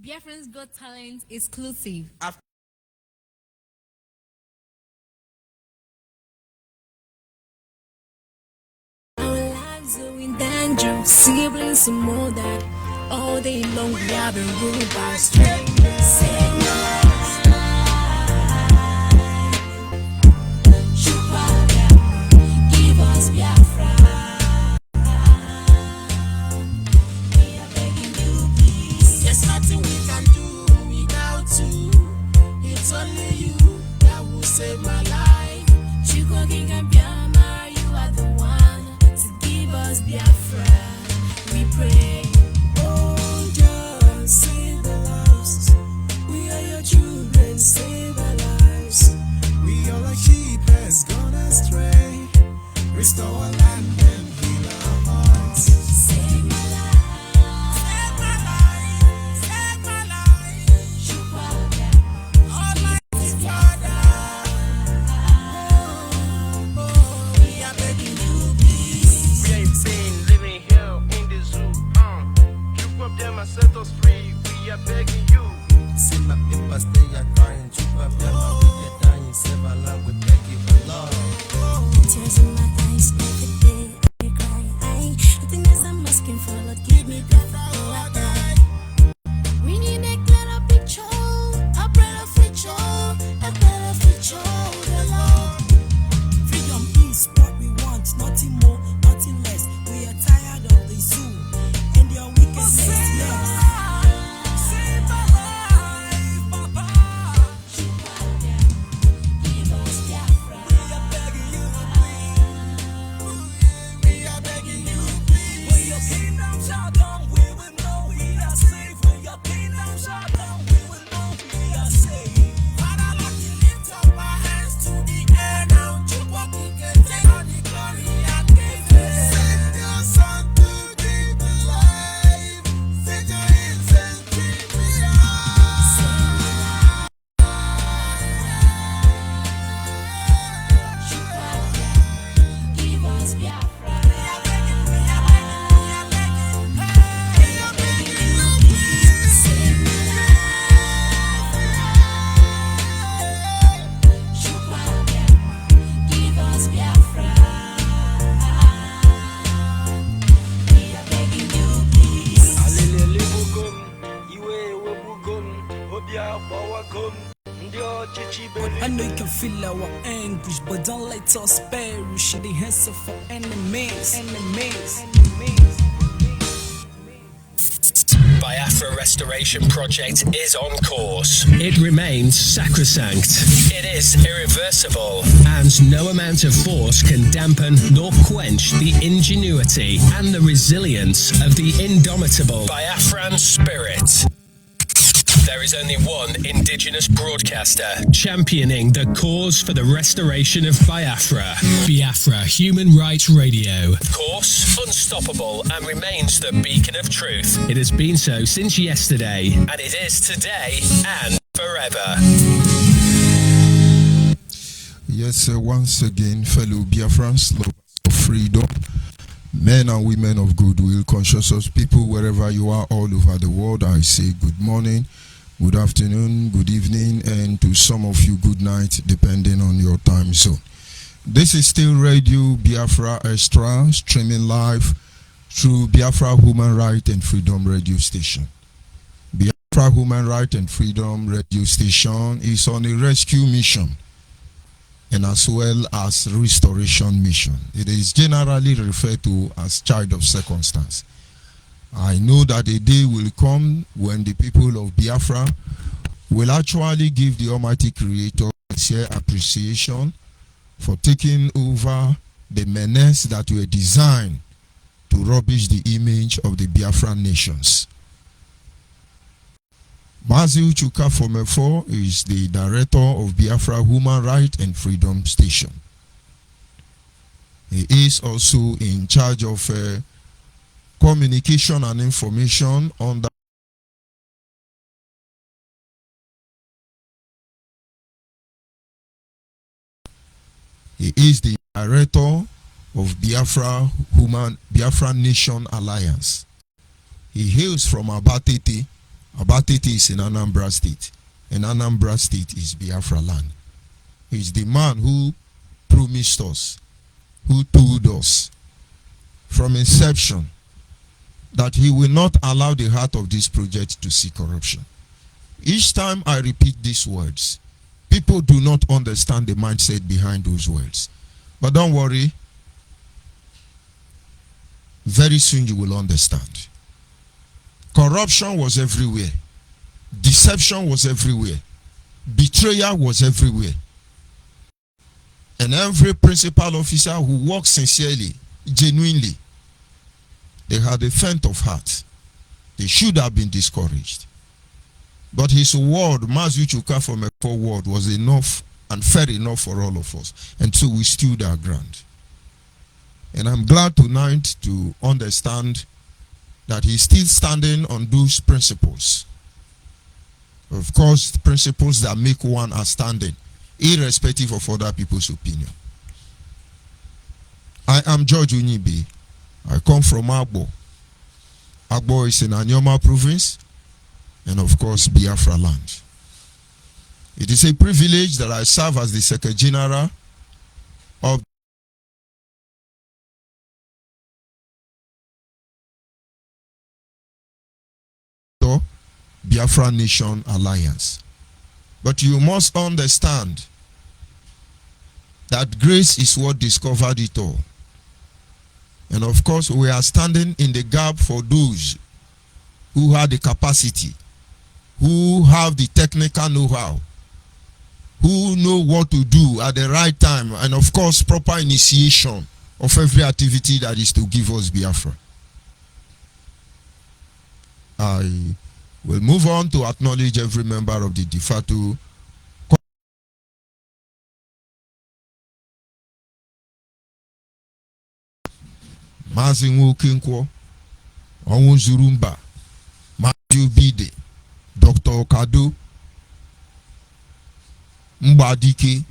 Biafra's Got Talent exclusive. Our lives are in danger, siblings and more that all day long we have been ruled by strangers. Save my life. Give us Biafra. We are begging you, please. There's nothing we can do without you. It's only you that will save my life. Chukwu King Biama, you are the one to give us Biafra. We pray. Oh, just save the lives. We are your children, save our lives. We are like sheep has gone astray. Restore our land and heal our hearts. Save my life. Save my life. Save my life. Almighty Father. We are begging you, please. We ain't been living here in the zoo. You up them and set us free. We are begging you. See my people stay are crying. Chup up them and we get dying. Save our land, we beg you for love. Tears in my eyes every day. I cry. Nothing else I'm asking for. Lord, give me Biafra or I die. We need a clearer picture, a better future, a better future. The Lord. Freedom is what we want, nothing more, nothing less. We are tired of the zoo and your wickedness. Yes. Save my life, Papa. Give us Biafra. We are begging you, please. We are begging you, please. When your kingdom shall come, we will know we are safe. When your kingdom shall come, we will know we are safe. Father, Lord, we lift up our hands to the air now. Chukwu King, take all the glory and give it. Send your son to give me life. Set your hands and keep me alive. Give us Biafra. Give us Biafra. We are begging you, please. Alele bugum, iwe we bugum, obia bawagum, ndio chichi I beli. know you can feel our anguish, but don't let us perish in the hands of our enemies. Biafra Restoration Project is on course. It remains sacrosanct. It is irreversible, and no amount of force can dampen nor quench the ingenuity and the resilience of the indomitable Biafran spirit. There is only one indigenous broadcaster championing the cause for the restoration of Biafra. Biafra Human Rights Radio. Of course, unstoppable and remains the beacon of truth. It has been so since yesterday, and it is today and forever. Yes, once again, fellow Biafrans, lovers of freedom, men and women of goodwill, conscious people, wherever you are all over the world, I say good morning, good afternoon, good evening, and to some of you, good night, depending on your time zone. This is still Radio Biafra Extra, streaming live through Biafra Human Right and Freedom Radio Station. Biafra Human Right and Freedom Radio Station is on a rescue mission and as well as restoration mission. It is generally referred to as child of circumstance. I know that a day will come when the people of Biafra will actually give the Almighty Creator sincere appreciation for taking over the menace that were designed to rubbish the image of the Biafran nations. Mazi Uchuka Fomefo is the director of Biafra Human Right and Freedom Station. He is also in charge of communication and information on the He is the director of Biafra Nation Alliance. He hails from Abatete, Abatete is in Anambra State, and Anambra State is Biafra land. He's the man who promised us, who told us from inception that he will not allow the heart of this project to see corruption. Each time I repeat these words, people do not understand the mindset behind those words. But don't worry, very soon you will understand. Corruption was everywhere. Deception was everywhere. Betrayal was everywhere. And every principal officer who worked sincerely, genuinely, they had a faint of heart. They should have been discouraged. But his word, Mazu Chuka from a forward, was enough and fair enough for all of us. And so we stood our ground. And I'm glad tonight to understand that he's still standing on those principles. Of course, principles that make one a standing, irrespective of other people's opinion. I am George Onyibe. I come from Agbo. Agbo is in Anyoma province, and of course, Biafra land. It is a privilege that I serve as the Secretary General of Biafra Nation Alliance. But you must understand that grace is what discovered it all. And of course, we are standing in the gap for those who have the capacity, who have the technical know-how, who know what to do at the right time, and of course, proper initiation of every activity that is to give us Biafra. I will move on to acknowledge every member of the Difatu Mazingu Kinkwo, Onwu Zurumba, Matthew Bide, Dr. Okado, Mbadike,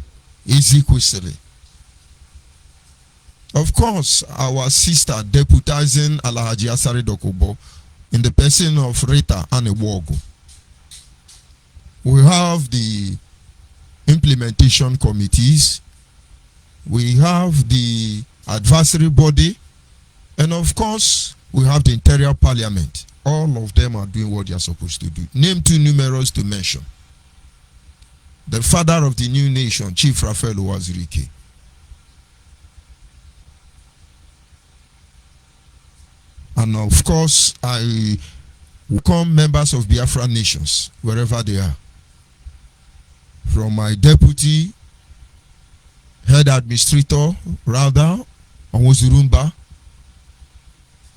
Ezekwesili. Of course, our sister deputizing Alhaji Asari Dokubo in the person of Rita Anewogo. We have the implementation committees, we have the advisory body, and of course, we have the interior parliament. All of them are doing what they are supposed to do. Name too numerous to mention. The father of the new nation, Chief Raphael Owazirike. And of course, I welcome members of Biafra nations, wherever they are. From my deputy, head administrator, rather, Onwuzurumba,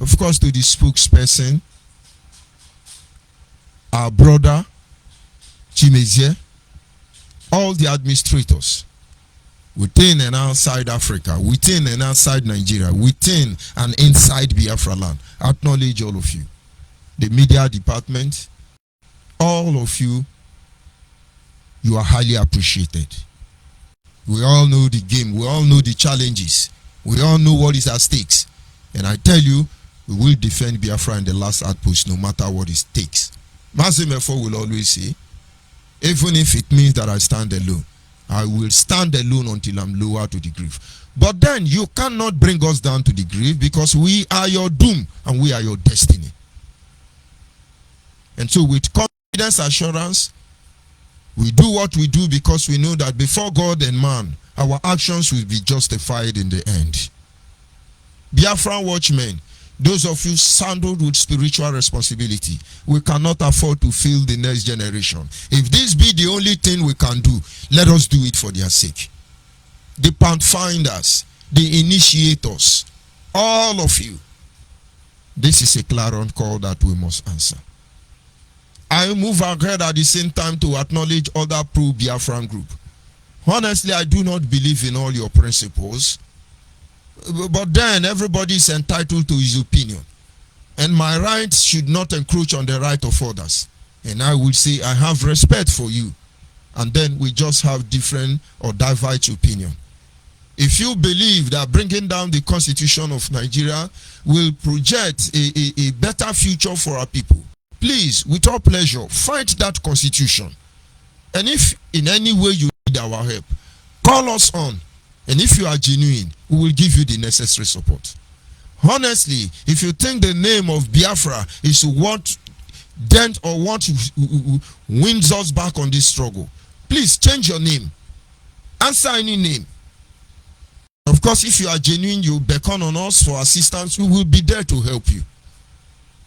of course, to the spokesperson, our brother, Chimezie, all the administrators, within and outside Africa, within and outside Nigeria, within and inside Biafra land, acknowledge all of you. The media department, all of you, you are highly appreciated. We all know the game, we all know the challenges, we all know what is at stakes. And I tell you, we will defend Biafra in the last outpost no matter what it takes. Mazimefo will always say, even if it means that I stand alone, I will stand alone until I'm lower to the grave. But then you cannot bring us down to the grave because we are your doom and we are your destiny. And so with confidence, assurance, we do what we do because we know that before God and man, our actions will be justified in the end. Biafra watchmen, those of you saddled with spiritual responsibility, we cannot afford to fail the next generation. If this be the only thing we can do, let us do it for their sake. The pathfinders, the initiators, all of you, this is a clarion call that we must answer. I move ahead at the same time to acknowledge other pro-Biafran group. Honestly, I do not believe in all your principles. But then everybody is entitled to his opinion. And my rights should not encroach on the right of others. And I will say I have respect for you. And then we just have different or divergent opinion. If you believe that bringing down the Constitution of Nigeria will project a better future for our people, please, with all pleasure, fight that constitution. And if in any way you need our help, call us on. And if you are genuine, we will give you the necessary support. Honestly, if you think the name of Biafra is what dent or what wins us back on this struggle, please change your name. Answer any name. Of course, if you are genuine, you beckon on us for assistance, we will be there to help you.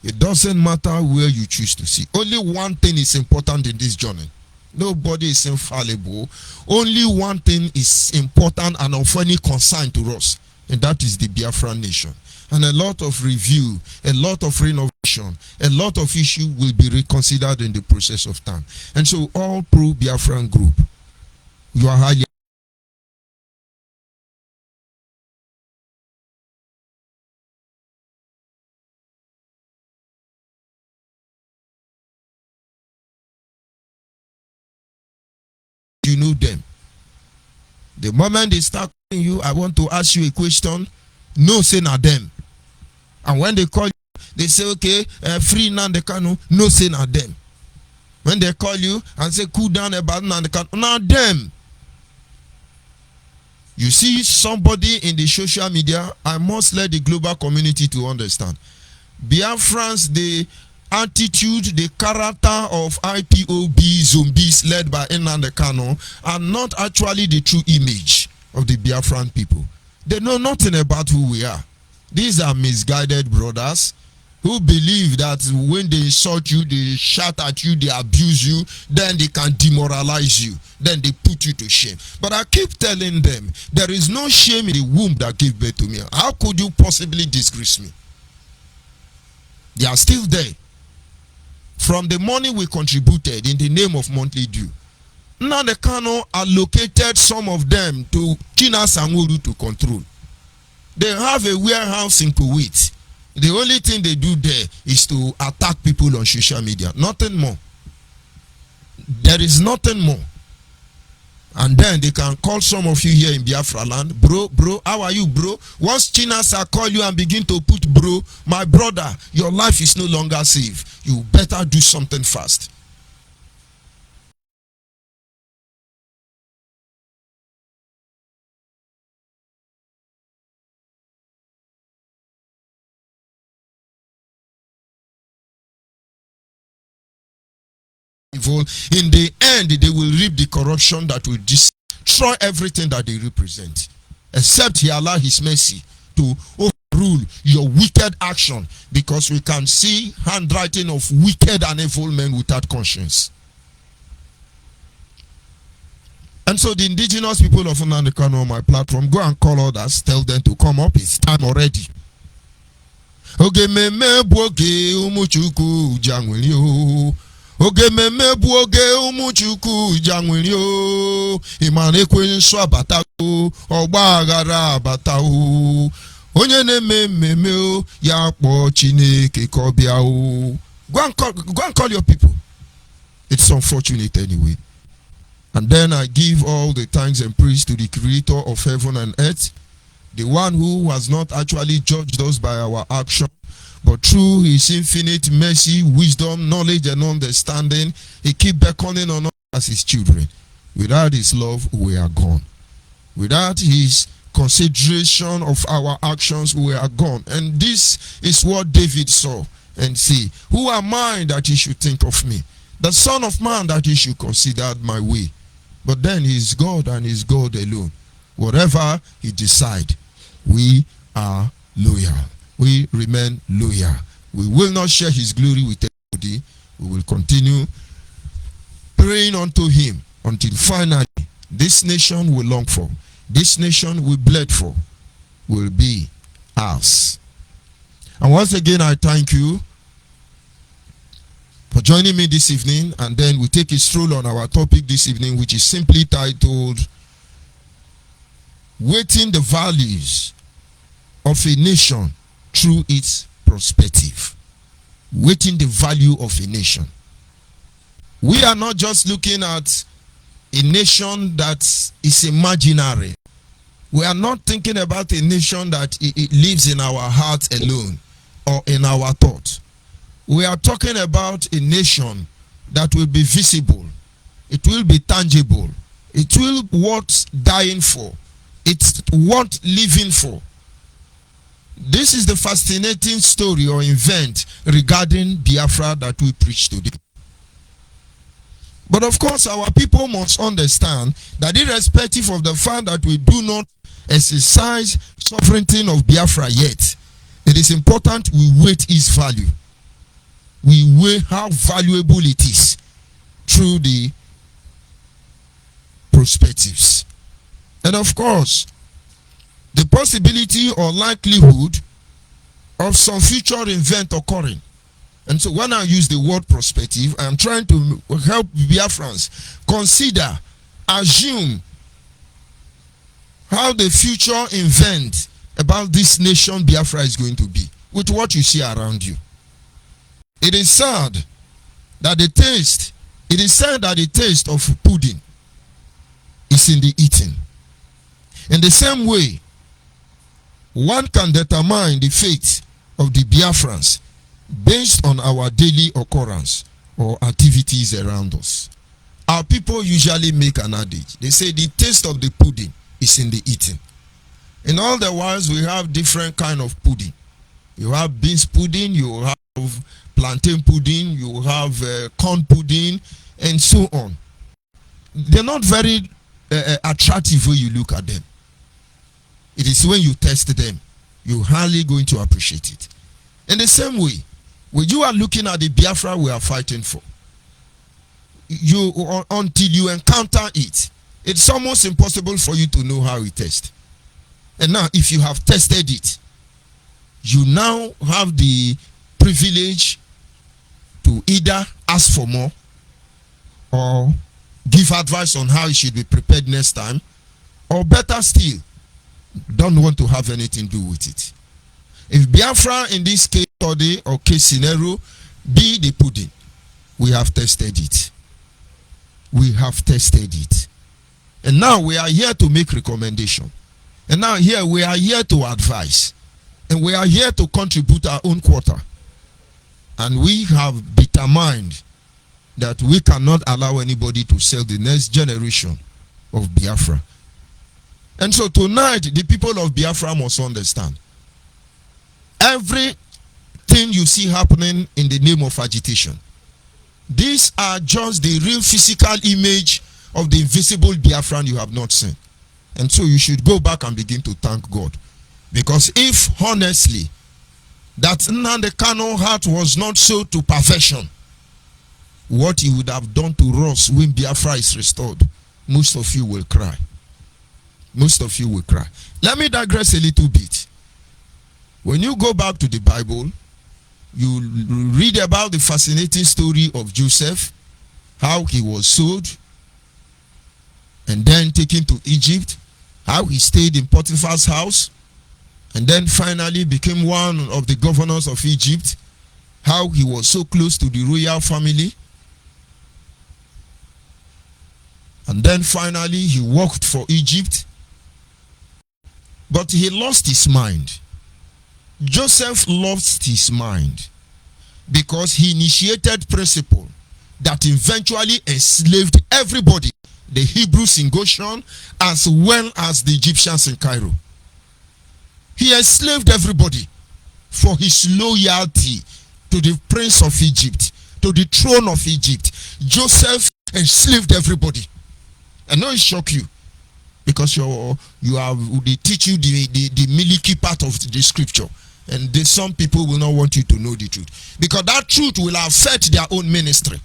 It doesn't matter where you choose to see. Only one thing is important in this journey. Nobody is infallible. Only one thing is important and of any concern to us, and that is the Biafra nation. And a lot of review, a lot of renovation, a lot of issues will be reconsidered in the process of time. And so all pro-Biafran group, you are highly you know them. The moment they start calling you, I want to ask you a question. No, say na them. And when they call you, they say, okay, free Nnamdi Kanu. No, say na them. When they call you and say, cool down about Nnamdi Kanu, na them. You see somebody in the social media, I must let the global community to understand. Biafrans, the attitude, the character of IPOB zombies led by Nnamdi Kanu are not actually the true image of the Biafran people. They know nothing about who we are. These are misguided brothers who believe that when they insult you, they shout at you, they abuse you, then they can demoralize you, then they put you to shame. But I keep telling them, there is no shame in the womb that gave birth to me. How could you possibly disgrace me? They are still there. From the money we contributed in the name of monthly due, Nnamdi Kanu allocated some of them to China Sanwo-Olu to control. They have a warehouse in Kuwait. The only thing they do there is to attack people on social media. Nothing more. There is nothing more. And then they can call some of you here in Biafra land, bro, how are you, bro? Once Chinasa call you and begin to put bro, my brother, your life is no longer safe. You better do something fast. In the end, they will reap the corruption that will destroy everything that they represent, except he allow his mercy to overrule your wicked action, because we can see handwriting of wicked and evil men without conscience. And so the indigenous people of Nnamdi Kanu on my platform, go and call others, tell them to come up. It's time already. Oge meme boge umuchuku jangwilio. Oge meme boge umuchuku jangwilio. Imane kwen swa batao. Ogba agara batao. Onye ne meme ya po chineke kobiao. Go and call your people. It's unfortunate anyway. And then I give all the thanks and praise to the creator of heaven and earth, the one who has not actually judged us by our action, but through his infinite mercy, wisdom, knowledge, and understanding, he keeps beckoning on us as his children. Without his love, we are gone. Without his consideration of our actions, we are gone. And this is what David saw and see. Who am I that he should think of me? The Son of Man that he should consider my way. But then he is God and he is God alone. Whatever he decide, we are loyal. We remain loyal. We will not share his glory with anybody. We will continue praying unto him until finally this nation we long for, this nation we bled for, will be ours. And once again, I thank you for joining me this evening, and then we take a stroll on our topic this evening, which is simply titled Weighting the Values of a Nation Through Its Perspective. Weighting the value of a nation. We are not just looking at a nation that is imaginary. We are not thinking about a nation that it lives in our hearts alone or in our thoughts. We are talking about a nation that will be visible. It will be tangible. It will worth dying for. It's worth living for. This is the fascinating story or event regarding Biafra that we preach today. But of course, our people must understand that irrespective of the fact that we do not exercise sovereignty of Biafra yet, it is important we weight its value. We weigh how valuable it is through the perspectives. And of course, the possibility or likelihood of some future event occurring. And so when I use the word perspective, I am trying to help Biafrans consider, assume how the future event about this nation Biafra is going to be with what you see around you. It is sad that the taste of pudding is in the eating. In the same way, one can determine the fate of the Biafrans based on our daily occurrence or activities around us. Our people usually make an adage. They say the taste of the pudding is in the eating. In all the worlds, we have different kind of pudding. You have beans pudding, you have plantain pudding, you have corn pudding, and so on. They're not very attractive when you look at them. It is when you test them, you're hardly going to appreciate it. In the same way, when you are looking at the Biafra we are fighting for, until you encounter it, it's almost impossible for you to know how it tastes. And now, if you have tested it, you now have the privilege to either ask for more or give advice on how it should be prepared next time, or better still, don't want to have anything to do with it. If Biafra in this case study or case scenario be the pudding, we have tested it. We have tested it. And now we are here to make recommendation. And now here we are here to advise. And we are here to contribute our own quota. And we have determined that we cannot allow anybody to sell the next generation of Biafra. And so tonight, the people of Biafra must understand. Everything you see happening in the name of agitation, these are just the real physical image of the invisible Biafran you have not seen. And so you should go back and begin to thank God. Because if honestly, that Nnamdi Kanu heart was not so to perfection, what he would have done to us when Biafra is restored, most of you will cry. Most of you will cry. Let me digress a little bit. When you go back to the Bible, you read about the fascinating story of Joseph, how he was sold and then taken to Egypt, how he stayed in Potiphar's house and then finally became one of the governors of Egypt, how he was so close to the royal family, and then finally he worked for Egypt, but he lost his mind. Joseph lost his mind because he initiated principle that eventually enslaved everybody, the Hebrews in Goshen as well as the Egyptians in Cairo. He enslaved everybody for his loyalty to the prince of Egypt, to the throne of Egypt. Joseph enslaved everybody. I know it shocked you because they teach you the milky part of the scripture. And some people will not want you to know the truth, because that truth will affect their own ministry.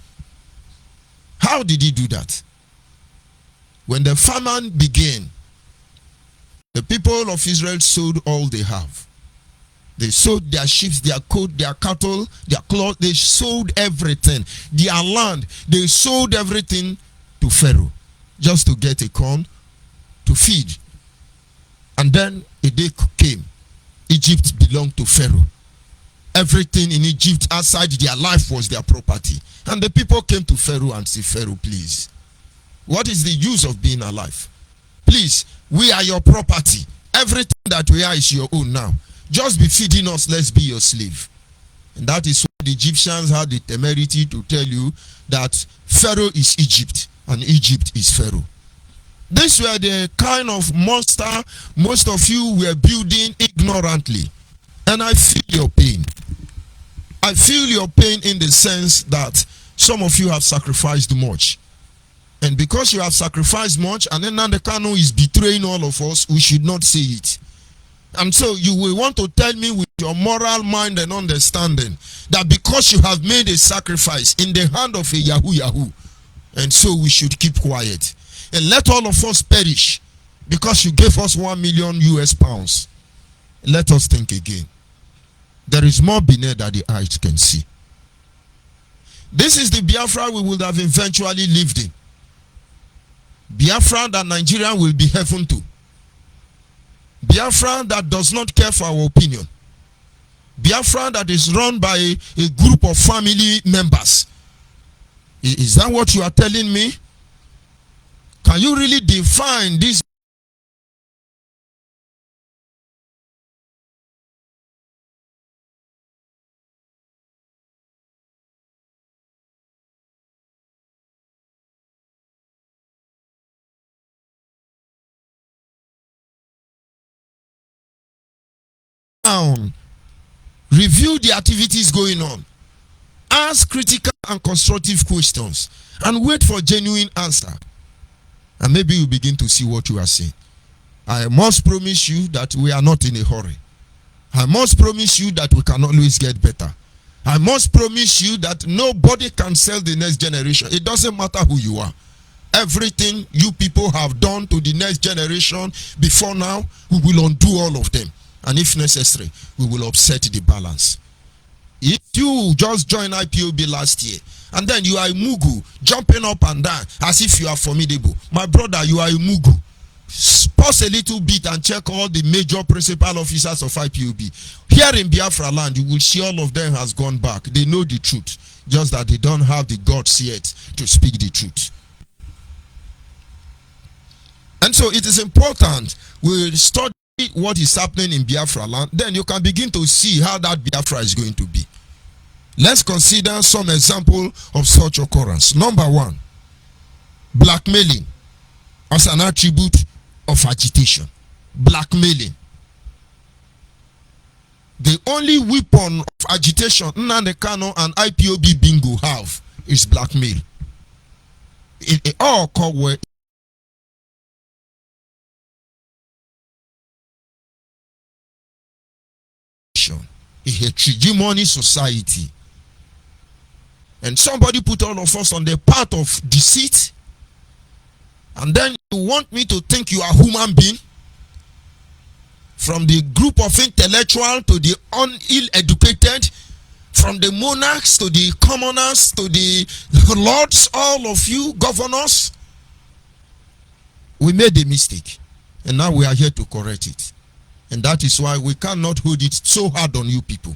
How did he do that? When the famine began, the people of Israel sold all they have. They sold their sheep, their coat, their cattle, their clothes. They sold everything. Their land, they sold everything to Pharaoh just to get a corn to feed. And then a day came. Egypt belonged to Pharaoh. Everything in Egypt outside their life was their property. And the people came to Pharaoh and said, Pharaoh, please, what is the use of being alive? Please, we are your property. Everything that we are is your own now. Just be feeding us, let's be your slave. And that is the Egyptians had the temerity to tell you that Pharaoh is Egypt and Egypt is Pharaoh. These were the kind of monster most of you were building ignorantly. And I feel your pain. I feel your pain in the sense that some of you have sacrificed much. And because you have sacrificed much, and then Nandekano is betraying all of us, we should not say it. And so you will want to tell me with your moral mind and understanding that because you have made a sacrifice in the hand of a Yahoo, and so we should keep quiet. And let all of us perish because you gave us 1 million US pounds. Let us think again. There is more beneath that the eyes can see. This is the Biafra we would have eventually lived in. Biafra that Nigeria will be heaven to. Biafra that does not care for our opinion. Biafra that is run by a group of family members. Is that what you are telling me? Can you really define this? Review the activities going on. Ask critical and constructive questions and wait for genuine answer. And maybe you begin to see what you are saying. I must promise you that we are not in a hurry. I must promise you that we can always get better. I must promise you that nobody can sell the next generation. It doesn't matter who you are. Everything you people have done to the next generation before now, we will undo all of them. And if necessary, we will upset the balance. If you just joined IPOB last year, and then you are a Mugu, jumping up and down as if you are formidable. My brother, you are a Mugu. Pause a little bit and check all the major principal officers of IPOB. Here in Biafra land, you will see all of them has gone back. They know the truth, just that they don't have the guts yet to speak the truth. And so it is important we study what is happening in Biafra land, then you can begin to see how that Biafra is going to be. Let's consider some example of such occurrence. Number one, blackmailing as an attribute of agitation. Blackmailing. The only weapon of agitation Nnamdi Kanu and IPOB bingo have is blackmail. In all cover a heterogeneous society, and somebody put all of us on the path of deceit, and then you want me to think you are human being, from the group of intellectual to the ill-educated, from the monarchs to the commoners to the lords, all of you governors. We made a mistake, and now we are here to correct it. And that is why we cannot hold it so hard on you people.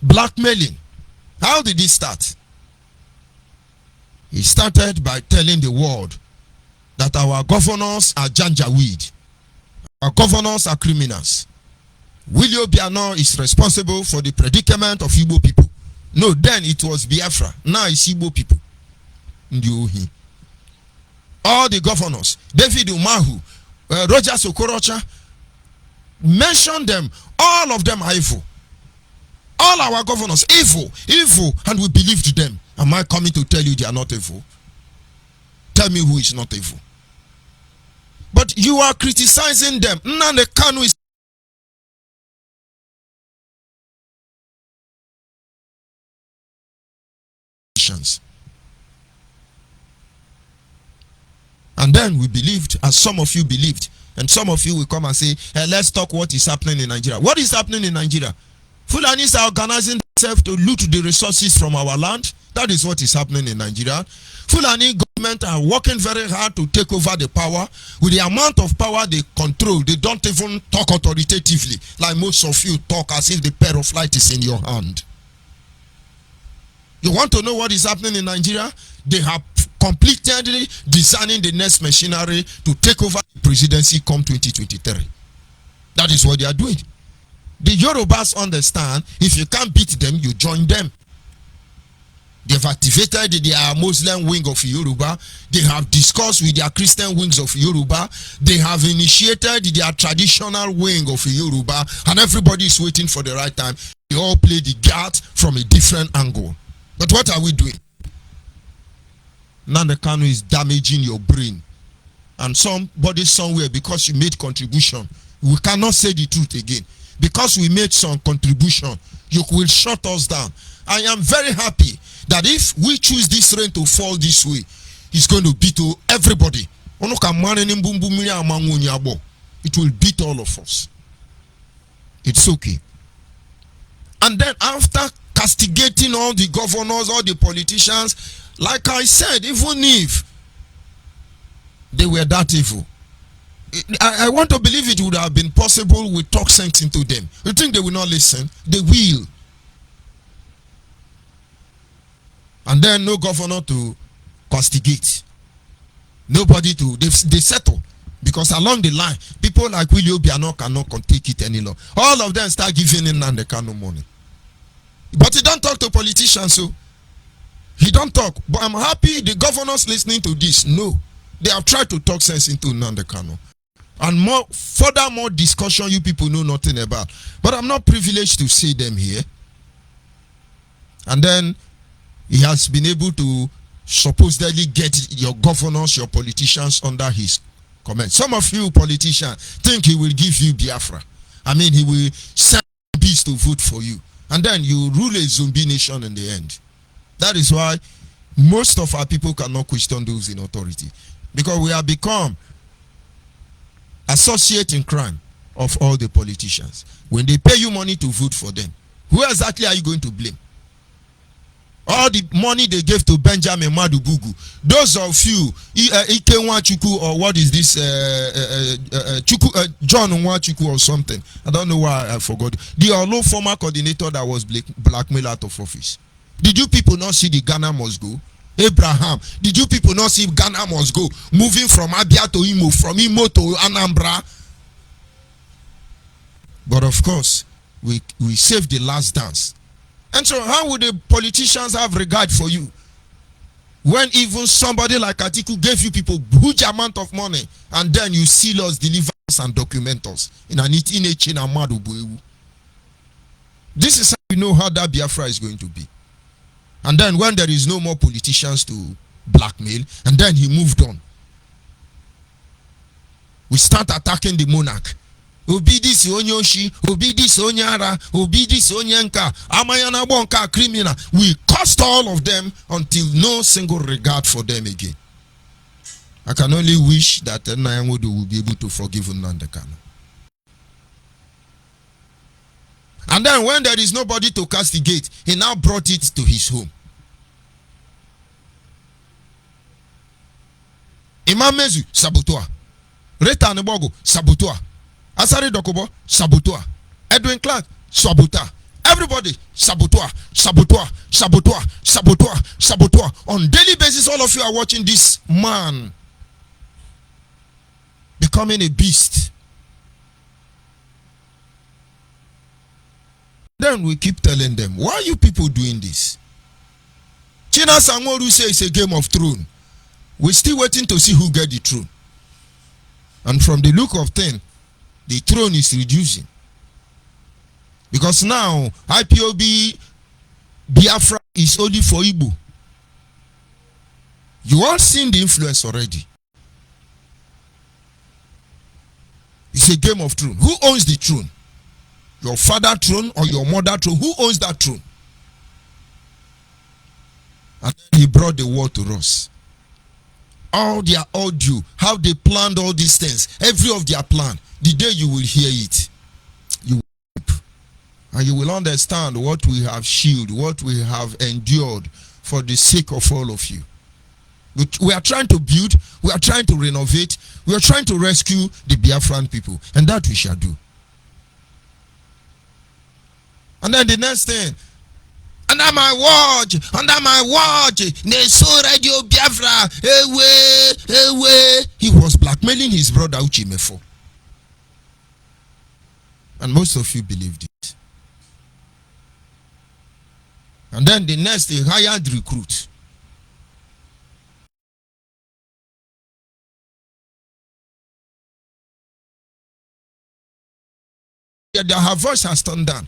Blackmailing. How did it start? It started by telling the world that our governors are janjaweed. Our governors are criminals. Willie Obiano is responsible for the predicament of Igbo people. No, then it was Biafra. Now it's Igbo people. Ndiohi. All the governors, David Umahu, Roger Sokorocha, mention them. All of them are evil. All our governors, evil, and we believed them. Am I coming to tell you they are not evil? Tell me who is not evil. But you are criticizing them. Nnamdi Kanu is and then we believed, as some of you believed, and some of you will come and say, hey, let's talk what is happening in Nigeria. What is happening in Nigeria? Fulanis are organizing themselves to loot the resources from our land. That is what is happening in Nigeria. Fulani government are working very hard to take over the power. With the amount of power they control, they don't even talk authoritatively, like most of you talk as if the pair of light is in your hand. You want to know what is happening in Nigeria? They have completely designing the next machinery to take over the presidency come 2023. That is what they are doing. The Yorubas understand if you can't beat them, you join them. They've activated their Muslim wing of Yoruba. They have discussed with their Christian wings of Yoruba. They have initiated their traditional wing of Yoruba. And everybody is waiting for the right time. They all play the guard from a different angle. But what are we doing? Nnamdi Kanu is damaging your brain. And somebody somewhere, because you made contribution, we cannot say the truth again. Because we made some contribution, you will shut us down. I am very happy that if we choose this rain to fall this way, it's going to beat to everybody. It will beat all of us. It's okay. And then after castigating all the governors, all the politicians, like I said, even if they were that evil, I want to believe it would have been possible we talk sense into them. You think they will not listen? They will. And then no governor to castigate. Nobody to, they settle. Because along the line, people like Willie Obiano cannot take it any longer. All of them start giving in Nnamdi Kanu money. But he don't talk to politicians, so he don't talk. But I'm happy the governors listening to this. No, they have tried to talk sense into Nnamdi Kanu. And furthermore discussion you people know nothing about. But I'm not privileged to say them here. And then he has been able to supposedly get your governors, your politicians under his command. Some of you politicians think he will give you Biafra. I mean, he will send bees to vote for you. And then you rule a zombie nation in the end. That is why most of our people cannot question those in authority. Because we have become associate in crime of all the politicians. When they pay you money to vote for them, who exactly are you going to blame? All the money they gave to Benjamin Madubugu, those of you, Ike Nwachuku, or what is this, John Nwachuku or something, I don't know why I forgot. The Olo former coordinator that was blackmailed out of office. Did you people not see the Ghana must go? Abraham, did you people not see Ghana must go? Moving from Abia to Imo, from Imo to Anambra. But of course, we saved the last dance. And so how would the politicians have regard for you when even somebody like Atiku gave you people huge amount of money and then you seal us, deliver us and document us in an chain amadu? This is how you know how that Biafra is going to be. And then when there is no more politicians to blackmail, and then he moved on. We start attacking the monarch. Obi this onyoshi, obi this onyara, obi this onyenka, amayana bonka criminal. We cursed all of them until no single regard for them again. I can only wish that Nnayamodu will be able to forgive Nnamdi Kanu. And then when there is nobody to castigate, he now brought it to his home. Imam Mezu, saboteur. Reta Nebogo, saboteur. Asari Dokobo, saboteur. Edwin Clark, saboteur. Everybody, saboteur, saboteur, saboteur, saboteur, saboteur. On daily basis, all of you are watching this man becoming a beast. Then we keep telling them, why are you people doing this? China Sangoru says it's a game of throne. We're still waiting to see who get the throne. And from the look of things, the throne is reducing. Because now, IPOB Biafra is only for Igbo. You all seen the influence already. It's a game of throne. Who owns the throne? Your father throne or your mother throne? Who owns that throne? And then he brought the word to us. All their audio, how they planned all these things, every of their plan. The day you will hear it, you will hope, and you will understand what we have shielded, what we have endured for the sake of all of you. We are trying to build, we are trying to renovate, we are trying to rescue the Biafran people, and that we shall do. And then the next thing, under my watch, Neso Radio Biafra, away. He was blackmailing his brother Uchimefo. And most of you believed it. And then the next, they hired recruit. Her voice has turned down.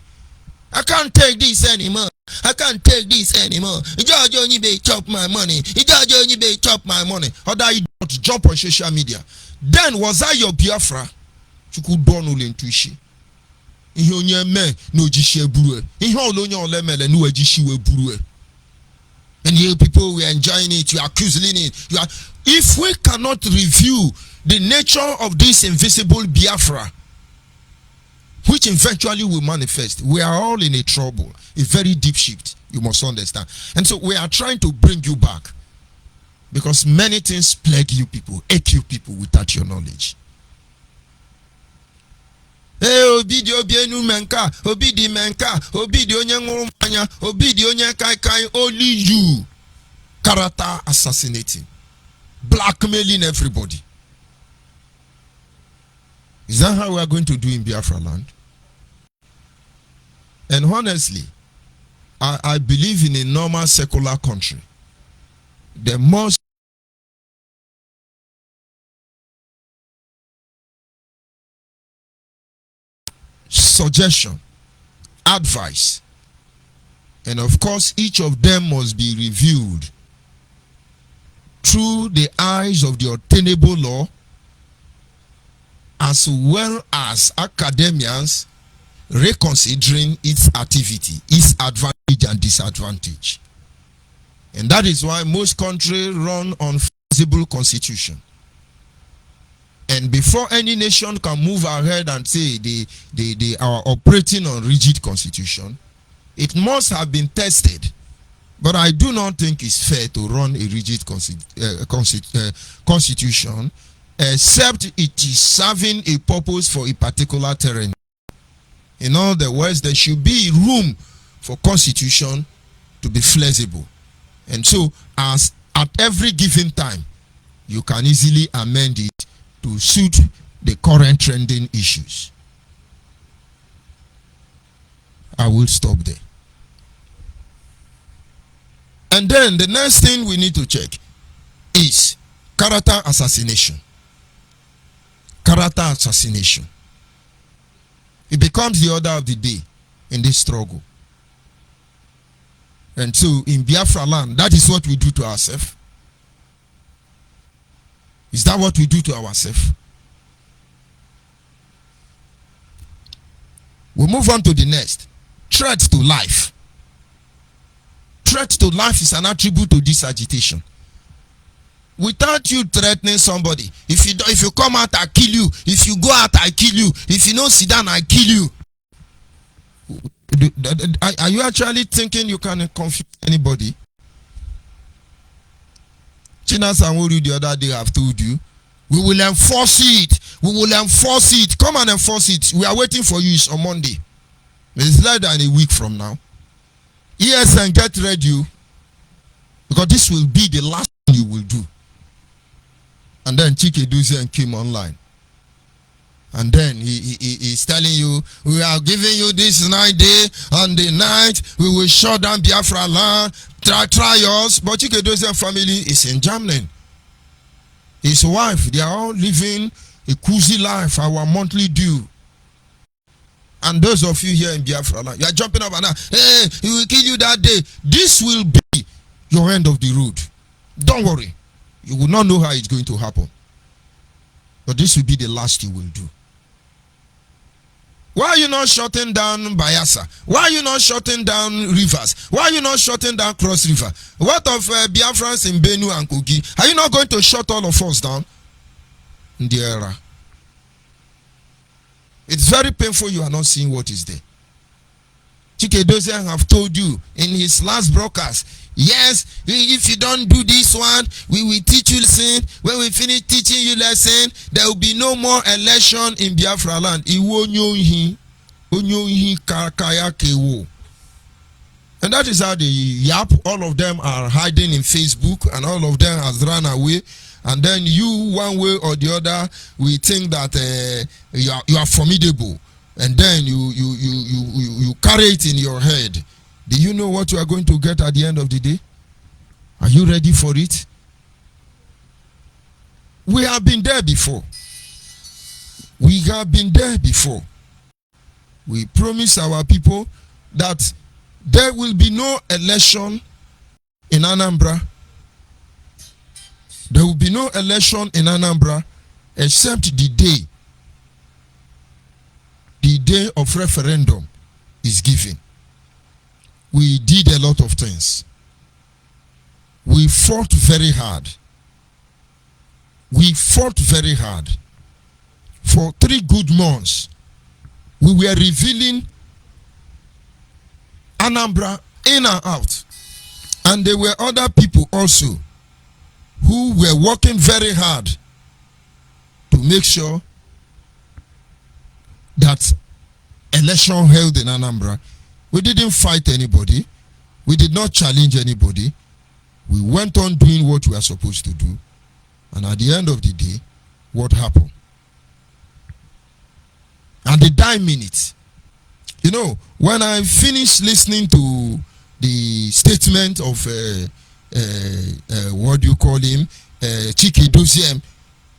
I can't take this anymore. I can't take this anymore. George Onyibe chop my money. George Onyibe chop my money. Or that you don't jump on social media. Then was I your Biafra? You could don't know intuition. Ihe onye me no jishe buru. Ihe olonye ole mele no jishe we buru. And you people were enjoying it. You are accusing it. You are. If we cannot review the nature of this invisible Biafra, which eventually will manifest, we are all in a trouble, a very deep shift, you must understand. And so we are trying to bring you back, because many things plague you people, ache you people without your knowledge. Hey, obidi obienu menka, obidi menka, obidi onye nguru manya, obidi onye kai, only you. Character assassinating, blackmailing everybody. Is that how we are going to do in Biafra land? And honestly, I believe in a normal secular country, the most suggestion, advice, and of course each of them must be reviewed through the eyes of the obtainable law, as well as academians reconsidering its activity, its advantage and disadvantage. And that is why most countries run on feasible constitution. And before any nation can move ahead and say they are operating on rigid constitution, it must have been tested. But I do not think it's fair to run a rigid constitution, except it is serving a purpose for a particular terrain. In other words, there should be room for constitution to be flexible. And so, as at every given time, you can easily amend it to suit the current trending issues. I will stop there. And then the next thing we need to check is character assassination. Character assassination. It becomes the order of the day in this struggle. And so in Biafra land, that is what we do to ourselves. Is that what we do to ourselves? We move on to the next. Threat to life. Threat to life is an attribute to this agitation. Without you threatening somebody, if you come out, I kill you. If you go out, I kill you. If you don't sit down, I kill you. Are you actually thinking you can confuse anybody? China Sanworu the other day have told you, we will enforce it. We will enforce it. Come and enforce it. We are waiting for you. It's on Monday. It's less than a week from now. Yes, and get ready, because this will be the last thing you will do. And then Chike Duzian came online. And then he's telling you, we are giving you this 9 day, on the night we will shut down Biafra land, trials. But Chike Duzian family is in Germany. His wife, they are all living a cozy life, our monthly due. And those of you here in Biafra land, you are jumping up and down. Hey, he will kill you that day. This will be your end of the road. Don't worry. You will not know how it's going to happen. But this will be the last you will do. Why are you not shutting down Bayelsa? Why are you not shutting down rivers? Why are you not shutting down Cross River? What of Biafrans in Benue and Kogi? Are you not going to shut all of us down? In the era. It's very painful you are not seeing what is there. Chike Dozian have told you in his last broadcast, yes, if you don't do this one, we will teach you lesson. When we finish teaching you lesson, there will be no more election in Biafra land. And that is how the yap, all of them are hiding in Facebook, and all of them has run away. And then you, one way or the other, we think that you are formidable. and then you carry it in your head, do you know what you are going to get at the end of the day? Are you ready for it? We have been there before. We have been there before. We promised our people that there will be no election in Anambra. There will be no election in Anambra except the day of referendum is given. We did a lot of things. We fought very hard. We fought very hard. For 3 good months, we were revealing Anambra in and out. And there were other people also who were working very hard to make sure that election held in Anambra. We didn't fight anybody. We did not challenge anybody. We went on doing what we are supposed to do. And at the end of the day, what happened? At the dying minute, you know, when I finished listening to the statement of what do you call him, Chike Doziem,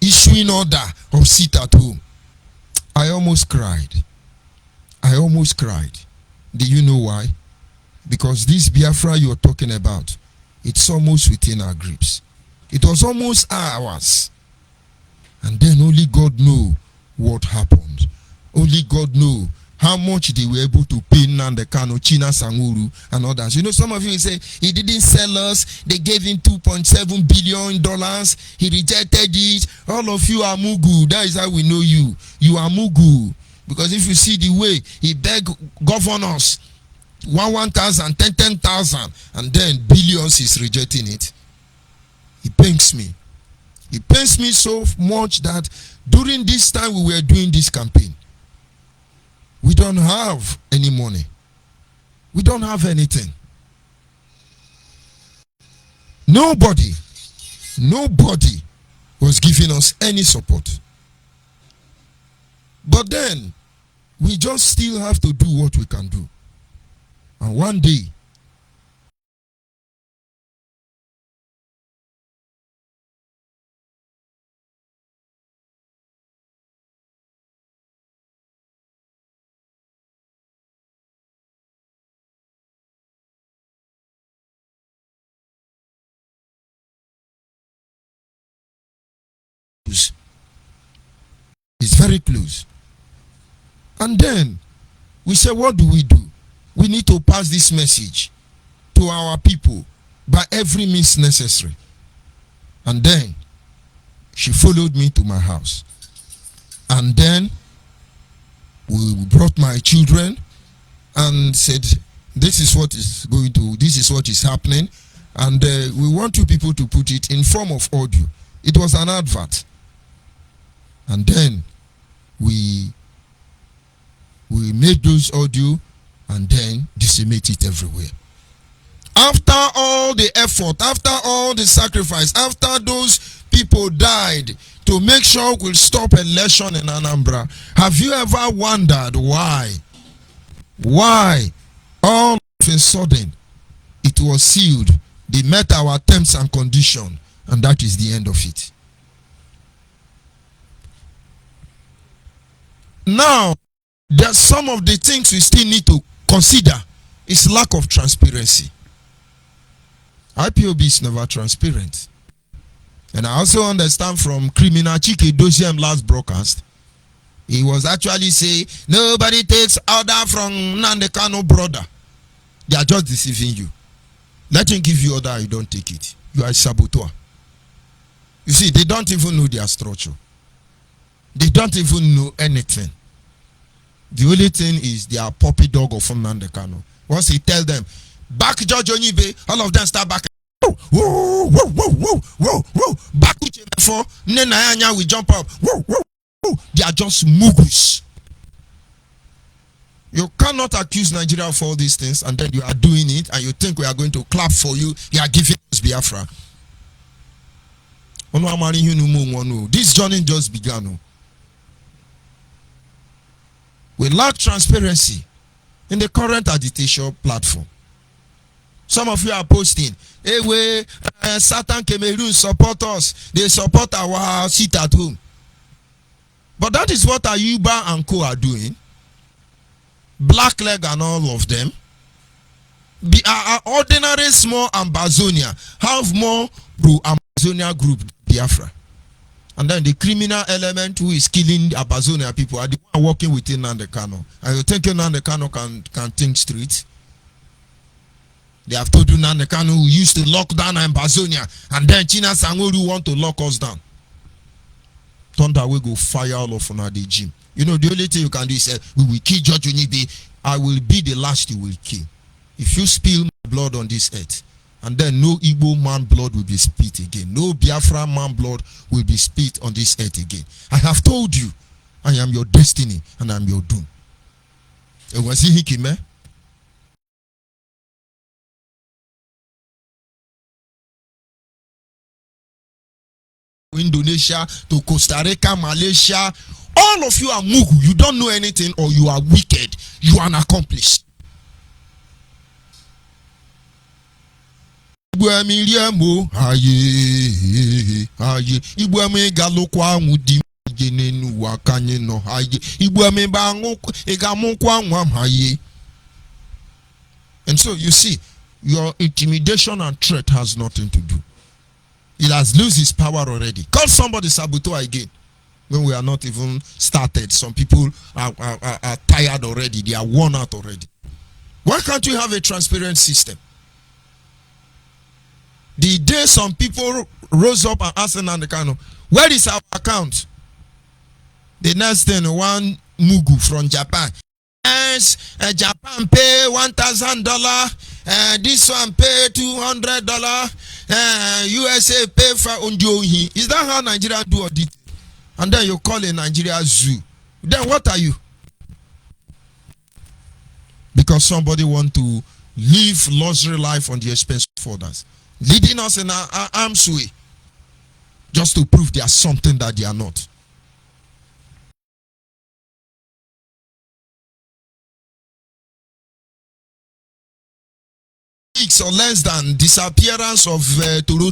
issuing order of sit at home, I almost cried. I almost cried. Do you know why? Because this Biafra you're talking about, it's almost within our grips. It was almost ours. And then only God knows what happened. Only God knows how much they were able to pay Nnamdi Kanu, China Sanguru, and others. You know, some of you say, he didn't sell us. They gave him $2.7 billion. He rejected it. All of you are Mugu. That is how we know you. You are Mugu. Because if you see the way he begged governors, 1,000, 10,000, and then billions is rejecting it, it pains me. It pains me so much that during this time we were doing this campaign, we don't have any money. We don't have anything. Nobody was giving us any support. But then, we just still have to do what we can do. And one day, it's very close. And then we say, what do? We need to pass this message to our people by every means necessary. And then she followed me to my house. And then we brought my children and said, this is what is happening. And we want you people to put it in form of audio. It was an advert. And then we made those audio and then disseminate it everywhere. After all the effort, after all the sacrifice, after those people died to make sure we'll stop election in Anambra, have you ever wondered why? Why all of a sudden it was sealed? They met our terms and conditions, and that is the end of it. Now, there's some of the things we still need to consider is lack of transparency. IPOB is never transparent. And I also understand from criminal Chike Doziem last broadcast, he was actually saying, nobody takes order from Nnamdi Kanu brother. They are just deceiving you. Let him give you order, you don't take it. You are a saboteur. You see, they don't even know their structure. They don't even know anything. The only thing is they are puppy dog of Nnamdi Kanu. Once he tell them, back Judge Onyibe, all of them start back. Whoa, whoa, whoa, whoa, whoa, whoa, whoa. Back for Nenayanya, we jump up. Whoa, whoa, whoa. They are just mugus. You cannot accuse Nigeria of all these things and then you are doing it and you think we are going to clap for you. You are giving us Biafra. This journey just began. We lack transparency in the current agitation platform. Some of you are posting, hey, Satan Cameroon support us. They support our sit at home. But that is what Ayuba and co are doing. Blackleg and all of them. Our ordinary small Ambazonia have more pro-Amazonia group Biafra. And then the criminal element who is killing Amazonia people are the one working within Nnamdi Kanu. And you think Nnamdi Kanu can think straight? They have told you Nnamdi Kanu who used to lock down Amazonia, and then China Sangoru want to lock us down. Thunder will go fire all of on the gym. You know, the only thing you can do is we will kill Judge Onyibe. I will be the last you will kill. If you spill my blood on this earth, and then no Igbo man blood will be spilled again. No Biafra man blood will be spilled on this earth again. I have told you, I am your destiny and I am your doom. Indonesia to Costa Rica, Malaysia, all of you are mugu. You don't know anything, or you are wicked. You are an accomplice. And so you see, your intimidation and threat has nothing to do. It has lost its power already. Call somebody saboteur again when we are not even started. Some people are tired already. They are worn out already. Why can't we have a transparent system? The day some people rose up and asked Nnamdi Kanu, where is our account? The next thing, one mugu from Japan. Yes, Japan pay $1,000. This one pay $200. USA pay for Unjohi. Is that how Nigeria do it? And then you call a Nigeria zoo. Then what are you? Because somebody want to live luxury life on the expense of others, leading us in our arm's way, just to prove they are something that they are not. Weeks or less than disappearance of Turu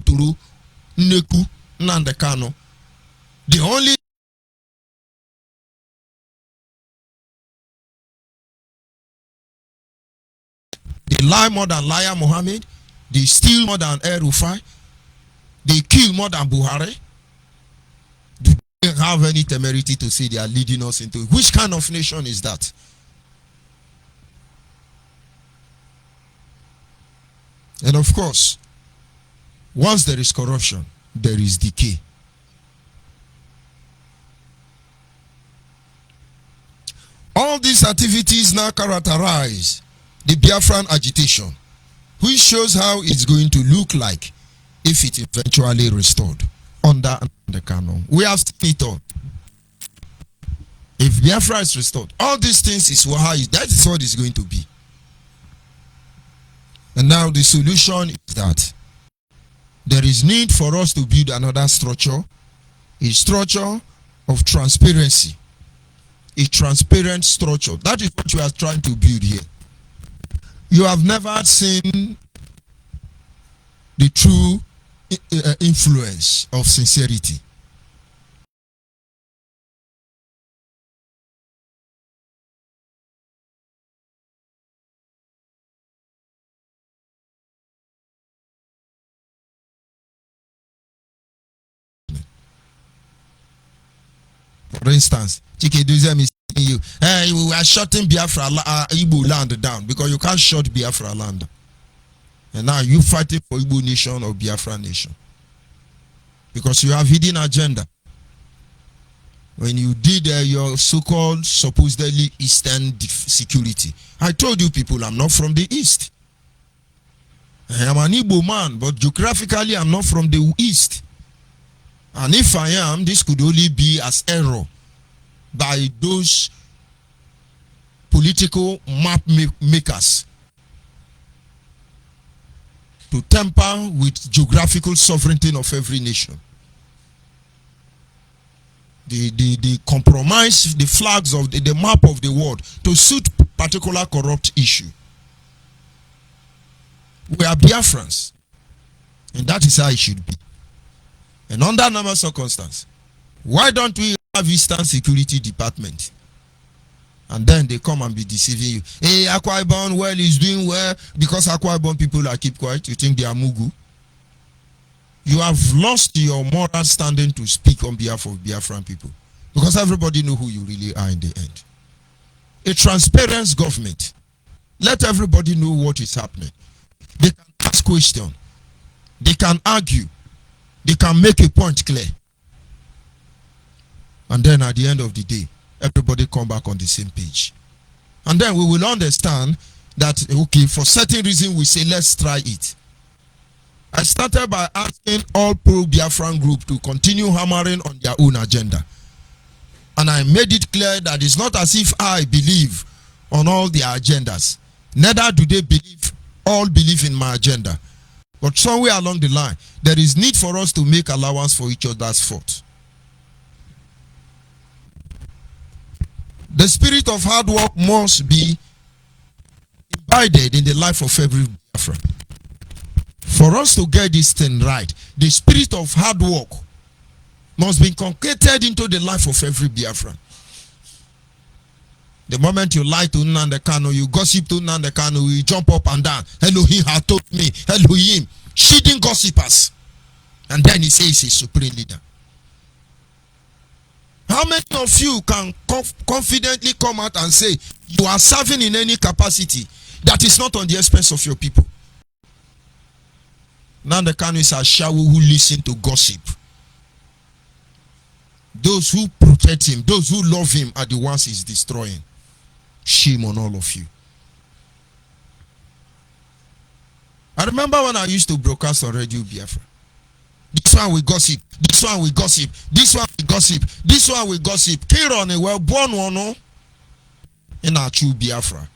Neku Nnamdi Kanu. The only they lie more than liar Mohammed. They steal more than El Rufai. They kill more than Buhari. Do they have any temerity to say they are leading us into it? Which kind of nation is that? And of course, once there is corruption, there is decay. All these activities now characterize the Biafran agitation, which shows how it's going to look like if it eventually restored under the canon. We have seen it all. If Biafra is restored, all these things is that is what it's going to be. And now the solution is that there is need for us to build another structure, a structure of transparency, a transparent structure. That is what we are trying to build here. You have never seen the true influence of sincerity. For instance, Chike Duzem is telling you, hey, we are shutting Biafra Igbo land down because you can't shut Biafra land. And now you fighting for Igbo nation or Biafra nation because you have hidden agenda. When you did your so-called supposedly Eastern security, I told you people, I'm not from the East. I am an Igbo man, but geographically I'm not from the East. And if I am, this could only be as error by those political map makers to tamper with geographical sovereignty of every nation. the compromise the flags of the map of the world to suit particular corrupt issue. We are Biafrans, and that is how it should be. And under normal circumstances, why don't we have Eastern Security Department? And then they come and be deceiving you. Hey, Akwa Ibom, well, is doing well because Akwa Ibom people are keep quiet. You think they are Mugu? You have lost your moral standing to speak on behalf of Biafran people, because everybody know who you really are in the end. A transparent government. Let everybody know what is happening. They can ask questions. They can argue. They can make a point clear. And then at the end of the day, everybody come back on the same page. And then we will understand that, okay, for certain reason we say, let's try it. I started by asking all pro-Biafran group to continue hammering on their own agenda. And I made it clear that it's not as if I believe on all their agendas. Neither do they all believe in my agenda. But somewhere along the line, there is need for us to make allowance for each other's fault. The spirit of hard work must be imbibed in the life of every Biafran. For us to get this thing right, the spirit of hard work must be inculcated into the life of every Biafran. The moment you lie to Nnamdi Kanu, you gossip to Nnamdi Kanu, you jump up and down. Elohim has told me. Elohim, shitting gossipers. And then he says he's supreme leader. How many of you can confidently come out and say you are serving in any capacity that is not on the expense of your people? Nnamdi Kanu is a shawu who listen to gossip. Those who protect him, those who love him are the ones he's destroying. Shame on all of you. I remember when I used to broadcast on Radio Biafra. This one we gossip, this one we gossip, this one we gossip, this one we gossip. Kirone well born one in our true Biafra.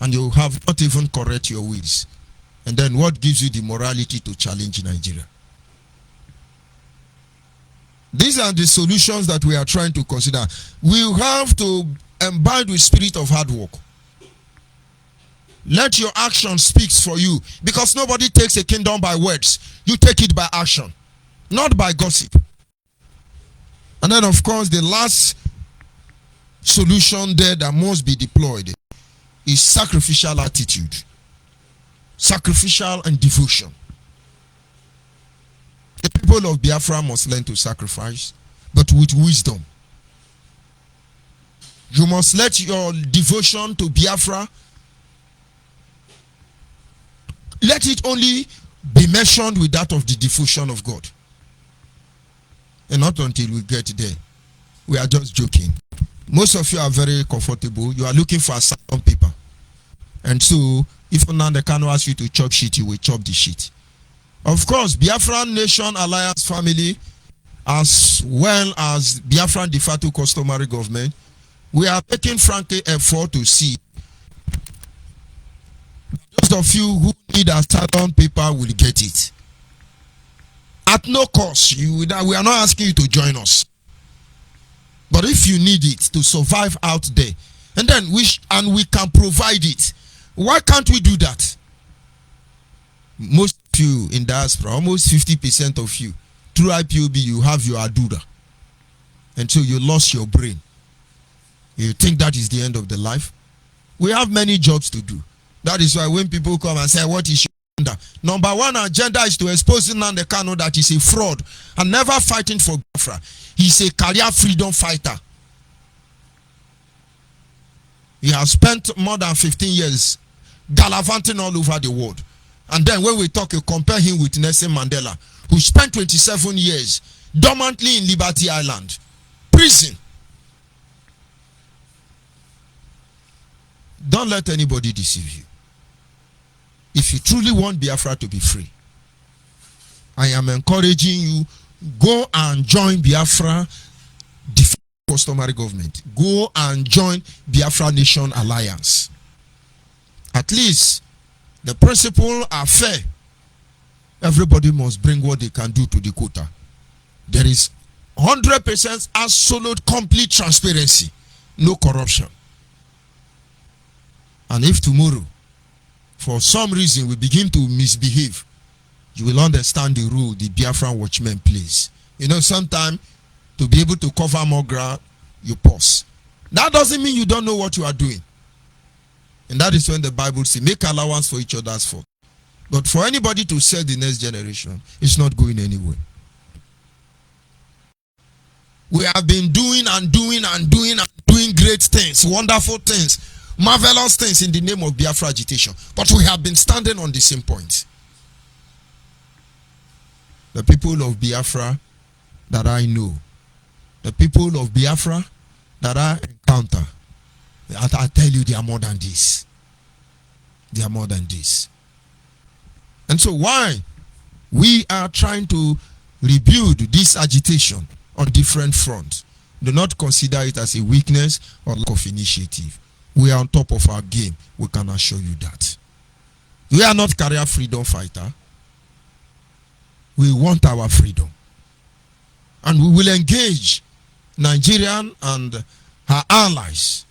And you have not even correct your ways. And then what gives you the morality to challenge Nigeria? These are the solutions that we are trying to consider. We have to imbibe with spirit of hard work. Let your action speak for you, because nobody takes a kingdom by words. You take it by action, not by gossip. And then of course the last solution there that must be deployed is sacrificial attitude. Sacrificial and devotion. The people of Biafra must learn to sacrifice, but with wisdom. You must let your devotion to Biafra, let it only be mentioned with that of the devotion of God. And not until we get there. We are just joking. Most of you are very comfortable. You are looking for a asylum paper. And so, if Nnamdi Kanu asks you to chop shit, you will chop the shit. Of course, Biafran Nation Alliance family, as well as Biafran de facto customary government, we are making frankly effort to see those of you who need a asylum paper will get it. At no cost. We are not asking you to join us. But if you need it to survive out there, and then we can provide it, why can't we do that? Most of you in diaspora, almost 50% of you, through IPOB, you have your Adura. And so you lost your brain. You think that is the end of the life? We have many jobs to do. That is why when people come and say, what is your agenda? Number one agenda is to expose Nnamdi Kanu that is a fraud and never fighting for Biafra. He's a career freedom fighter. He has spent more than 15 years gallivanting all over the world. And then when we talk, you compare him with Nelson Mandela, who spent 27 years dormantly in Liberty Island, prison. Don't let anybody deceive you. If you truly want Biafra to be free, I am encouraging you, go and join Biafra customary government. Go and join Biafra Nation Alliance. At least the principles are fair. Everybody must bring what they can do to the quota. There is 100% absolute complete transparency, no corruption. And if tomorrow, for some reason, we begin to misbehave, you will understand the role the Biafran watchman plays. You know, sometimes to be able to cover more ground, you pause. That doesn't mean you don't know what you are doing. And that is when the Bible says, make allowance for each other's fault. But for anybody to set the next generation, it's not going anywhere. We have been doing great things, wonderful things, marvelous things in the name of Biafra agitation. But we have been standing on the same point. The people of Biafra that I know, the people of Biafra that I encounter, I tell you, they are more than this. They are more than this. And so why we are trying to rebuild this agitation on different fronts, do not consider it as a weakness or lack of initiative. We are on top of our game. We can assure you that. We are not career freedom fighter. We want our freedom. And we will engage Nigerian and her allies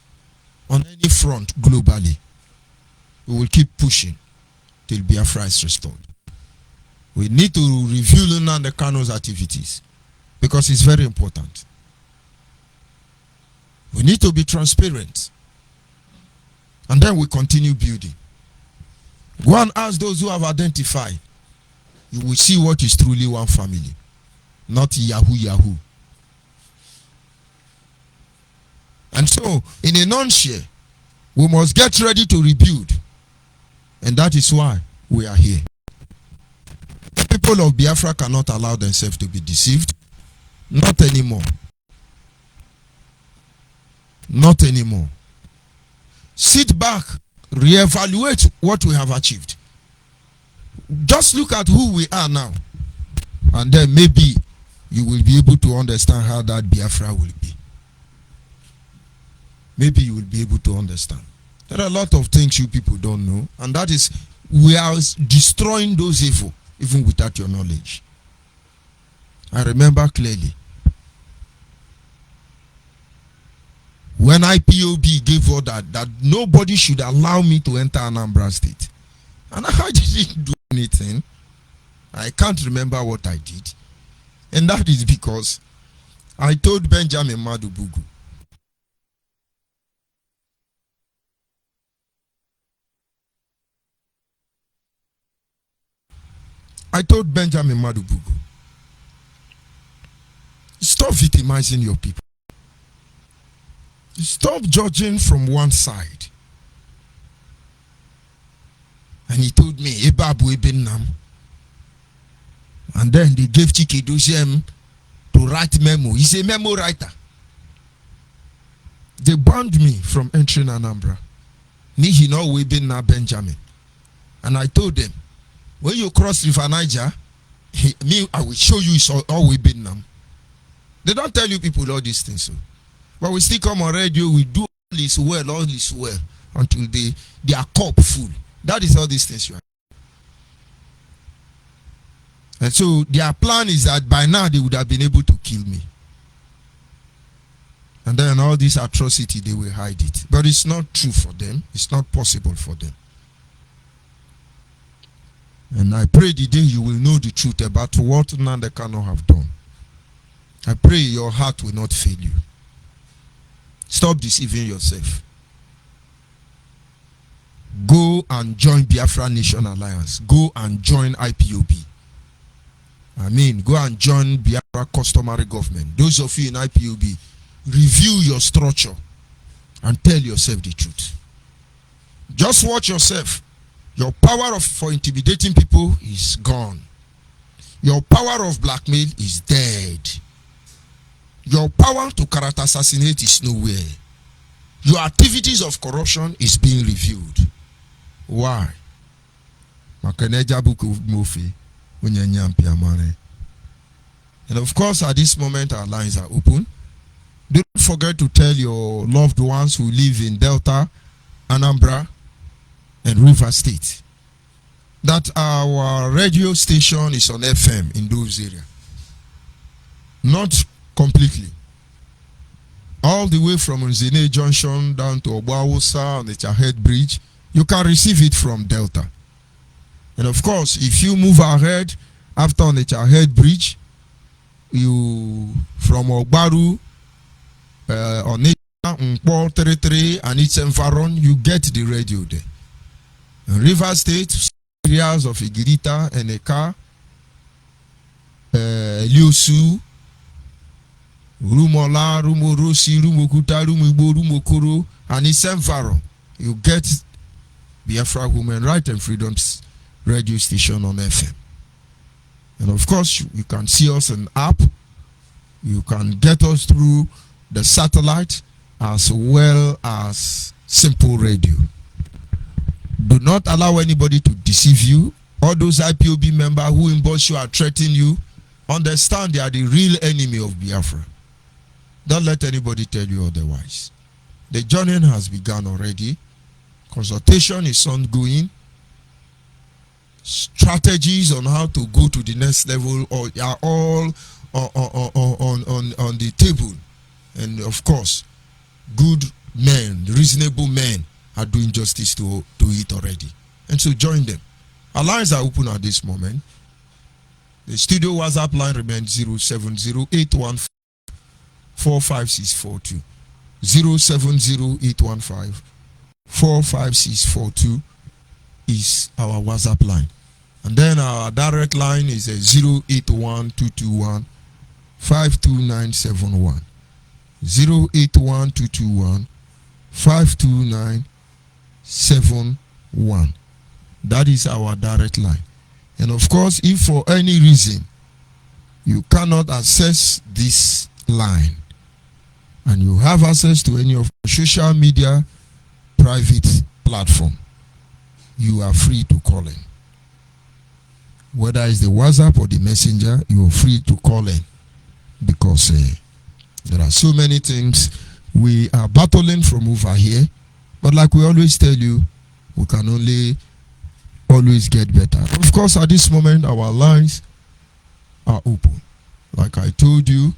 on any front globally. We will keep pushing till Biafra is restored. We need to review Nnamdi Kanu's activities because it's very important. We need to be transparent. And then we continue building. Go and ask those who have identified. You will see what is truly one family, not Yahoo. And so, in a nutshell, we must get ready to rebuild. And that is why we are here. The people of Biafra cannot allow themselves to be deceived. Not anymore. Not anymore. Sit back, reevaluate what we have achieved. Just look at who we are now. And then maybe you will be able to understand how that Biafra will be. Maybe you will be able to understand. There are a lot of things you people don't know. And that is, we are destroying those evil, even without your knowledge. I remember clearly. When IPOB gave order that nobody should allow me to enter Anambra State. And I didn't do anything. I can't remember what I did. And that is because I told Benjamin Madubugu, stop victimizing your people. Stop judging from one side. And he told me, Ebabu Ebenam. And then they gave Chikidushem to write memo. He's a memo writer. They banned me from entering Anambra. Nihino Webena Benjamin. And I told them, when you cross River Niger, I will show you it's all Webenam. They don't tell you people all these things. So. But we still come on radio, we do all is well, until they are cup full. That is all these things you are. And so their plan is that by now they would have been able to kill me. And then all this atrocity, they will hide it. But it's not true for them. It's not possible for them. And I pray the day you will know the truth about what Nnamdi Kanu have done. I pray your heart will not fail you. Stop deceiving yourself. Go and join Biafra Nation Alliance. Go and join IPOB. Go and join Biafra customary government. Those of you in IPOB, review your structure and tell yourself the truth. Just watch yourself. Your power for intimidating people is gone. Your power of blackmail is dead. Your power to character assassinate is nowhere. Your activities of corruption is being reviewed. Why? And of course, at this moment, our lines are open. Don't forget to tell your loved ones who live in Delta, Anambra, and River State that our radio station is on FM in those areas. Not completely. All the way from Nzine Junction down to Obuawusa on the Chahed Bridge, you can receive it from Delta. And of course, if you move ahead after on the Chahed Bridge, you from Ogbaru, on Nkpo territory and its environment, you get the radio there. In River State, areas of Igirita, Eneka, Liusu, Rumola, Rumorosi, Rumukuta, Rumubo, Rumokoro, and its environment, you get Biafra Human Rights and Freedoms radio station on FM. And of course, you can see us on app. You can get us through the satellite as well as simple radio. Do not allow anybody to deceive you. All those IPOB members who emboss you are threatening you. Understand they are the real enemy of Biafra. Don't let anybody tell you otherwise. The journey has begun already. Consultation is ongoing. Strategies on how to go to the next level are all on the table. And of course, good men, reasonable men are doing justice to it already. And so join them. Our lines are open at this moment. The studio WhatsApp line remains 070-815-45642. 070-815-45642 is our WhatsApp line. And then our direct line is 081-221-52971. 081-221-52971. That is our direct line. And of course, if for any reason you cannot access this line and you have access to any of our social media private platform, you are free to call in. Whether it's the WhatsApp or the messenger, you are free to call in, because there are so many things we are battling from over here. But like we always tell you, we can only always get better. Of course, at this moment, our lines are open. Like I told you,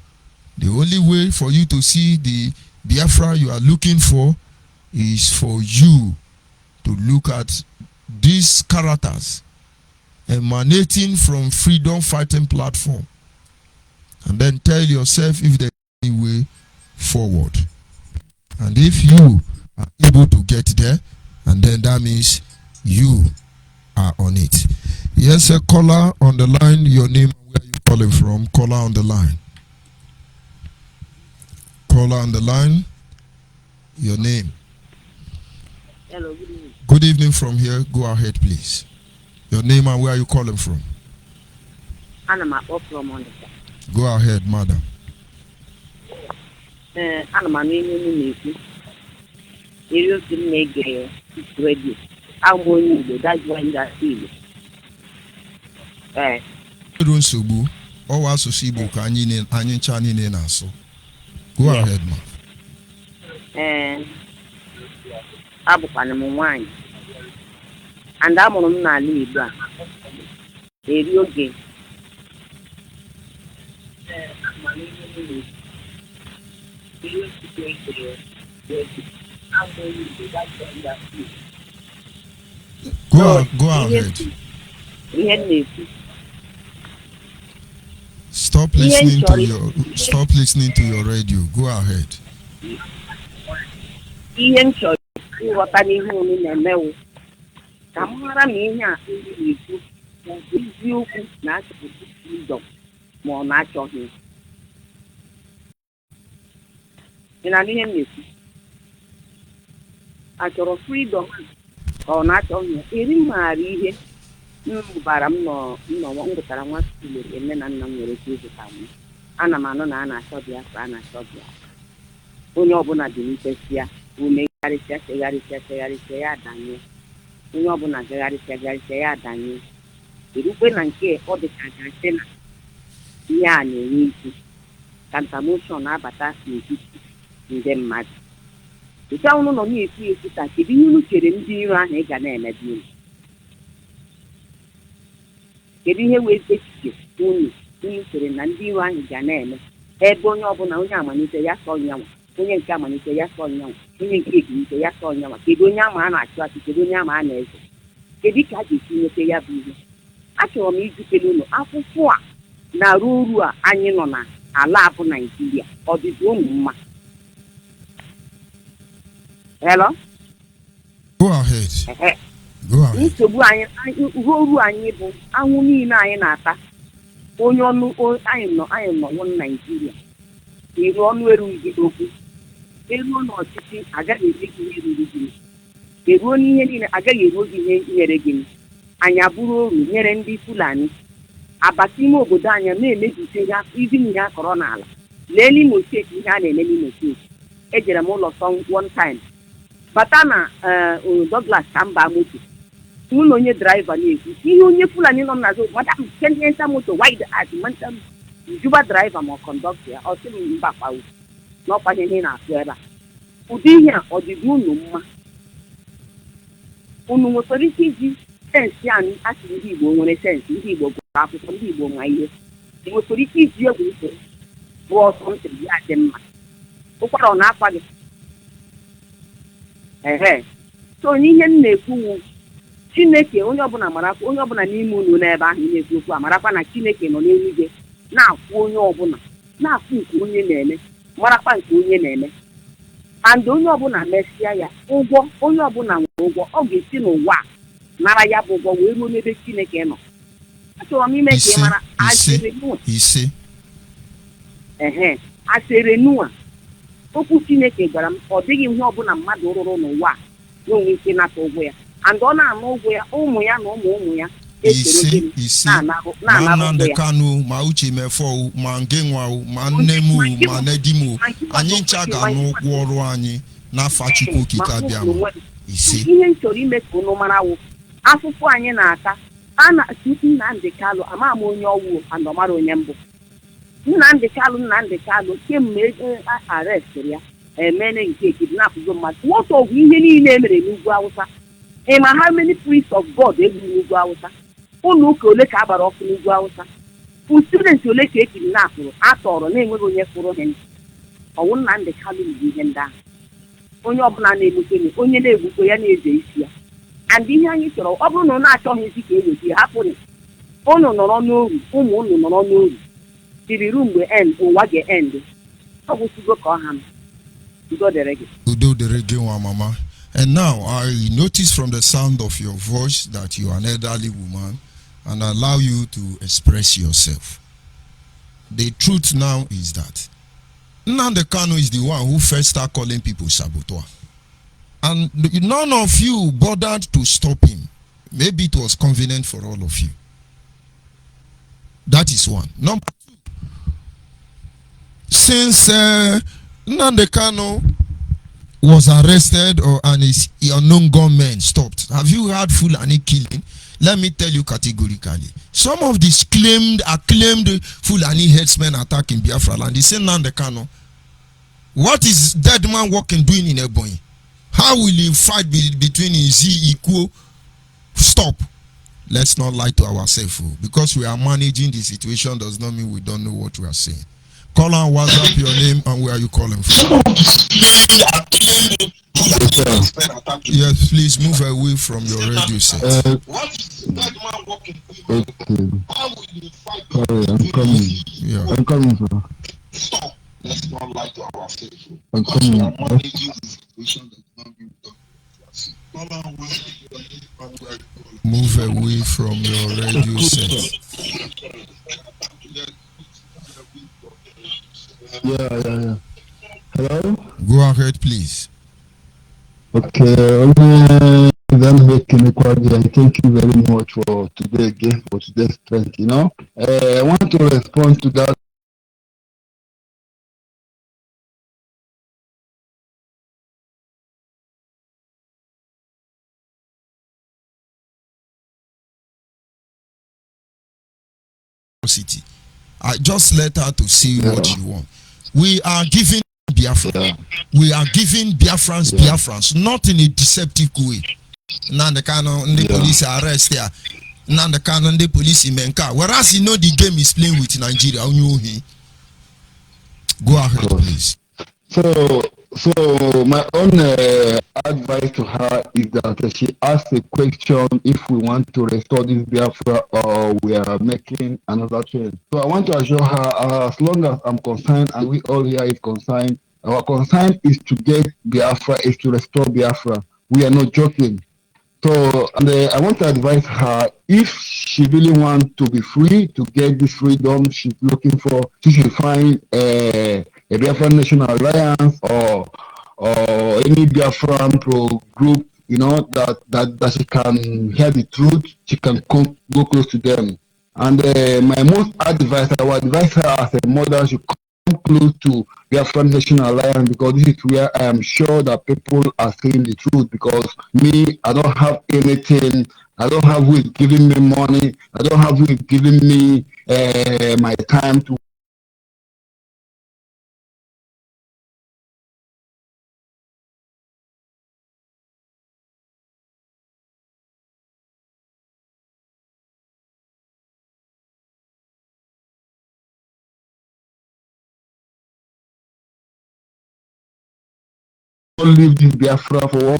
the only way for you to see the Biafra you are looking for is for you to look at these characters emanating from freedom fighting platform, and then tell yourself if there's any way forward. And if you are able to get there, and then that means you are on it. Yes, a caller on the line. Your name, where you calling from? Caller on the line. Caller on the line. Your name. Hello, good evening. Good evening from here. Go ahead, please. Your name and where are you calling from? I'm from on the Go ahead, madam. I'm a new. You can make ready. I'm going to that's why that feel. Don't subu. Or was to see book and in Chani in so. Go ahead, ma. Abu Panama wine. And I'm on my Libra. A real game. Go ahead. Stop listening to your radio. Go ahead. Ian Choy, what I mean, no. Tamara Mina is you not freedom, more natural. In a name, actual freedom or natural, even Marie, but I'm no one that I want to live in and I'm going to family. And a man on Anna Sodia, Anna Sodia. Unobuna Dimitia, who make Garcia, Daniel. Unobuna Garcia, Daniel. The Ruben and K, all the Cantina. Yani, Cantamotion, Abata, in them mad. The town on me is that if you look at him, you run a gun and a deal. Getting away with this, only, and you run a gun. ebe onye ọbụla onye amalite ya sọ nyanwa, onye nke amalite ya sọ nyanwa, onye nke ekirite ya sọ nyanwa. Kedu onye ama a na-achụ achị, kedu onye ama a na-eze? Kedu ka a ga-esi nweta ya bụ ihe? Achọrọ m izutele unu akwụkwọ a na-arụ uru a anyị nọ na ala abụ Naijiria, ọ dịzi unu mma? Hello? Go ahead. Go ahead. Nsogbu anyị uru anyị bụ anwụ niile anyị na-ata. Onye ọnụ anyị nọ Naijiria, eru ọnụ erughị okwu, eruo n'ọchịchị agaghị eri gị ihe ruru gị, eruo n'ihe niile agaghị eruo gị ihe nyere gị. Anyị abụrụ oru nyere ndị Fulani abata ime obodo anyị na-emebisi ha izi ihe a kọrọ n'ala. Lee n'Imo steeti ihe a na-eme n'Imo steeti. Ejere m ụlọ sọ one time bata na Douglas ka mba moto, mụ na onye draiva na-ekwu ihe onye Fulani nọ n'azụ, madam kensa moto wide as mantam juba draiva ma kọndọktọ ya, ọ sị m mba kpawu n'ọkwa ihe na-atụ ebe a. Ụdị ihe a ọ dịdị unu mma? Unu nwekwara ike iji sensị anyị asị ndị Igbo nwere sensị, ndị Igbo gụrụ akwụkwọ, ndị Igbo nwa ihe, nwekwara ike iji egwu ife bụ ọsọ ntị ya dị mma. Ụkwara ọ na-akwa gị? So ihe m na-ekwu Chineke, onye ọbụla marakwa, onye ọbụla n'ime unu n'ebe ahụ na-ekwu okwu amarakwa na Chineke nọ n'eluigwe na-akwụ onye ọbụla, na-akwụ nke onye na-eme, marakwa nke onye na-eme. And onye ọbụla mesịa ya ụgwọ, onye ọbụla nwere ụgwọ, ọ ga-esi n'ụwa nara ya bụ ụgwọ wee ruo n'ebe Chineke nọ. Achọrọ m ime ka ị mara asịrị Noa, okwu Chineke gwara m ọ dịghị ihe ọbụla mmadụ rụrụ n'ụwa n'onwe ike nata ụgwọ ya, and ọ na-ana ụgwọ ya, ụmụ ya na ụmụ ya esoro Nnamdi Kanu ma Uche Mefo ma Ngenwa ma nne m ma nne di m, anyị ncha ga-anụ ụgwọ ọrụ anyị n'afa Chukwu Okike abịa m. Ihe m chọrọ ime ka unu mara wụ afụfụ anyị na-ata. A na-asị Nnamdi Kanu ama m onye ọwụ andọmara onye mbụ. Nnamdi Kanu kemgbe arestịrị ya emene nke kidnapụgo mmadụ, nwata ọgwụ ihe niile emere n'ugwu Awụsa. Ị ma how many priests of God egburu n'ugwu Awụsa? Ụlọ ụka ole ka a gbara ọkụ n'ugwu Awụsa? Students ole ka ekidnapụrụ atọrọ na-enweghị onye fụrụ ha? Ọwụ Nnamdi Kanu bụ ihe ndị ahụ. Onye ọbụla na-egbukwe, onye na-egbukwe ya na-eze isi ya. And ihe anyị chọrọ, ọ bụrụ na unu achọghịzi ka ewezi hapụrụ, unu nọrọ n'oru, ụmụ unu nọrọ n'oru tiri ruo mgbe ụwa ga-end. Ọ gwụsigo ka ọ ha m. Udo dịrị gị. Udo dịrị gị nwa mama. And now I notice from the sound of your voice that you are an elderly woman, and allow you to express yourself. The truth now is that Nnamdi Kanu is the one who first started calling people saboteur. And none of you bothered to stop him. Maybe it was convenient for all of you. That is one. Number two, since Nnamdi Kanu was arrested and his unknown gunmen stopped, have you heard Fulani killing? Let me tell you categorically. Some of these acclaimed Fulani headsmen attacking Biafra land, they say Nnamdi Kanu, what is dead man walking doing in Ebonyi? How will he fight between his equal? Stop. Let's not lie to ourselves. Because we are managing the situation does not mean we don't know what we are saying. Call on WhatsApp your name and where are you calling from? Yes, please move away from your radio set. What is that man walking? Okay. How will you fight? Sorry, I'm coming. Yeah. I'm coming, sir. Stop. Let's not lie to ourselves. I'm Because we coming. are managing the situation that does not mean we don't know what we are saying. Call on WhatsApp your name and where are you calling from? Move away from your radio set. Yeah. Hello? Go ahead, please. Okay, then making equality. I thank you very much for today again, for today's strength, I want to respond to that. City. I just let her to see what she wants. We are giving Biafra. We are giving Biafrans, not in a deceptive way. Nnamdi Kanu, the police arrest here. Nnamdi Kanu, the police in Menka. Whereas the game is playing with Nigeria. Go ahead, please. So my own advice to her is that she asks a question if we want to restore this Biafra or we are making another change. So I want to assure her, as long as I'm concerned and we all here is concerned, our concern is to get Biafra, is to restore Biafra. We are not joking. So, and I want to advise her, if she really wants to be free, to get this freedom she's looking for, she should find a Biafran National Alliance or any Biafran pro group, that she can hear the truth, she can go close to them. And my most advice, I would advise her as a mother, she come close to Biafran National Alliance, because this is where I am sure that people are saying the truth. Because me, I don't have anything. I don't have who is giving me money. I don't have who is giving me my time to leave this Biafra for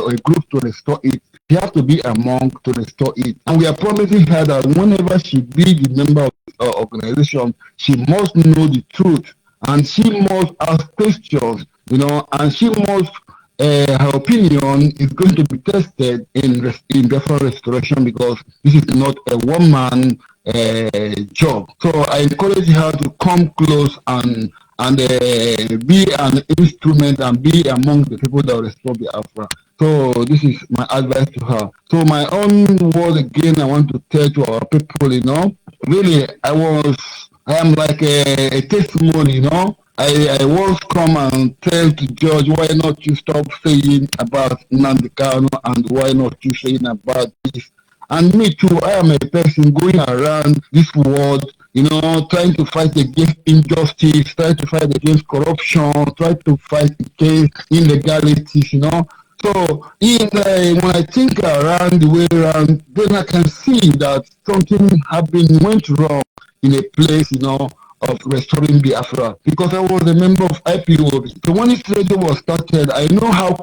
a group to restore it. She has to be among to restore it. And we are promising her that whenever she be the member of the organization, she must know the truth. And she must ask questions, and she must, her opinion is going to be tested in Biafra restoration, because this is not a one-man job. So I encourage her to come close and be an instrument and be among the people that restore Biafra. So this is my advice to her. So my own word again, I want to tell to our people, really, I am like a testimony, I once come and tell to George, why not you stop saying about Nnamdi Kanu, and why not you saying about this? And me too, I am a person going around this world, trying to fight against injustice, trying to fight against corruption, trying to fight against illegalities, So when I think around the way around, then I can see that something went wrong in a place, of restoring Biafra, because I was a member of IPO. So when this radio was started, I know how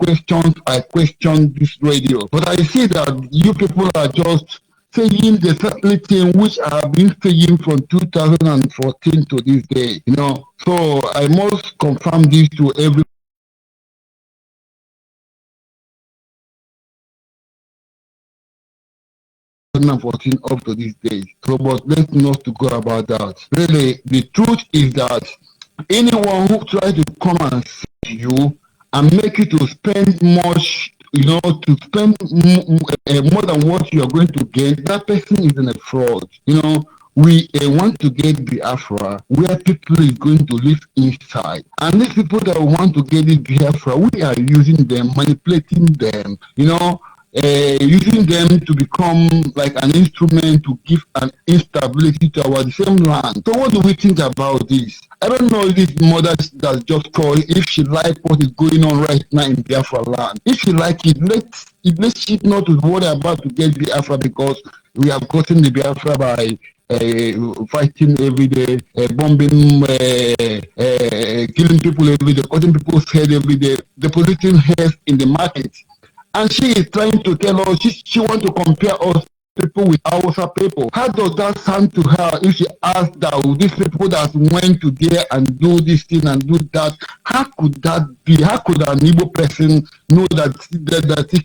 I questioned this radio, but I see that you people are just saying the certain thing which I have been saying from 2014 to this day, So I must confirm this to every 2014 up to this day. So, but let's not to go about that. Really, the truth is that anyone who tries to come and see you and make you to spend much, to spend more than what you are going to get, that person is in a fraud. We want to get Biafra where people is going to live inside. And these people that want to get this Biafra, we are using them, manipulating them, using them to become like an instrument to give an instability to our same land. So what do we think about this? I don't know if this mother that just called, if she like what is going on right now in Biafra land. If she like it, let's she not to worry about to get Biafra, because we have gotten the Biafra by fighting every day, bombing, killing people every day, cutting people's head every day, depositing heads in the market. And she is trying to tell us, she wants to compare us people with Hausa people. How does that sound to her if she asks that these people that went to there and do this thing and do that, how could that be? How could an Igbo person know that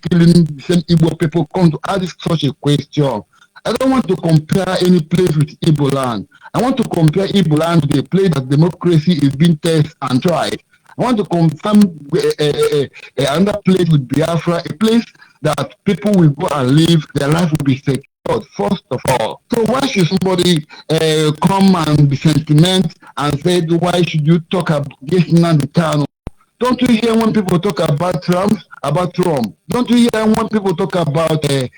killing the same Igbo people come to ask such a question? I don't want to compare any place with Igbo land. I want to compare Igbo land with a place that democracy is being tested and tried. I want to confirm another place with Biafra, a place that people will go and live, their life will be secured, first of all. So why should somebody come and be sentiment and say, why should you talk against Nnamdi Kanu? Don't you hear when people talk about Trump? Don't you hear when people talk about even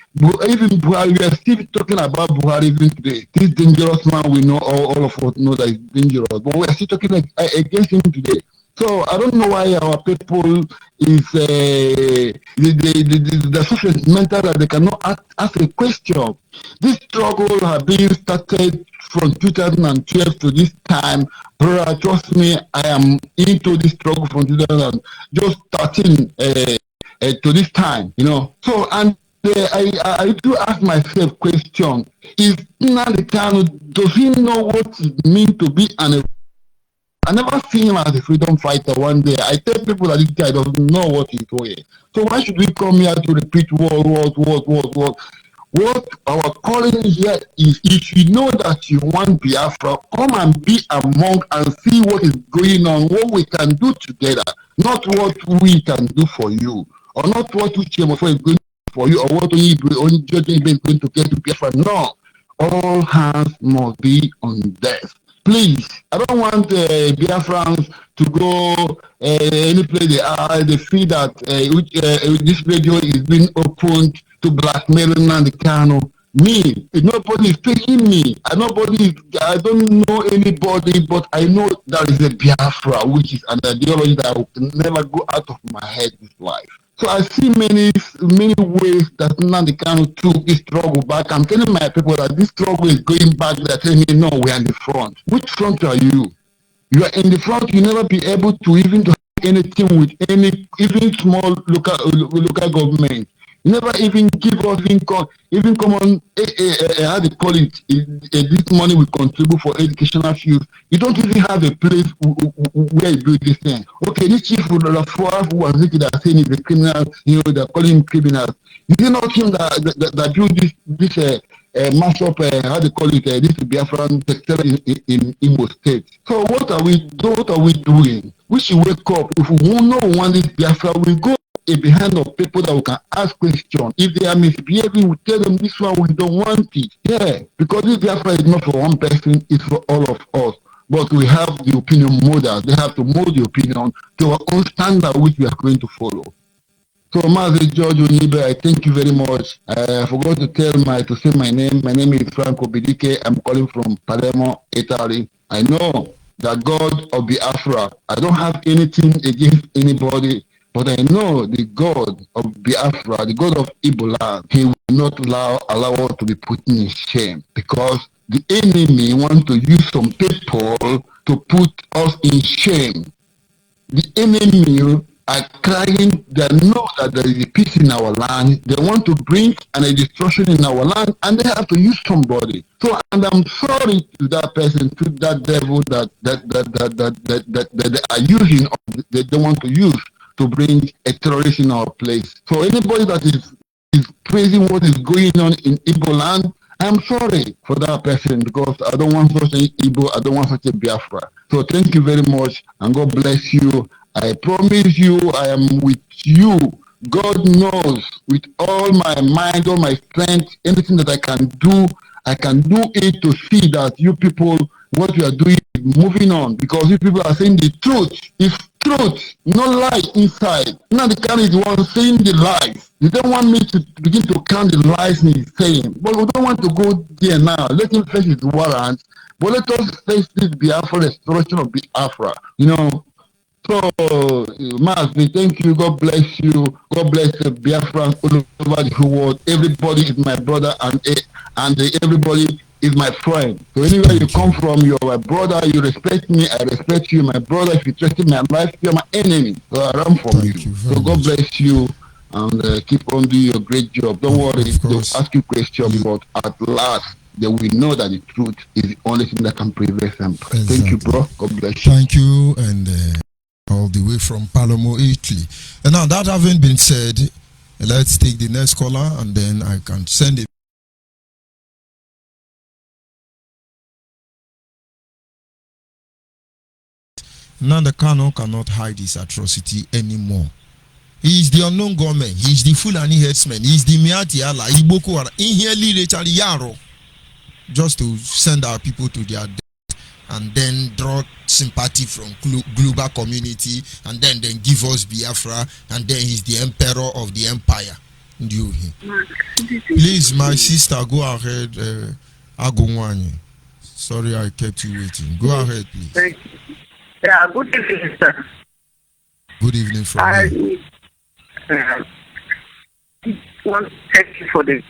Buhari? We are still talking about Buhari even today. This dangerous man, we know, all of us know that he's dangerous, but we are still talking against him today. So I don't know why our people is they're so sentimental that they cannot ask a question. This struggle has been started from 2012 to this time. Brother, trust me, I am into this struggle from 2013 to this time, you know. So, and I do ask myself question, is Nnamdi Kanu, does he know what it means to be an I never seen him as a freedom fighter one day. I tell people that this guy doesn't know what he's doing. So why should we come here to repeat word? What our calling here is, if you know that you want Biafra, come and be among and see what is going on, what we can do together, not what we can do for you, or not what Uche is going to do for you, or what Onyibe is going to get to Biafra. No, all hands must be on deck. Please, I don't want Biafrans to go any place they are. They feel that this radio is being opened to blackmailing Nnamdi Kanu. Me, nobody is taking me. I don't know anybody, but I know there is a Biafra, which is an ideology that will never go out of my head this life. So I see many ways that Nnamdi Kanu took this struggle back. I'm telling my people that this struggle is going back. They're telling me, no, we're in the front. Which front are you? You are in the front. You never be able to even to have anything with any, even small local government. You never even give us even common, how they call it, this money we contribute for educational fields. You don't even have a place where you do this thing. Okay, this chief who was thinking that saying is a criminal, they're calling him criminals. You do not him that built this mass up, how they call it, this Biafran sector in Imo State. So what are we doing? We should wake up. If we want this Biafra, we go behind of people that we can ask questions. If they are misbehaving, we tell them this one, we don't want it. Yeah, because this Biafra is not for one person, it's for all of us. But we have the opinion molders. They have to mold the opinion to our own standard, which we are going to follow. So, Master George Onyibe, I thank you very much. I forgot to say my name. My name is Franco Bidike. I'm calling from Palermo, Italy. I know that God of Biafra, I don't have anything against anybody, but I know the God of Biafra, the God of Ebola, he will not allow us to be put in shame, because the enemy wants to use some people to put us in shame. The enemy are crying, they know that there is a peace in our land. They want to bring a destruction in our land, and they have to use somebody. So, and I'm sorry to that person, to that devil that they are using, or they don't want to use to bring a terrorist in our place. So anybody that is praising what is going on in Igbo land, I'm sorry for that person, because I don't want such an Igbo, I don't want such a Biafra. So thank you very much, and God bless you. I promise you, I am with you. God knows, with all my mind, all my strength, anything that I can do it to see that you people, what you are doing is moving on, because you people are saying the truth. It's truth, no lie inside. Now the Kanu is the one saying the lies. You don't want me to begin to count the lies he's saying, but we don't want to go there now. Let him face his warrants, but let us face this Biafra, restoration of Biafra, So, Master, thank you. God bless you. God bless the Biafrans all over the whole world. Everybody is my brother, and everybody is my friend. So anywhere you come from, you're my brother. You respect me, I respect you. My brother, if you trust in my life, you're my enemy. So I run from you. So God bless you, and keep on doing your great job. Don't worry, they'll ask you questions, but at last, they will know that the truth is the only thing that can prevail them. Exactly. Thank you, bro. God bless you. Thank you, and all the way from Palermo, Italy. And now that having been said, let's take the next caller, and then I can send it. Nnamdi Kanu cannot hide his atrocity anymore. He is the unknown government. He is the Fulani headsman. He is the Miati Allah. Iboko Inheli literally Yaro, just to send our people to their death, and then draw sympathy from global community, and then give us Biafra, and then he's the emperor of the empire. Please, my sister, go ahead. Agumwani. Sorry, I kept you waiting. Go ahead, please. Thank you. Yeah, good evening, sir. Good evening from I here. want to thank you for the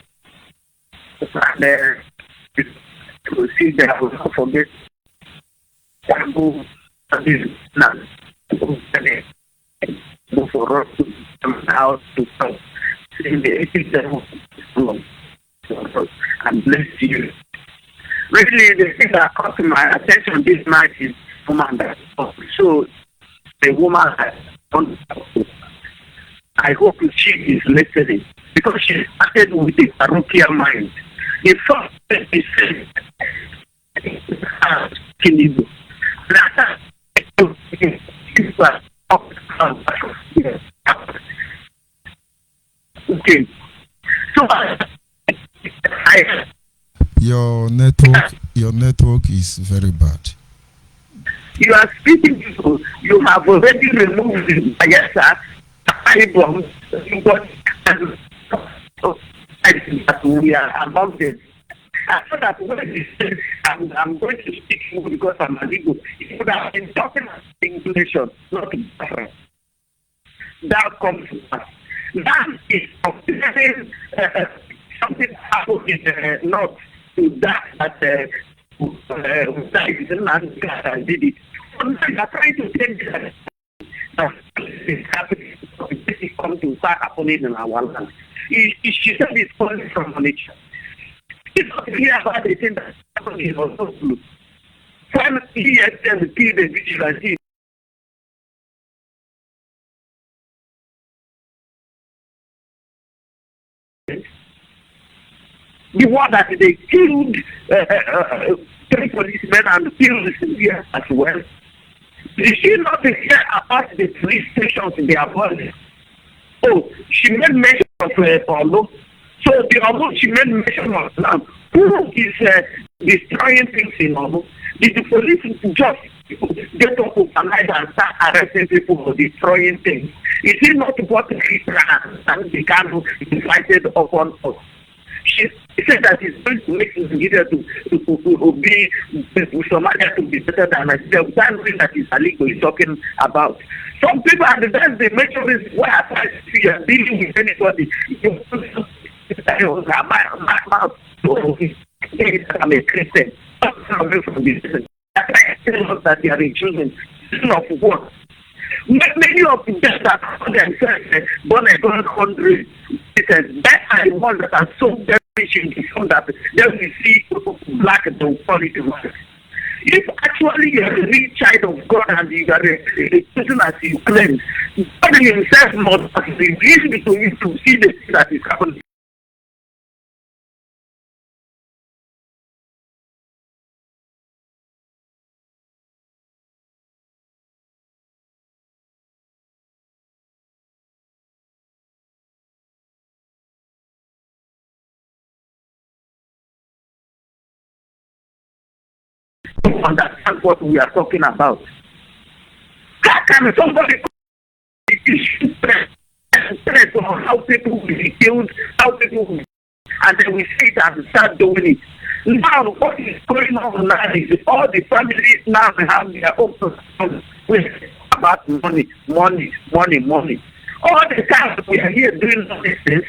procedure. I will not forget this now. For us to come out to talk. In the 87 and bless you. Really, the thing that caught my attention this night is woman that so the woman that I hope she is listening because she started with a parochial mind. The first thing she said, Kinibu. Okay. So Your network is very bad. You are speaking to, you have already removed the Biafra album, that we are among them. I thought that when you said, I'm going to speak more because I'm a legal, you would have been talking about English, not Biafra. That comes to us. That is comparing something happened in the north to that did it. So now you are trying to change that. It's happening. This is coming to start happening in our land. She said it's coming from nature. It's not clear about the thing that's happening in also blue. Finally, yes, there's a kid in vigilante. The one that they killed 3 policemen and killed civilians as well. Did she not hear about the police stations in their body? Oh, she made mention of Paulo. So the Omo, she made mention of now. Who is destroying things in Omo? Did the police just get up overnight and start arresting people for destroying things? Is it not what Hitler and the Kano decided upon us? She said that it's going to make Nigeria to be Somalia to be better than Nigeria. That's something that is illegal is talking about. Some people and that's the major reason why you are dealing with anybody. I'm a Christian. I'm away from this. Tell us that they are choosing of what. Many of them that call themselves born again country, that are the ones that are so very rich in the sun that they will see black and don't call it white. If actually you are a real child of God and you are a person as you claim, God himself must have revealed to you to see the thing that is happening. To understand what we are talking about. How can somebody stress on how people will be killed, how people will, and then we see it and start doing it. Now, what is going on now is all the families now have their own problems about money. All the time we are here doing all these things.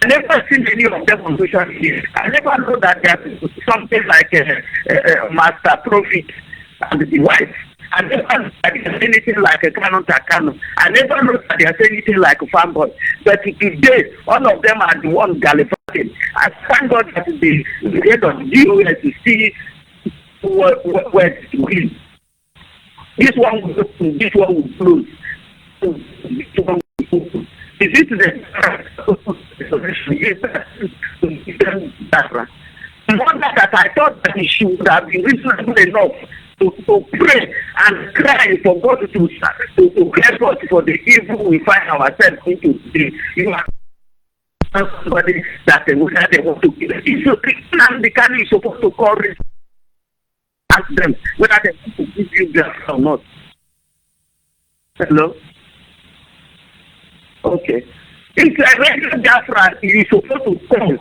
I never seen any of them on social media. I never know that there's something like a master prophet and the wife. I never know that there's anything like a canon to canon. I never know that there's anything like a fanboy. But today, all of them are the one gallivanting. I thank God that the head of the DOS to see where to win. This one will open, this one will close. This one will open. Is it the one that I thought that she would have been reasonable enough to pray and cry for God to help us for the evil we find ourselves into today. You are somebody that they want to kill. The country is supposed to call it, ask them whether they want to give you Biafra or not. Hello? Okay. It's a regular Biafra you're supposed to call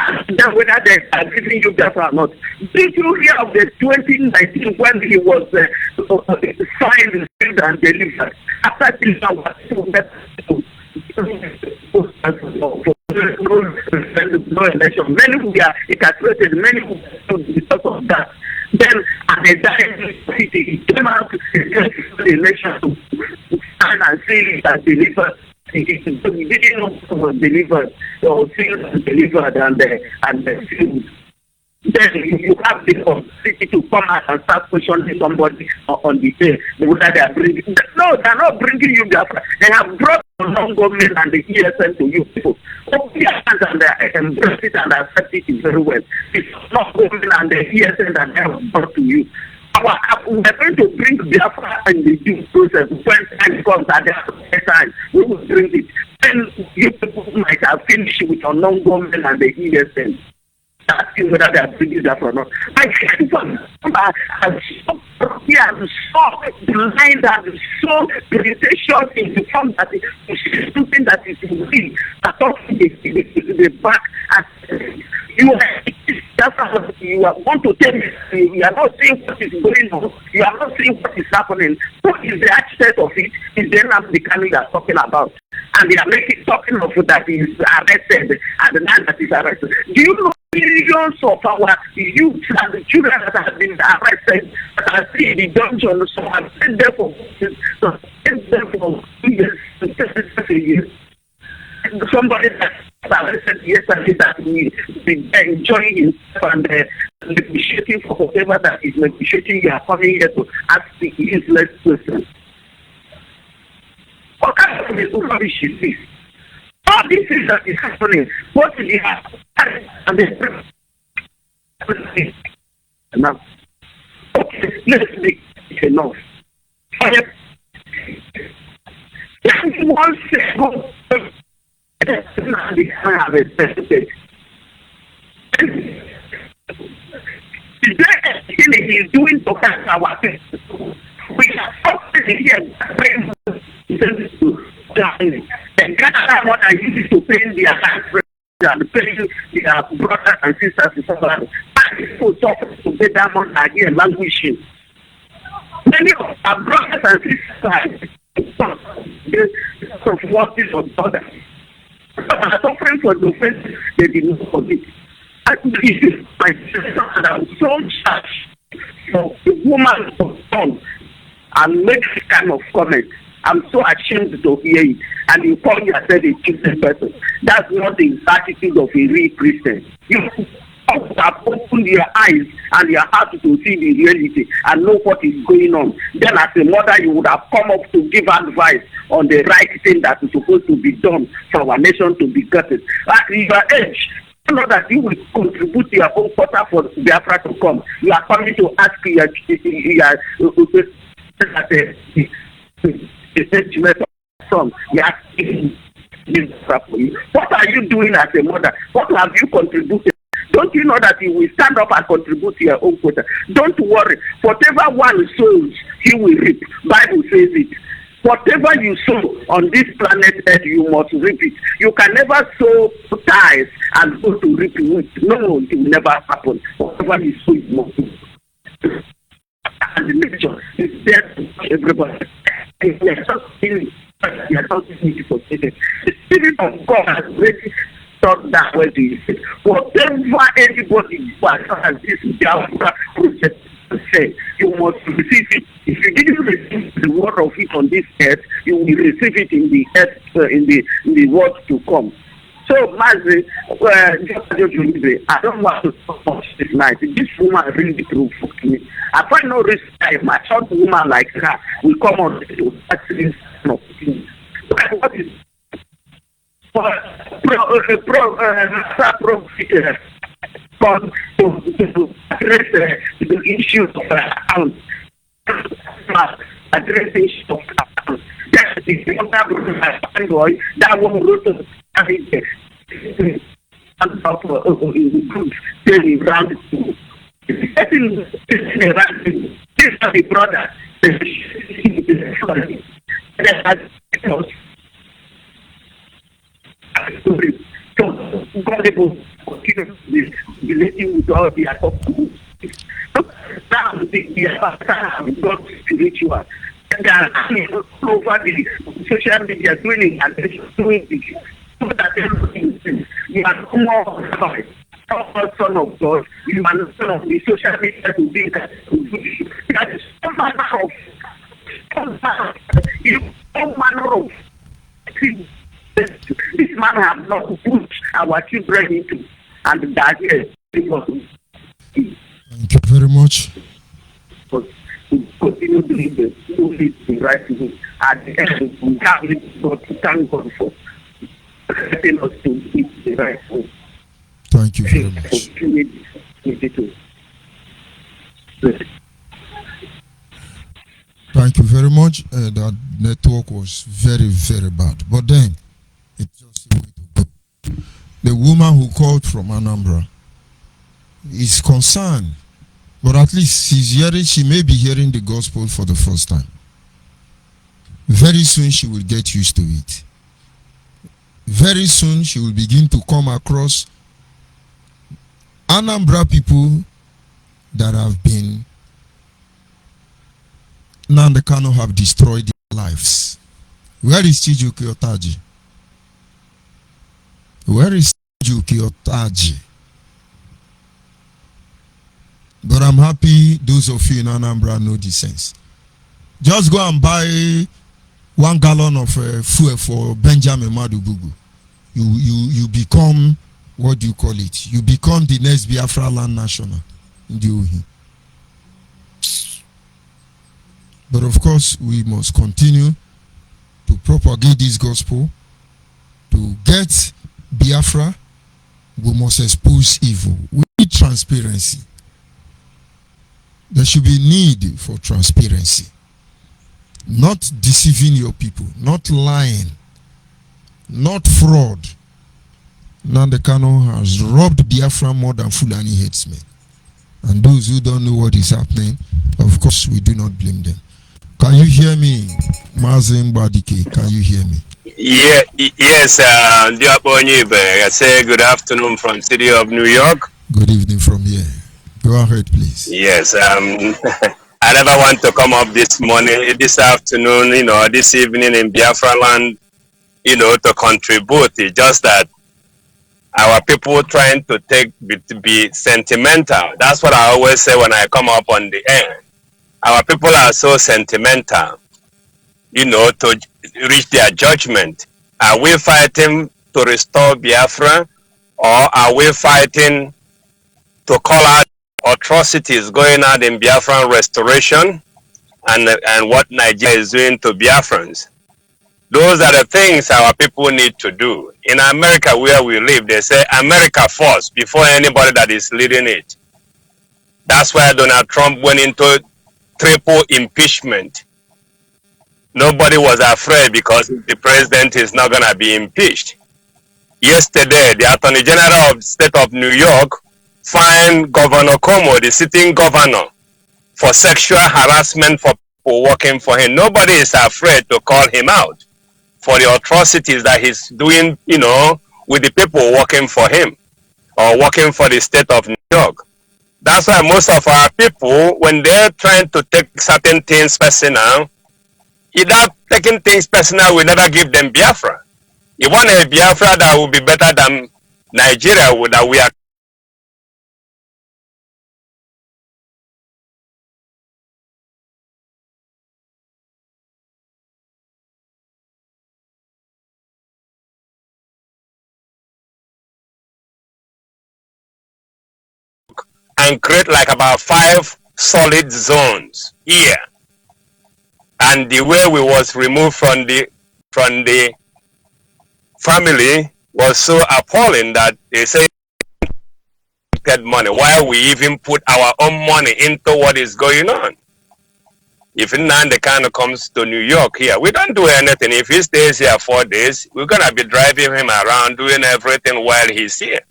And then whether they are giving you that or not. Did you hear of the 2019 when he was signed and delivered? After delivery was no election. Many who are incarcerated, many who because of that. Then at the dying city, he came out to the election to stand and seal it and deliver. He didn't know who was delivered, or sealed and delivered and sealed. Then you have the opportunity to come out and start questioning somebody on the day whether they are bringing. No, they are not bringing you Biafra. They have brought the non-government and the ESN to you people. Open your hands and they embrace it and accept it very well. It's not government and the ESN that they have brought to you. We are going to bring Biafra and the due process. When time comes at the time, we will bring it. Then you people might have finished with your non-government and the ESN. Asking whether they are bringing that or not. I can't even I'm so blind and so presentation in the form that is something that is real. That talking the back and you are want to tell me you are not seeing what is going on, you are not seeing what is happening. What is the aspect of it? Is the African you are talking about? And they are making talking of that he is arrested and the man that is arrested. Do you know millions of our youth and the children that have been arrested that are still in the dungeon? So I've been there for 2 years. Somebody that arrested yesterday that we enjoying himself and negotiating for whatever that is negotiating, you are coming here to ask the useless questions. What kind of rubbish is this? All this is that is happening. What is it? And now, okay, let's make it enough. One second. Have a specific. Is there anything he is doing to help our people? We are talking here. And Ghana what I use to pay their hands and pay their brothers and sisters and so on. And people talk to pay that money again languishing. Many of our brothers and sisters of what is of others are suffering for the offense they did not commit. And this is my sister and I'm so charged for the woman of son and make this kind of comment. I'm so ashamed to hear it. And you call yourself a Christian person. That's not the attitude of a real Christian. You have opened your eyes and your heart to see the reality and know what is going on. Then as a mother, you would have come up to give advice on the right thing that is supposed to be done for our nation to be gutted. At your age, you know that you will contribute your own quota for Biafra to come. You are coming to ask your from what are you doing as a mother? What have you contributed? Don't you know that you will stand up and contribute to your own quota? Don't worry. Whatever one sows, he will reap. Bible says it. Whatever you sow on this planet Earth, you must reap it. You can never sow ties and go to reap it. No, it will never happen. Whatever you sow, you must reap. And the nature is there to everybody. We are not feeling. We are not feeling for it. The Spirit of God has already thought that way to you. Whatever anybody who has this Biafra project say, you must receive it. If you didn't receive the word of it on this earth, you will receive it in the earth, in the world to come. So, Mazi, I don't want to talk much this night. This woman really provoked me. I find no reason why a mature woman like her will come on to ask this kind of thing. What is to address the issues of account, address the issues of account. That's the other boy that one wrote to and talk group telling round two. Getting this is the brother. So, God continue relating with all the talking. Now the have got spiritual. And they are all over the social media doing it and doing it. So that you are no more God. Son of God, you are not son of the social media to be that. That is some manner of this man has not put our children into, and that is because. Thank you very much. We continue doing the right thing. At the end, we have God to thank God for helping us to do the right thing. Thank you very much. Thank you very much. That network was very, very bad. But then, it's just a way to go. The woman who called from Anambra is concerned. But at least she may be hearing the gospel for the first time. Very soon she will get used to it. Very soon she will begin to come across Anambra people that have been Nandekano have destroyed their lives. Where is Chijuki Otaji? Where is Chijuki Otaji? But I'm happy those of you in Anambra know the sense. Just go and buy 1 gallon of fuel for Benjamin Madubugu. You become, what do you call it? You become the next Biafra land national. But of course, we must continue to propagate this gospel. To get Biafra, we must expose evil. We need transparency. There should be need for transparency. Not deceiving your people, not lying, not fraud. Nandekano has robbed Biafra more than Fulani headsmen. And those who don't know what is happening, of course, we do not blame them. Can you hear me, Mazin Badike? Can you hear me? Yeah, yes, dear Onyibe, I say good afternoon from city of New York. Good evening from here. Go ahead, please. Yes, I never want to come up this morning, this afternoon, this evening in Biafra land, to contribute. It's just that our people trying to be sentimental. That's what I always say when I come up on the air. Our people are so sentimental, to reach their judgment. Are we fighting to restore Biafra, or are we fighting to call out atrocities going on in Biafran restoration and what Nigeria is doing to Biafrans? Those are the things our people need to do. In America where we live, they say America first before anybody that is leading it. That's why Donald Trump went into triple impeachment. Nobody was afraid because the president is not going to be impeached. Yesterday, the Attorney General of the state of New York fined Governor Como, the sitting governor, for sexual harassment for people working for him. Nobody is afraid to call him out for the atrocities that he's doing, with the people working for him or working for the state of New York. That's why most of our people, when they're trying to take certain things personal, either taking things personal will never give them Biafra. You want a Biafra that will be better than Nigeria, that we are and create like about 5 solid zones here. And the way we was removed from the family was so appalling that they say money. Why we even put our own money into what is going on? If Nandekano comes to New York here, we don't do anything. If he stays here 4 days, we're gonna be driving him around doing everything while he's here.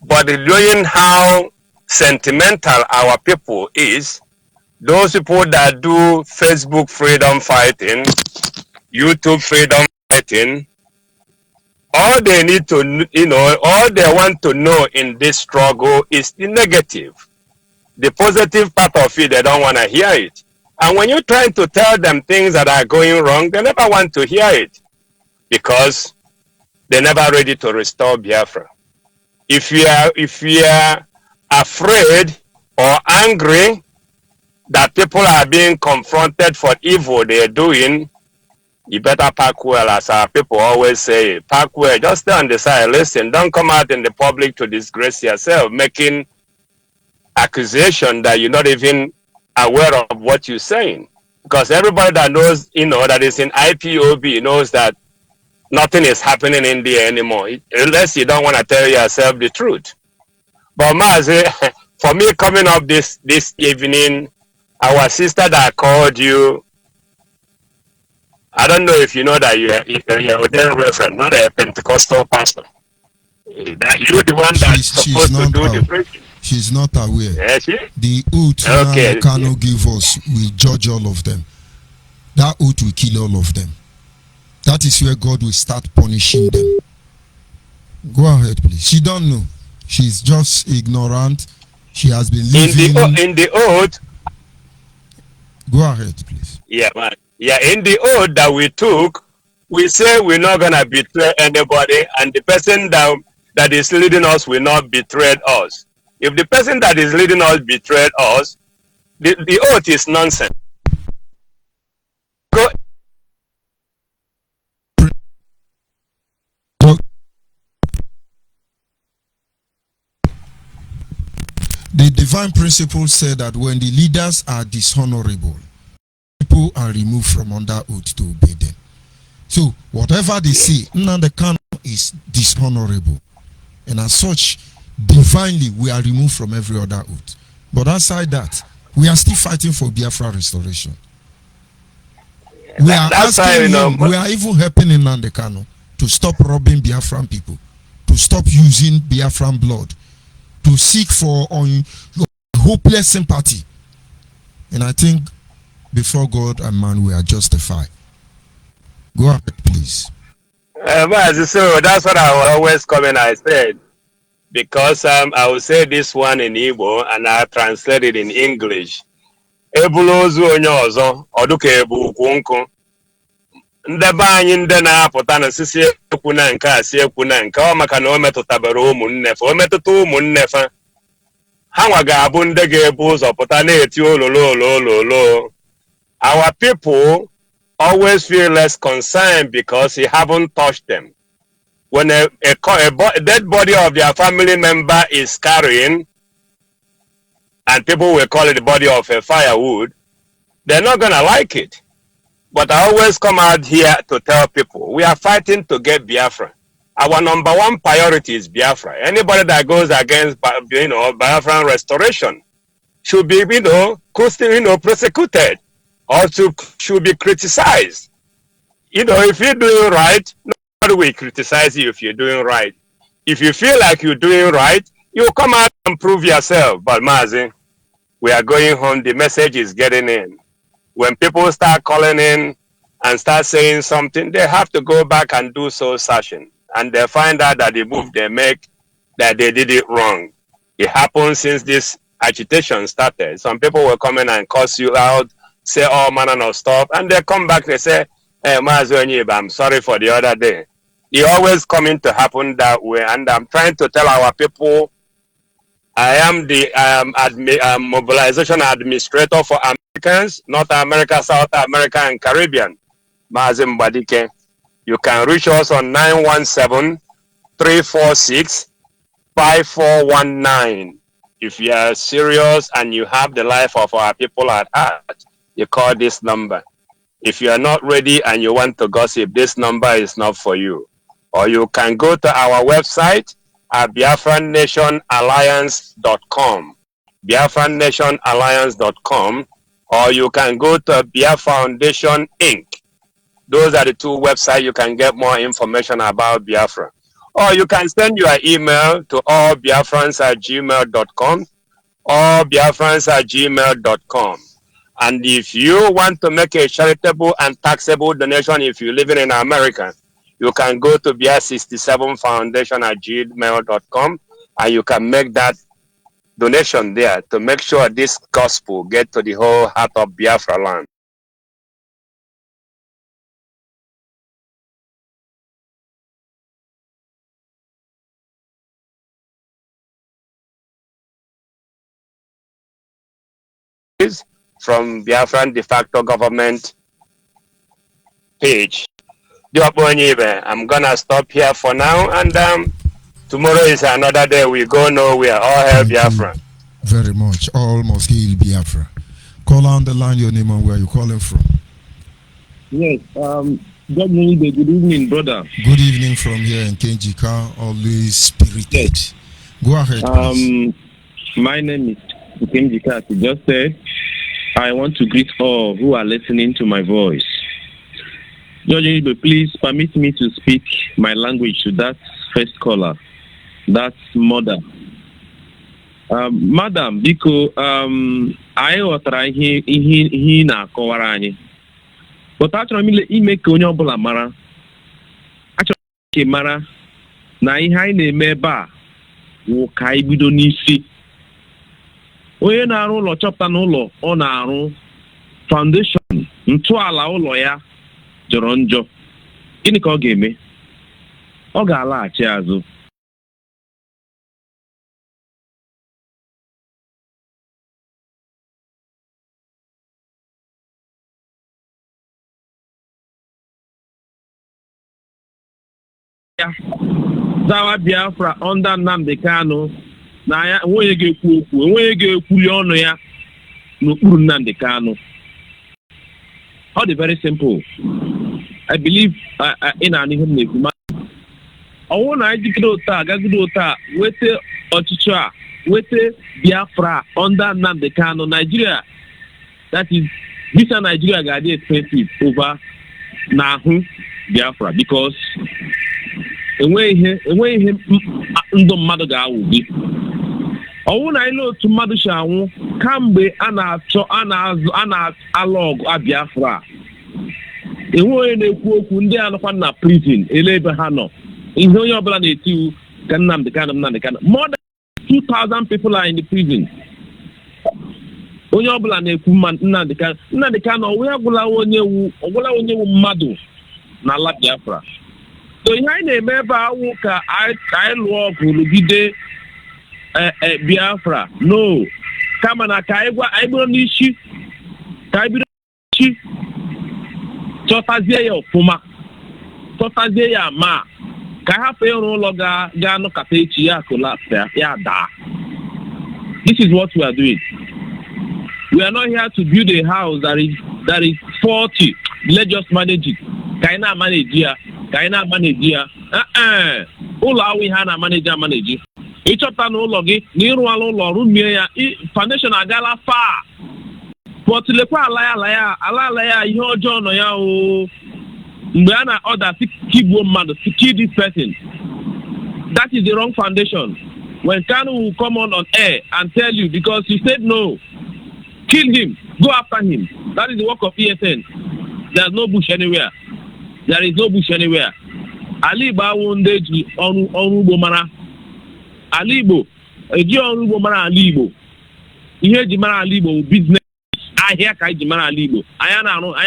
But knowing how sentimental our people is, those people that do Facebook freedom fighting, YouTube freedom fighting, all they need to, all they want to know in this struggle is the negative. The positive part of it, they don't want to hear it. And when you're trying to tell them things that are going wrong, they never want to hear it because they're never ready to restore Biafra. If you are afraid or angry that people are being confronted for evil they're doing, you better pack well, as our people always say. Pack well, just stay on the side, listen, don't come out in the public to disgrace yourself, making accusation that you're not even aware of what you're saying. Because everybody that knows, that is in IPOB knows that nothing is happening in there anymore, unless you don't want to tell yourself the truth. But Mazi, for me coming up this evening, our sister that called you, I don't know if you know that you're a ordained reverend, not a Pentecostal pastor. That you're the one that's supposed to do the preaching. She's not aware. Yes, she? The oath cannot give us, we judge all of them. That oath will kill all of them. That is where God will start punishing them. Go ahead, please. She don't know. She's just ignorant. She has been living in the oath. Go ahead, please. Yeah, man. Yeah, in the oath that we took, we say we're not gonna betray anybody, and the person that is leading us will not betray us. If the person that is leading us betrayed us, the oath is nonsense. Go. The divine principle said that when the leaders are dishonorable, people are removed from under oath to obey them. So whatever they say, Nnamdi Kanu is dishonorable, and as such, divinely we are removed from every other oath. But outside that, we are still fighting for Biafra restoration. We are asking him, we are even helping Nnamdi Kanu to stop robbing Biafran people, to stop using Biafran blood, to seek for hopeless sympathy. And I think before God and man we are justified. Go ahead, please. So that's what I will always come and I said. Because I will say this one in Igbo and I translate it in English. Ebulozu onye ọzọ, ọdụka ebu ukwu nkụ. Ndebe anyị ndị na-apụta na sisi ekwu na nke a si ekwu na nke ọ maka na o metụtabara ụmụnne fa. O metụta ụmụnne fa. Ha nwa ga-abụ ndị ga-ebu ụzọ pụta na-eti ololo. Our people always feel less concerned because he haven't touched them. When a dead body of their family member is carrying, and people will call it the body of a firewood, they're not going to like it. But I always come out here to tell people, we are fighting to get Biafra. Our number one priority is Biafra. Anybody that goes against, Biafran restoration should be, prosecuted or should be criticized. If you're doing right, nobody will criticize you if you're doing right. If you feel like you're doing right, you come out and prove yourself. But Mazi, we are going home. The message is getting in. When people start calling in and start saying something, they have to go back and do soul searching. And they find out that the move they make, that they did it wrong. It happened since this agitation started. Some people will come in and cuss you out, say all manner of stuff, and they come back, they say, hey, Mazi Onyibe, I'm sorry for the other day. It always coming to happen that way, and I'm trying to tell our people, I am the mobilization administrator for Americans, North America, South America, and Caribbean. Mazi Mbadike. You can reach us on 917-346-5419. If you are serious and you have the life of our people at heart, you call this number. If you are not ready and you want to gossip, this number is not for you. Or you can go to our website at biafrannationalliance.com, biafrannationalliance.com, or you can go to Biafra Foundation Inc. Those are the two websites you can get more information about Biafra. Or you can send your email to allbiafrans@gmail.com or biafrans@gmail.com. And if you want to make a charitable and taxable donation if you're living in America, you can go to bia67foundation@gmail.com and you can make that donation there to make sure this gospel get to the whole heart of Biafra land. From Biafran de facto government page. Onyibe, I'm gonna stop here for now, and tomorrow is another day. We go nowhere. All hail Biafra. Very much. All must hail Biafra. Call on the line your name and where you calling from. Yes, good evening, brother. Good evening from here in Kenjika, always spirited. Yes. Go ahead, please. My name is Kenjika, as you just said. I want to greet all who are listening to my voice. Onyibe, please permit me to speak my language to that first caller, that mother. Madam, biko, I ghọtara ihe na-akọwara anyị. But achọrọ m ime ka onye ọbụla mara. Achọrọ m ka mara na ihe anyị na-eme ebe a wụ ka anyị bido n'isi. Onye na-arụ ụlọ chọpụta na ụlọ ọ na-arụ foundation ntọala ụlọ ya jọrọ njọ. Gịnị ka ọ ga-eme? Ọ ga-alaghachi azụ. Zawa Biafra under Nnamdi Kanu na ya enweghị ga-ekwu okwu, enweghị ga-ekwuli ọnụ ya n'okpuru Nnamdi Kanu. Ọ dị very simple. I believe ị na-anụ ihe m na-ekwu. Ọwụ na anyị jigide otu a gagide otu a weta ọchịchị a weta Biafra under Nnamdi Kanu, Nigeria, that is visa Nigeria ga-adị expensive over n'ahụ Biafra because enweghị ihe ndụ mmadụ ga-awụ gị. Ọwụ na ile otu mmadụ si anwụ kamgbe a na-alụ ọgụ a Biafra. Enwe onye na-ekwu okwu ndị anọkwa na prison ele ebe ha nọ. Ihe onye ọbụla na-etiwu ka Nnamdi Kanu. More than 2,000 people are in the prison. Onye ọbụla na-ekwu Nnamdi Kanu ọwụ ya gwụla onye wu mmadụ n'ala Biafra. So ihe anyị na-eme ebe awụ ka anyị lụọ ọgụ lụgide Biafra. No, kama na ka anyị bido n'isi, chọtazie ya ọfụma, chọtazie ya ma ka hapụ ịrụ ụlọ ga-anọkata echi ya kolapse ya daa. This is what we are doing. We are not here to build a house that is faulty. Let's just manage it. Ka anyị na-manage ya. Ụlọ awụ ihe a na-manage. Ịchọpụta na ụlọ gị na ịrụala ụlọ rụmie ya foundation agala far. But lekwa ala ya ihe ọjọọ nọ ya o. Mgbe a na-order to kigbuo mmadụ, to kill this person, that is the wrong foundation. When Kanu will come on air and tell you because you said no, kill him, go after him. That is the work of ESN. There's no bush anywhere. There is no bush anywhere. Ali Igbo awụnde ji ọrụ ugbo mara. Ali Igbo eji ọrụ ugbo mara Ali Igbo. Ihe eji mara Ali Igbo business. Ahịa ka eji mara Ali Igbo. Anya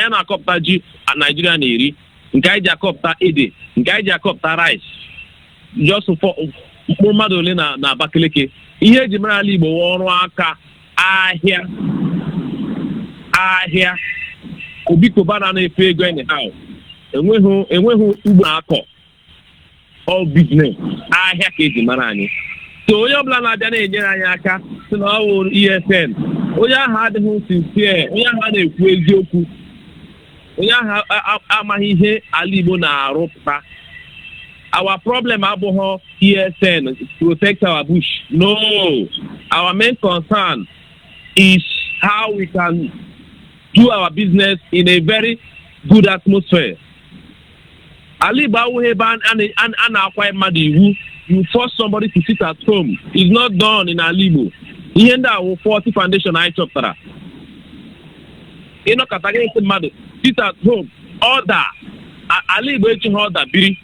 na-akọpụta ji Nigeria na-eri. Nke anyị ji akọpụta ede. Nke anyị ji akọpụta rice. Just for mkpụrụ mmadụ ole na Abakaliki. Ihe eji mara Ali Igbo ọrụ aka ahịa. Obikoba na-efe ego anyhow. Enweghị ugbo na-akọ. All business. Ahịa ka eji mara anyị. So onye ọbụla na-abịa na-enyere anyị aka si na ọ wụ ESN. Onye ahụ adịghị sincere, onye ahụ na-ekwu eziokwu. Onye ahụ amaghị ihe ala Igbo na-arụpụta. Our problem abụghị ESN protect our bush. No. Our main concern is how we can do our business in a very good atmosphere. Ali Bawuheba and Akwa Madiwu, you force somebody to sit at home. It's not done in Alibo. Ihe ndị a 40 foundation anyị chọpụtara. Ịnọkọta gị mmadụ sit at home, order. ala Igbo eji ha ọda biri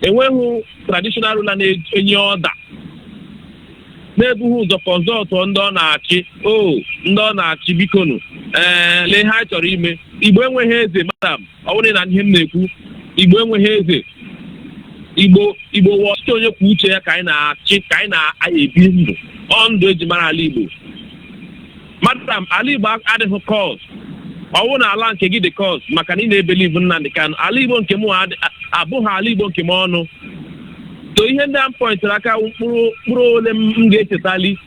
enweghị traditional ruler na-enye ọda na-ebughị ụzọ kọnsọltụ ndị ọ na-achị ndị ọ na-achị bikonu lee ha chọrọ ime. Igbo enweghị eze madam, ọ bụrụ na ihe m na-ekwu Igbo enweghị eze. Igbo wọchị onye kwuo uche ya ka anyị na-achị, ka anyị na-ebi ndụ ndụ eji mara ala Igbo madam. Ala Igbo adịghị kọz, ọ bụrụ na ala nke gị dị kọz maka na ị na-ebelive Nnamdị Kanụ. Ala Igbo nke m abụghị ala Igbo nke m ọnụ. So ihe ndị a pọintịrị aka mkpụrụ ole m ga-echetali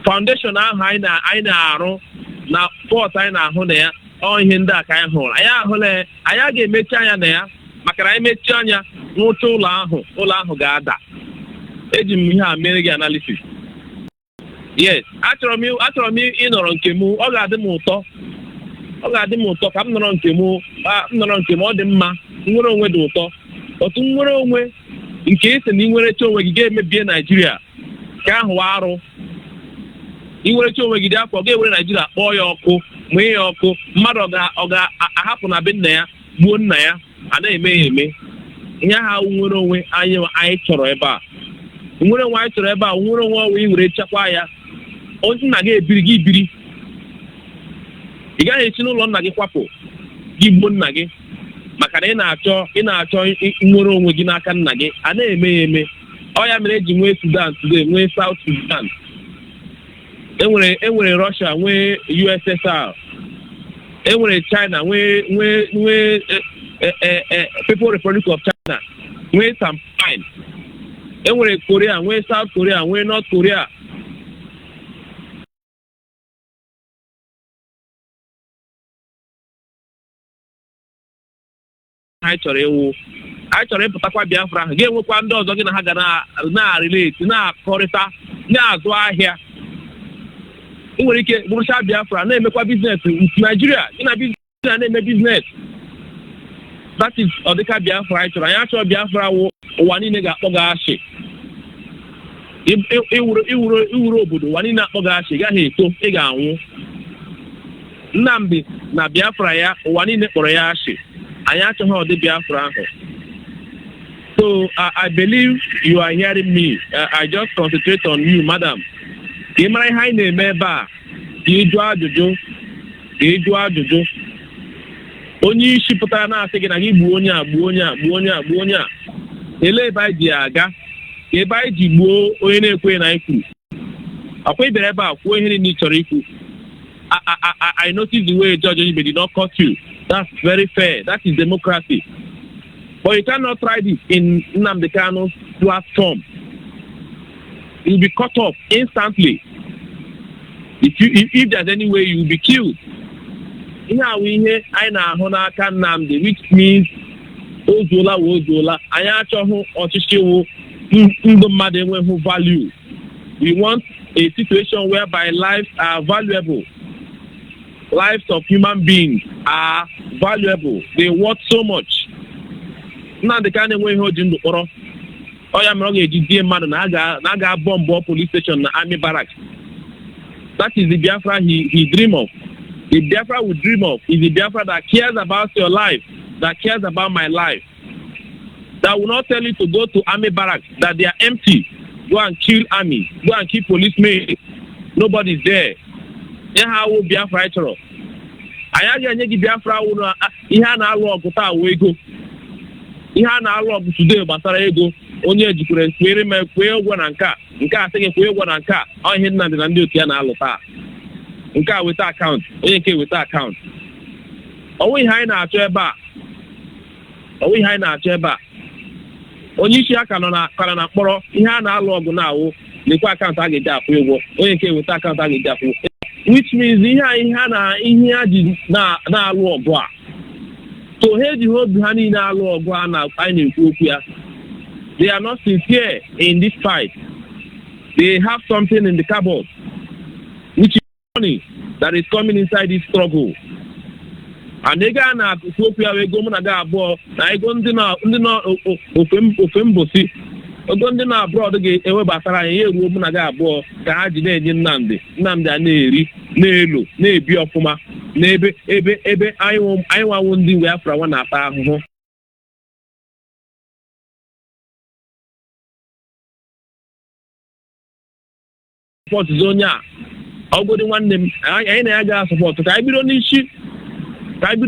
foundation ahụ anyị na-arụ na pọt anyị na-ahụ na ya ihe ndị a ka anyị hụrụ. Anyị ahụla ya, anyị ga-emechi anya na ya maka na anyị mechie anya n'ụcha ụlọ ahụ ga-ada. Eji m ihe a mere gị analisis. Yes, achọrọ m ịnọrọ nke m, ọ ga-adị m ụtọ ka m nọrọ nke m, ọ dị mma. Nnwere onwe dị ụtọ. Otu nnwere onwe nke isi na inwerecha onwe gị ga-emebie Naijiria ka ahụ arụ. Inwerecha onwe gị dị afọ ga-ewere Naijiria kpọọ ya ọkụ, mee ya ọkụ. Mmadụ ọ ga-ahapụ na be nna ya gbuo nna ya, a na-eme ya eme. Ihe ahụ nwere onwe anyị chọrọ ebe a. Nwere onwe anyị chọrọ ebe a, nwere onwe ọnwe were chekwa ya. Nna gị ebiri gị ibiri, ị gaghị esi n'ụlọ nna gị kwapụ gị gbuo nna gị maka na ị na-achọ nwere onwe gị n'aka nna gị. A na-eme ya eme. Ọ ya mere eji nwee Sudan today, nwee South Sudan, enwere Russia, nwee USSR, enwere China, nwee People's Republic of China, nwee Philippines, enwere Korea, nwee South Korea, nwee North Korea. Anyị chọrọ ịpụtakwa Biafra ahụ, ga-enwekwa ndị ọzọ gị na ha ga na-relate, na-akọrịta, na-azụ ahịa. Ị nwere ike bụrụcha Biafra na-emekwa biznes Nigeria, gị na Nigeria na-eme biznes. That is ọdịka Biafra anyị chọrọ. Anyị achọrọ Biafra ụwa niile ga-akpọ gị ashị. Iwuru obodo ụwa niile akpọ gị ashị, gaghị eto, ị ga-anwụ. Nnamdị na Biafra ya ụwa niile kpọrọ ya ashị. Anyị achọghị ọdị Biafra ahụ. So I believe you are hearing me. I just concentrate on you, madam. Ka ị mara ihe anyị na-eme ebe a, ka ị jụọ ajụjụ. Onye isi pụtara na-asị gị na gị gbuo onye a. Ele ebe anyị ji aga, ka ebe anyị ji gbuo onye na-ekweghị na anyị kwuru. Akwa ị bịara ebe a kwuo ihe niile ị chọrọ ikwu. I noticed the way Judge Onyibe did not cut you. That's very fair. That is democracy. But you cannot try this in Nnamdị Kanu's platform. You'll be cut off instantly. If there's any way, you'll be killed. Ihe a ihe anyị na-ahụ n'aka Nnamdị, which means ozuola. Anyị achọghị ọchịchị wụ ndụ mmadụ enweghị value. We want a situation whereby lives are valuable. Lives of human beings are valuable. They worth so much. Nnamdị Kanụ enweghị ihe o ji ndụ kpọrọ. Ọ ya mere ọ ga-eji die mmadụ na a ga-abọmbụ police station na army barracks. That is the Biafra he dream of. The Biafra we dream of is the Biafra that cares about your life, that cares about my life. That will not tell you to go to army barracks, that they are empty. Go and kill army. Go and kill policemen. Nobody's there. Ihe awụ Biafra chọrọ. Anyị ga-enye gị Biafra wụ ihe a na-alụ ọgụ taa wụ ego. Ihe a na-alụ ọgụ today gbasara ego. Onye jikwere kwere ma kwee ụgwọ na nke a sị gị kwee ụgwọ na nke a. Ọ ihe Nnamdị na ndị otu ya na-alụ taa. Nke a weta akaụntụ, onye nke weta akaụntụ. Ọwụ ihe anyị na-achọ ebe a. Onye isi aka nọ na mkpọrọ, ihe a na-alụ ọgụ na-awụ lekwa akaụntụ a ga-eji akwụ ụgwọ. Onye nke weta akaụntụ a ga-eji akwụ ụgwọ. Which means ihe ha ji na-alụ ọgụ a. So ha ejighị obi ha niile alụ ọgụ a anyị na-ekwu okwu ya. They are not sincere in this fight. They have something in the cupboard, which is money that is coming inside this struggle. And they ga na-akụkwu okwu ya ego mụ na ga abụọ na ego ndị nọ ofe mbosi. Ogo ndị na-abroad ga-ewebatara anyị ya eruo mụ na ga abụọ ka ha ji na-enye Nnamdị a na-eri, na-elo, na-ebi ọfụma. n'ebe anyị nwawo ndị Biafra nwa na-ata ahụhụ. Sọpọtụ onye a ọgodi nwanne m anyị na ya ga sọpọtụ ka anyị bido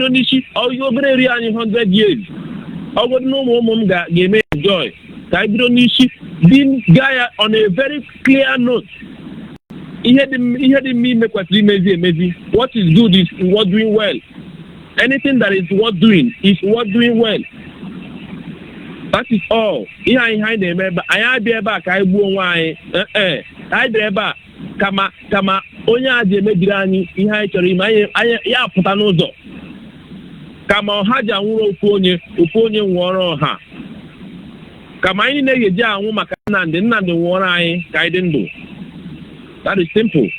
n'isi obere eri anyị 100 years ọgodi na ụmụ m ga-eme enjoy ka anyị bido n'isi dị gaa ya on a very clear note. Ihe dị mma ime kwesịrị emezi. What is good is worth doing well. Anything that is worth doing is worth doing well. That is all. Ihe anyị na-eme ebe anyị abịa ebe a ka anyị gbuo onwe anyị. Anyị bịara ebe a kama onye a ji emebiri anyị ihe anyị chọrọ ime anyị ya pụta n'ụzọ. Kama ọha ji anwụrụ ofu onye nwụọrọ ọha. Kama anyị na-eji anwụ maka Nnamdị nwụọrọ anyị ka anyị dị ndụ. That is simple.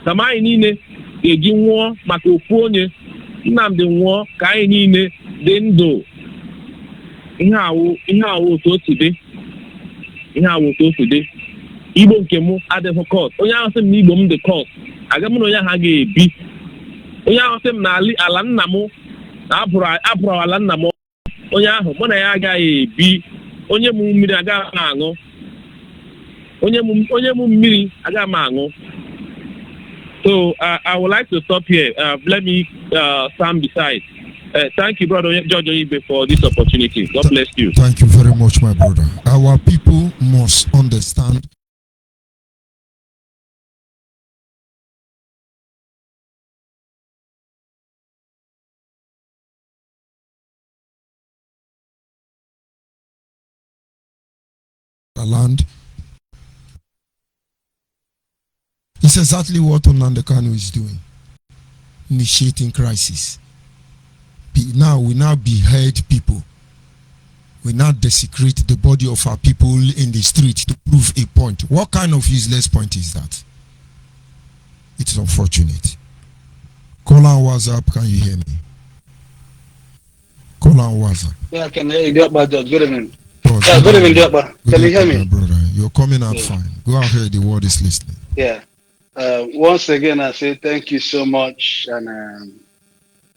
Kama anyị niile ga-eji nwụọ maka ofu onye Nnamdị nwụọ ka anyị niile dị ndụ. Ihe awụ otu o si dị. Igbo nke m adịghị kọt. Onye ahụ sị m na Igbo m dị kọt. Aga m na onye ahụ ga-ebi. Onye ahụ sị m na ala nna m na-abụrụ ala nna m. Onye ahụ mụ na ya agaghị ebi. Onye m mmiri agaghị m aṅụ. Onye m mmiri agaghị m aṅụ. So I would like to stop here. Let me stand beside. Thank you, brother George Onyibe, for this opportunity. God bless you. Thank you very much, my brother. Our people must understand the land. It's exactly what Nnamdi Kanu is doing, initiating crisis. We now behead people. We now desecrate the body of our people in the street to prove a point. What kind of useless point is that? It's unfortunate. Call on WhatsApp, can you hear me? Call on WhatsApp. Yeah, I can hear you. Good evening. Oh, yeah, good evening, can you hear me? Brother, you're coming out fine. Go ahead, the world is listening. Yeah. Once again, I say thank you so much, and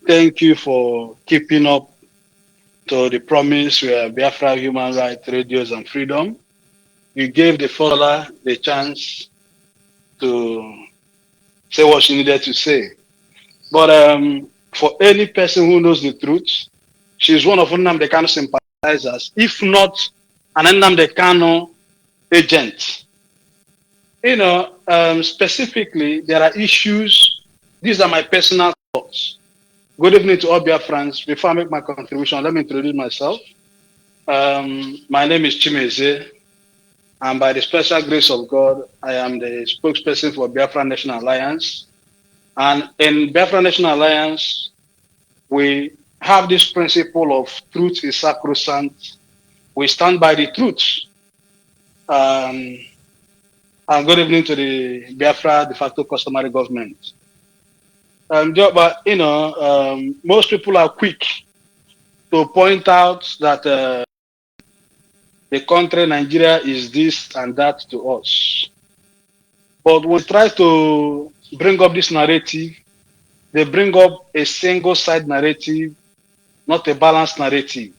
thank you for keeping up to the promise we are Biafra Human Rights, Radios and Freedom. You gave the follower the chance to say what she needed to say. But for any person who knows the truth, she's one of Nnamdi Kanu sympathizers, if not an Nnamdi Kanu agent. You know, specifically, there are issues. These are my personal thoughts. Good evening to all Biafrans. Before I make my contribution, let me introduce myself. My name is Chimeze, and by the special grace of God, I am the spokesperson for Biafra National Alliance. And in Biafra National Alliance, we have this principle of truth is sacrosanct. We stand by the truth. And good evening to the Biafra de facto customary government. But, you know, most people are quick to point out that the country Nigeria is this and that to us. But when we try to bring up this narrative, they bring up a single side narrative, not a balanced narrative.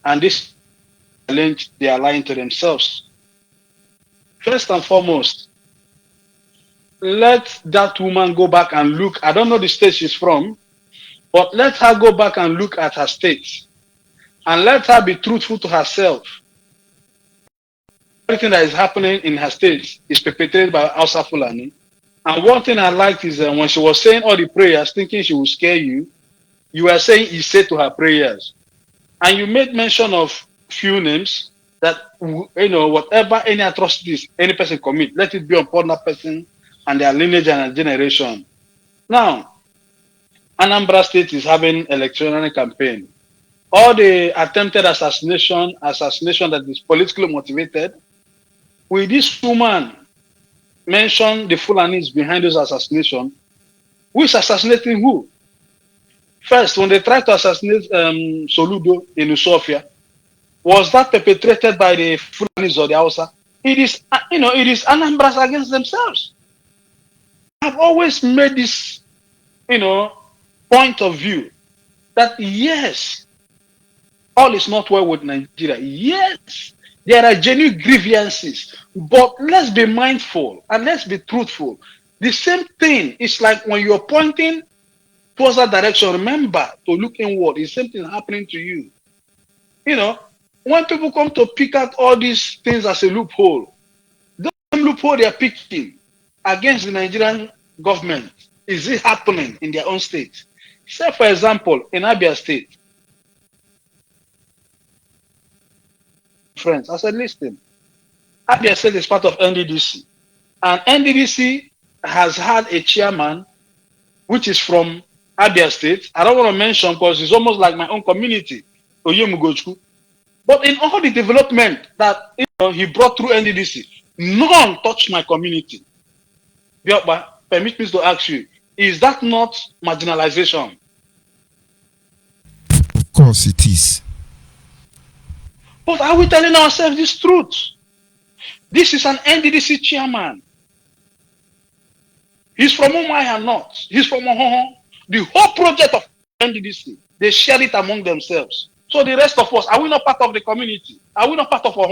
And this challenge they are lying to themselves. First and foremost, let that woman go back and look. I don't know the state she's from, but let her go back and look at her state. And let her be truthful to herself. Everything that is happening in her state is perpetrated by Hausa Fulani. And one thing I liked is when she was saying all the prayers, thinking she would scare you, you were saying he said to her prayers. And you made mention of few names that, you know, whatever any atrocities any person commit, let it be upon that person and their lineage and generation. Now, Anambra State is having electoral campaign. All the attempted assassination that is politically motivated, will this woman mention the Fulanis behind those assassinations? Who is assassinating who? First, when they tried to assassinate Soludo in Usofia, was that perpetrated by the Fulanis or the Hausa? It is, you know, it is Anambras against themselves. I've always made this point of view that yes, all is not well with Nigeria. Yes, there are genuine grievances, but let's be mindful and let's be truthful. The same thing is like when you're pointing towards that direction, remember to look inward. The same thing happening to you. When people come to pick out all these things as a loophole, the same loophole they are picking against the Nigerian government, is it happening in their own state? Say, for example, in Abia State, friends, I said, listen, Abia State is part of NDDC, and NDDC has had a chairman which is from Abia State. I don't want to mention because it's almost like my own community, Oyemugochku. But in all the development that he brought through NDDC, none touched my community. Biokba, permit me to ask you, is that not marginalization? Of course it is. But are we telling ourselves this truth? This is an NDDC chairman. He's from Umuahia North. He's from Ohoho. The whole project of NDDC, they share it among themselves. So the rest of us, are we not part of the community? Are we not part of Ohoho?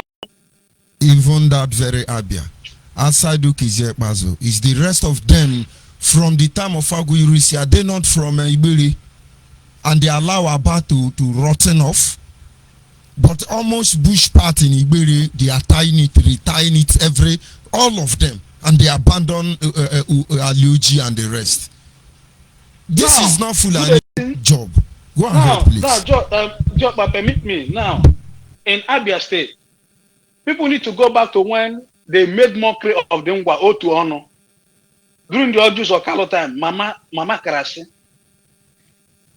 Even that very Abia, Asadu Kizekmazo, is the rest of them from the time of Aguyurisi, are they not from Ibiri? And they allow Aba to rotten off? But almost bush part in Iberi, they are tying it, retying it, all of them, and they abandon Aliuji and the rest. This is not Fulani job. Go ahead, please. Job, permit me. Now, in Abia State, people need to go back to when they made mockery of the Ngwa Otu Ono. During the Ojus or Kalo time, Mama Karasi.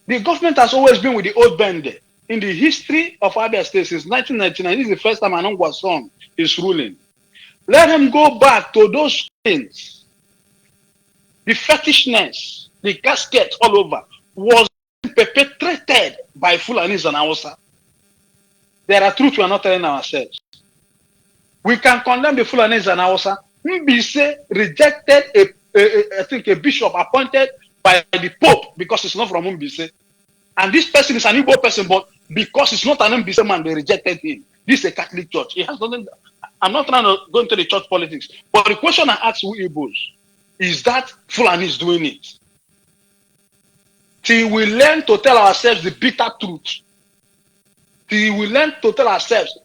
The government has always been with the old band. In the history of Abia State since 1999, this is the first time Anongwa's son is ruling. Let him go back to those things. The fetishness, the casket all over was perpetrated by Fulanis and Hausa. There are truths we are not telling ourselves. We can condemn the Fulanis and Hausa. Mbise rejected a bishop appointed by the Pope because it's not from Mbise. And this person is an Igbo person, but because it's not an Mbise man, they rejected him. This is a Catholic church. It has nothing. I'm not trying to go into the church politics, but the question I ask we Igbos is that Fulani is doing it. Till we learn to tell ourselves the bitter truth. Till we learn to tell ourselves,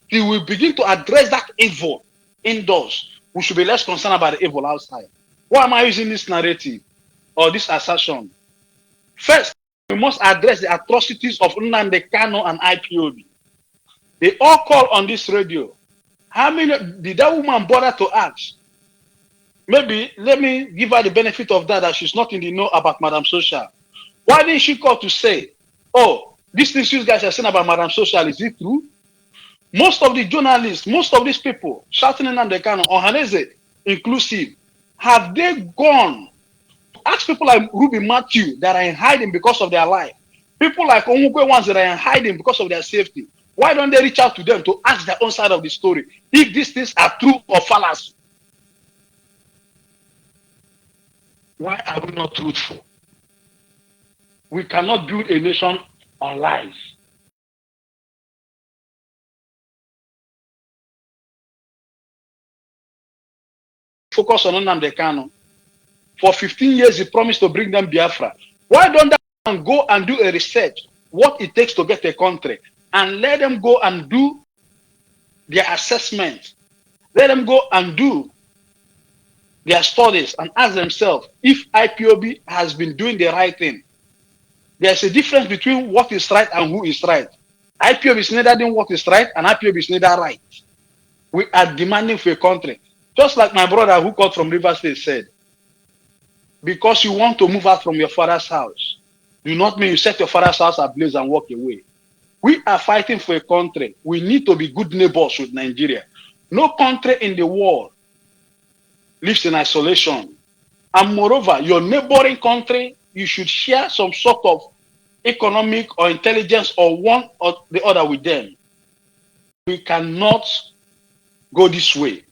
till we begin to address that evil indoors, we should be less concerned about the evil outside. Why am I using this narrative or this assertion? First, we must address the atrocities of Nnamdi Kanu and IPOB. They all call on this radio. How many did that woman bother to ask? Maybe let me give her the benefit of that she's not in the know about Madam Social. Why didn't she call to say, oh, these things you guys are saying about Madam Social, is it true? Most of the journalists, most of these people shouting Nnamdi Kanu, Ohaneze inclusive, have they gone to ask people like Ruby Matthew that are in hiding because of their life? People like Onwukwe ones that are in hiding because of their safety. Why don't they reach out to them to ask their own side of the story? If these things are true or fallacy. Why are we not truthful? We cannot build a nation on lies. Focus on Nnamdi Kanu. For 15 years, he promised to bring them Biafra. Why don't they go and do a research, what it takes to get a country, and let them go and do their assessment. Let them go and do their studies and ask themselves if IPOB has been doing the right thing. There's a difference between what is right and who is right. IPOB is neither doing what is right and IPOB is neither right. We are demanding for a country. Just like my brother who called from River State said, because you want to move out from your father's house, do not mean you set your father's house ablaze and walk away. We are fighting for a country. We need to be good neighbors with Nigeria. No country in the world lives in isolation. And moreover, your neighboring country, you should share some sort of economic or intelligence or one or the other with them. We cannot go this way.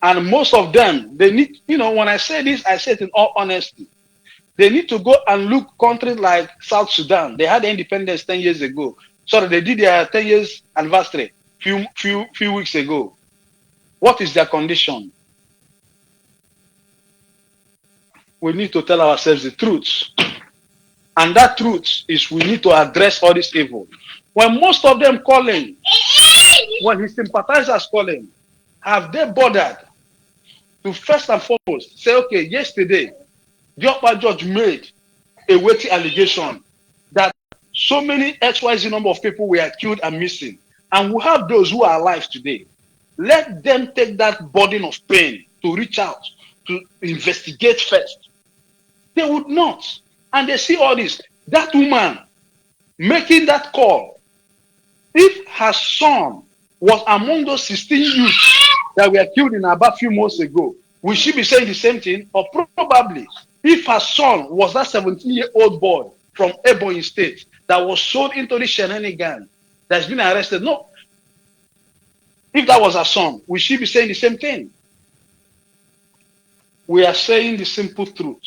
And most of them, they need, when I say this, I say it in all honesty. They need to go and look countries like South Sudan. They had independence 10 years ago. Sorry, they did their 10 years anniversary few weeks ago. What is their condition? We need to tell ourselves the truth. And that truth is we need to address all this evil. When most of them calling, when his sympathizers calling, have they bothered to first and foremost say, okay, yesterday, the upper judge made a weighty allegation that so many XYZ number of people were killed and missing. And we have those who are alive today. Let them take that burden of pain to reach out, to investigate first. They would not. And they see all this. That woman making that call, if her son was among those 16 youths that were killed in about a few months ago, will she be saying the same thing? Or probably, if her son was that 17-year-old boy from Ebonyi State that was sold into the shenanigan that's been arrested, no. If that was her son, will she be saying the same thing? We are saying the simple truth.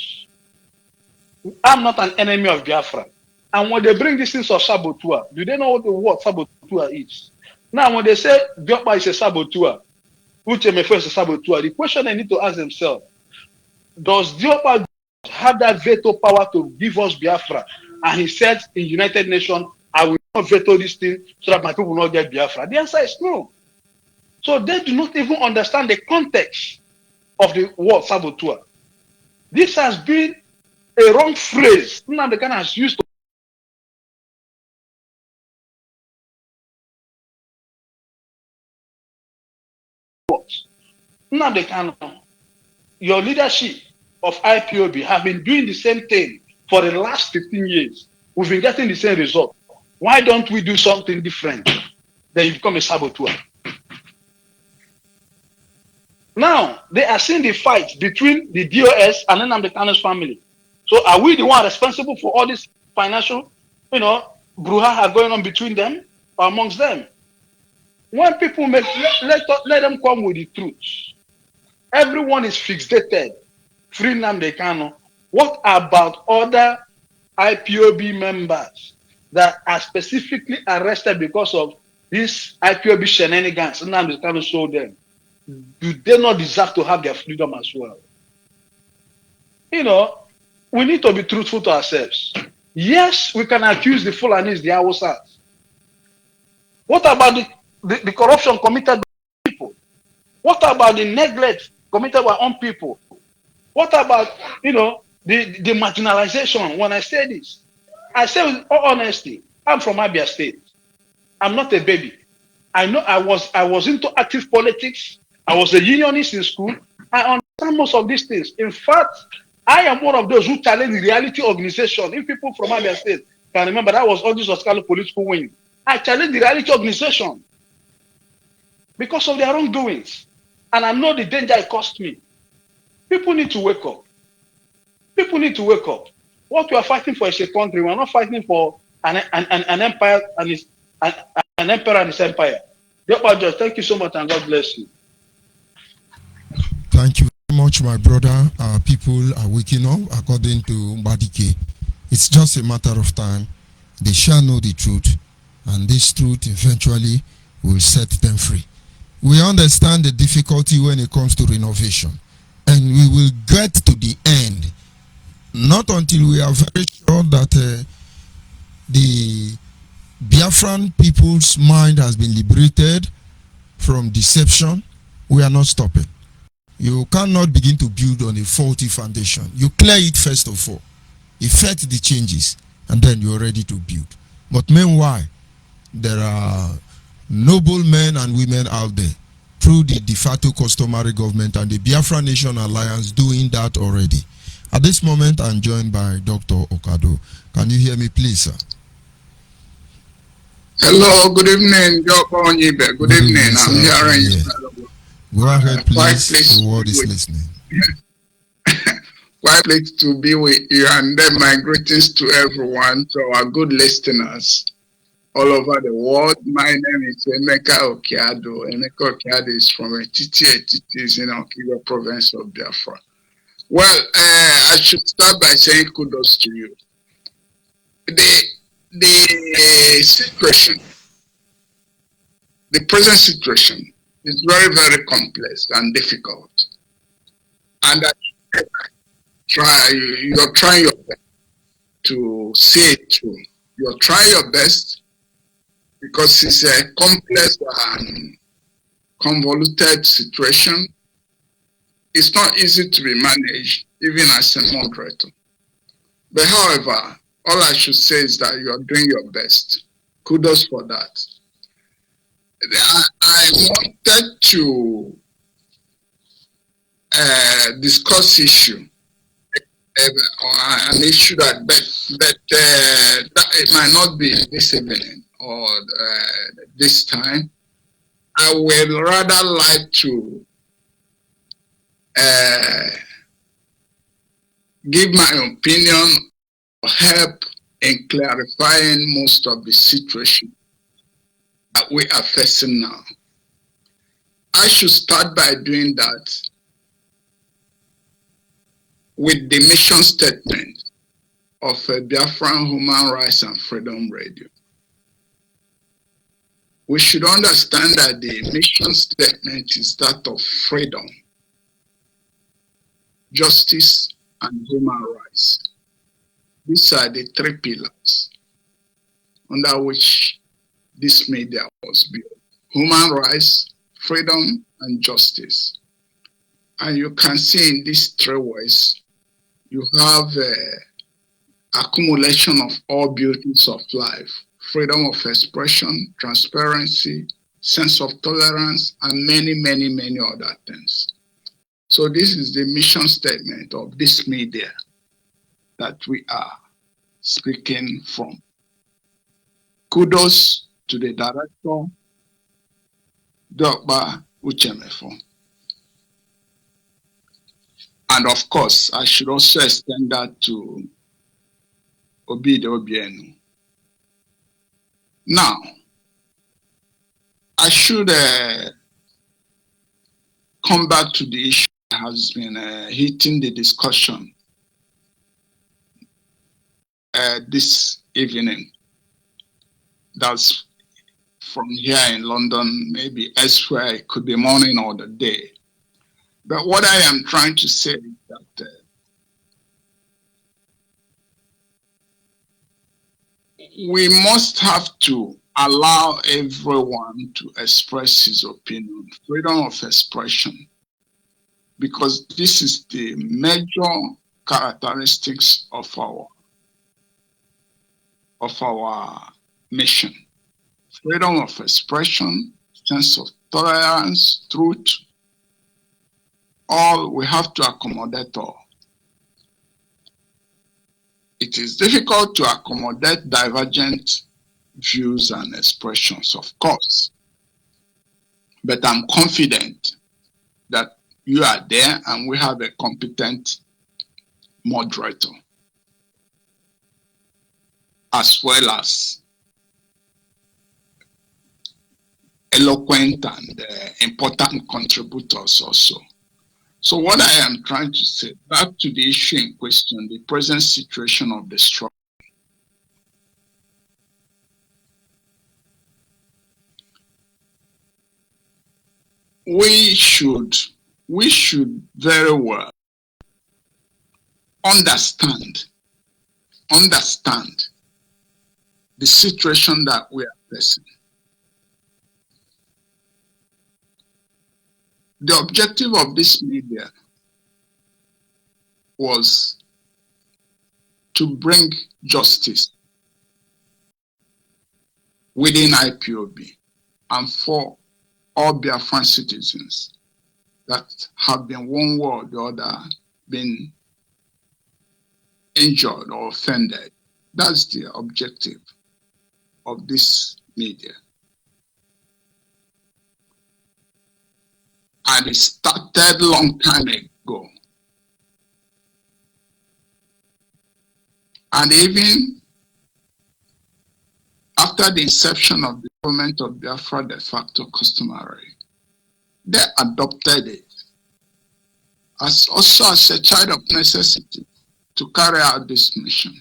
I'm not an enemy of Biafra. And when they bring these things of saboteur, do they know what the word saboteur is? Now, when they say Biafra is a saboteur, Uchemefe is a saboteur, the question they need to ask themselves, does Biafra have that veto power to give us Biafra? And he said in United Nations, I will not veto this thing so that my people will not get Biafra. The answer is no. So they do not even understand the context of the word saboteur. This has been a wrong phrase Nnamdi Kanu has used to Nnamdi Kanu, your leadership of IPOB have been doing the same thing for the last 15 years. We've been getting the same result. Why don't we do something different? Then you become a saboteur. Now, they are seeing the fight between the DOS and Nnamdi Kanu's family. So are we the one responsible for all this financial, brouhaha going on between them or amongst them? When people let them come with the truth. Everyone is fixated. Free Nnamdi Kanu. What about other IPOB members that are specifically arrested because of these IPOB shenanigans Nnamdi Kanu showed them? Do they not deserve to have their freedom as well? We need to be truthful to ourselves. Yes, we can accuse the Fulanis, the Hausas. What about the corruption committed by people? What about the neglect committed by own people? What about, the marginalization? When I say this, I say with all honesty, I'm from Abia State. I'm not a baby. I know I was into active politics. I was a unionist in school. I understand most of these things. In fact, I am one of those who challenge the reality organization. If people from Abia State can remember, that was all this was called political wing. I challenge the reality organization because of their wrongdoings. And I know the danger it cost me. People need to wake up. People need to wake up. What we are fighting for is a country. We are not fighting for an empire and an emperor and his empire. Thank you so much and God bless you. Thank you very much, my brother. Our people are waking up according to Mbadike. It's just a matter of time. They shall know the truth, and this truth eventually will set them free. We understand the difficulty when it comes to renovation, and we will get to the end, not until we are very sure that the Biafran people's mind has been liberated from deception. We are not stopping. You cannot begin to build on a faulty foundation. You clear it first of all, effect the changes, and then you're ready to build. But meanwhile, there are noble men and women out there through the de facto customary government and the Biafra Nation Alliance doing that already. At this moment, I'm joined by Dr. Okado. Can you hear me, please, sir? Hello, good evening, Dr. Onyibe. Good evening. I'm hearing you. Go ahead, please. The world is listening. Quite pleased to be with you, and then my greetings to everyone, to our good listeners all over the world. My name is Emeka Okiado. Emeka Okiado is from Etiti in Okibo province of Biafra. Well, I should start by saying kudos to you. The situation, the present situation is very, very complex and difficult. And you're trying your best to see it through. You're trying your best because it's a complex and convoluted situation. It's not easy to be managed, even as a moderator. But however, all I should say is that you're doing your best. Kudos for that. I wanted to discuss an issue but that it might not be this evening or this time. I would rather like to give my opinion or help in clarifying most of the situation that we are facing now. I should start by doing that with the mission statement of Biafran Human Rights and Freedom Radio. We should understand that the mission statement is that of freedom, justice, and human rights. These are the three pillars under which this media was built. Human rights, freedom, and justice. And you can see in these three ways, you have accumulation of all beauties of life: freedom of expression, transparency, sense of tolerance, and many, many, many other things. So this is the mission statement of this media that we are speaking from. Kudos to the director, Dr. Uchemefo. And of course, I should also extend that to Obide Obienu. Now, I should come back to the issue that has been hitting the discussion this evening. That's from here in London, maybe elsewhere, it could be morning or the day. But what I am trying to say is that we must have to allow everyone to express his opinion, freedom of expression, because this is the major characteristics of our mission. Freedom of expression, sense of tolerance, truth, all we have to accommodate all. It is difficult to accommodate divergent views and expressions, of course. But I'm confident that you are there and we have a competent moderator, as well as eloquent and important contributors also. So what I am trying to say, back to the issue in question, the present situation of the struggle. We should very well understand the situation that we are facing. The objective of this media was to bring justice within IPOB and for all Biafran citizens that have been one way or the other been injured or offended. That's the objective of this media. And it started a long time ago. And even after the inception of the government of Biafra de facto customary, they adopted it. also as a child of necessity to carry out this mission.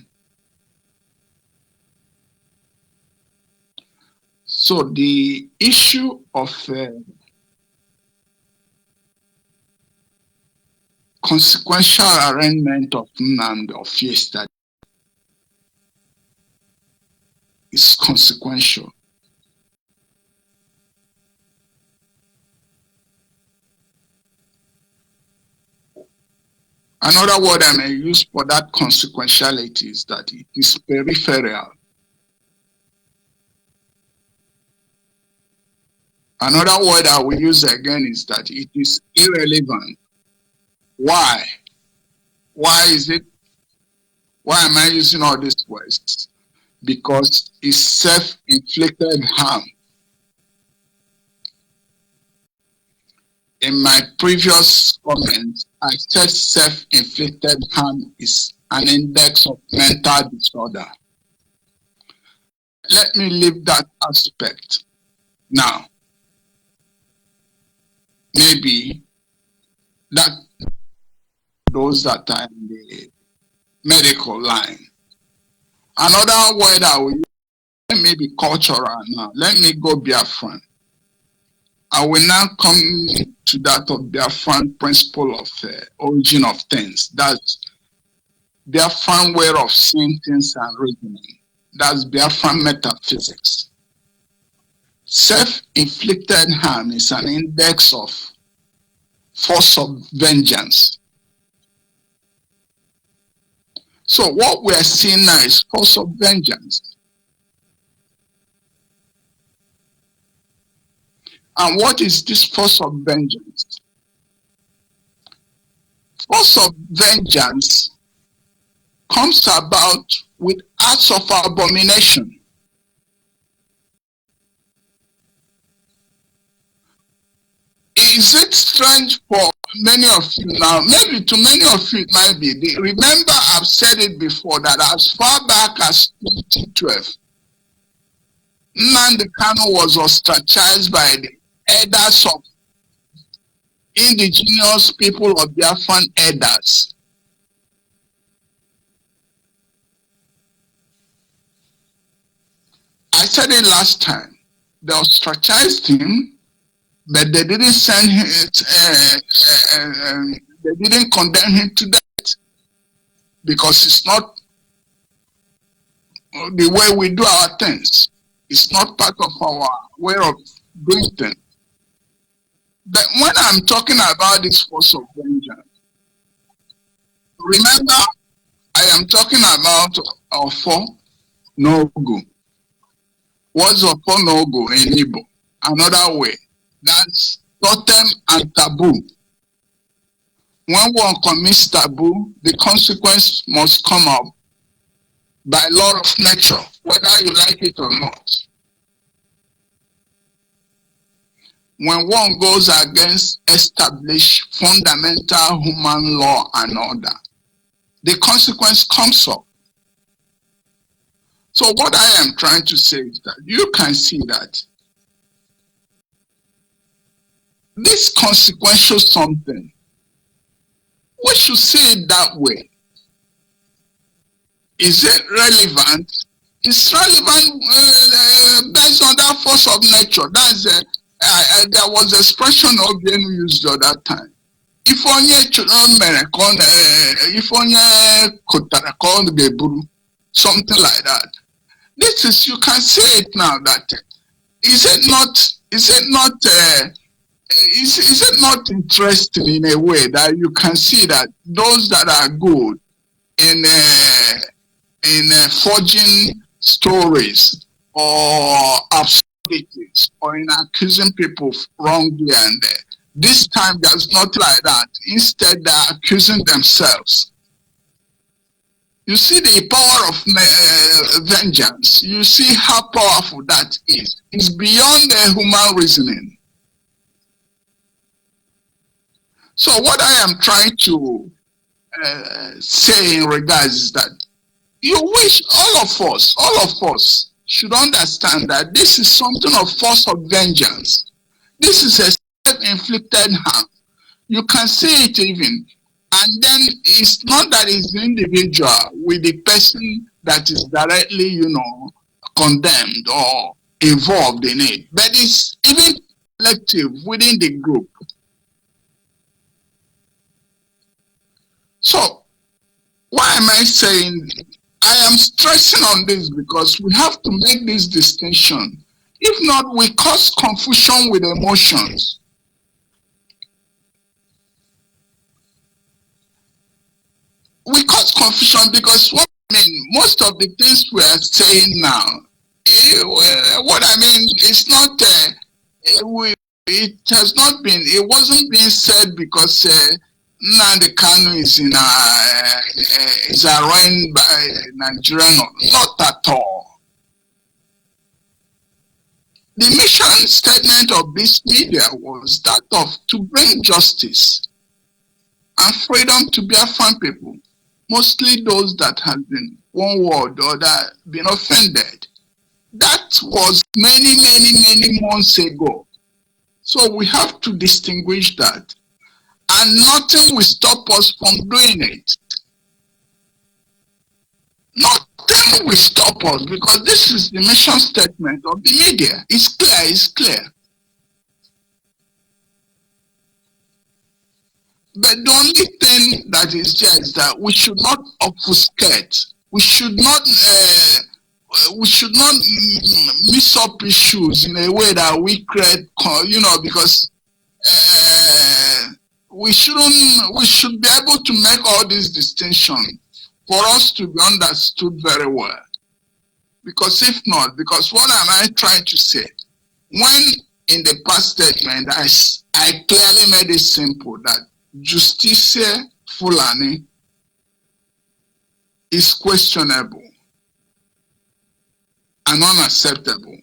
So the issue of consequential arraignment of Nnamdi of yesterday is consequential. Another word I may use for that consequentiality is that it is peripheral. Another word I will use again is that it is irrelevant. Why? Why is it? Why am I using all these words? Because it's self-inflicted harm. In my previous comments, I said self-inflicted harm is an index of mental disorder. Let me leave that aspect. Now, maybe that those that are in the medical line. Another word I will use, let me be cultural now. Let me go Biafran. I will now come to that of Biafran principle of origin of things. That's Biafran way of seeing things and reasoning. That's Biafran metaphysics. Self-inflicted harm is an index of force of vengeance. So what we are seeing now is force of vengeance. And what is this force of vengeance? Force of vengeance comes about with acts of abomination. Is it strange for many of you now? Maybe to many of you it might be. Remember, I've said it before that as far back as 2012, Nnamdi Kanu was ostracized by the elders of indigenous people of Biafran elders. I said it last time. They ostracized him, but they didn't send him. They didn't condemn him to death because it's not the way we do our things. It's not part of our way of doing things. But when I'm talking about this force of vengeance, remember, I am talking about Ofo no-go. What's Ofo no-go in Igbo? Another way. That's totem and taboo. When one commits taboo, the consequence must come up by law of nature, whether you like it or not. When one goes against established fundamental human law and order, the consequence comes up. So what I am trying to say is that you can see that this consequential something, we should see it that way. Is it relevant? It's relevant based on that force of nature. That's there was an expression Obienu used the other time. If onye something like that. This is, you can say it now that is it not interesting in a way that you can see that those that are good in forging stories or absurdities or in accusing people wrongly, and this time there's not like that. Instead, they're accusing themselves. You see the power of vengeance. You see how powerful that is. It's beyond human reasoning. So what I am trying to say in regards is that you wish all of us should understand that this is something of force of vengeance. This is a self-inflicted harm. You can see it even. And then it's not that it's the individual with the person that is directly, condemned or involved in it, but it's even collective within the group. So, why am I saying? I am stressing on this because we have to make this distinction. If not, we cause confusion with emotions. We cause confusion because most of the things we are saying now, what I mean, it's not, it has not been, it wasn't being said because Nnamdi Kanu is is arraigned by Nigerian, not at all. The mission statement of this media was that of to bring justice and freedom to Biafran people, mostly those that have been one way or the other been offended. That was many, many, many months ago. So we have to distinguish that. And nothing will stop us from doing it. Nothing will stop us because this is the mission statement of the media. It's clear, it's clear. But the only thing that is there is that we should not obfuscate. We should not mix up issues in a way that we create, because we should be able to make all these distinctions for us to be understood very well. Because if not, because what am I trying to say? When in the past statement, I clearly made it simple that Justice Fulani is questionable and unacceptable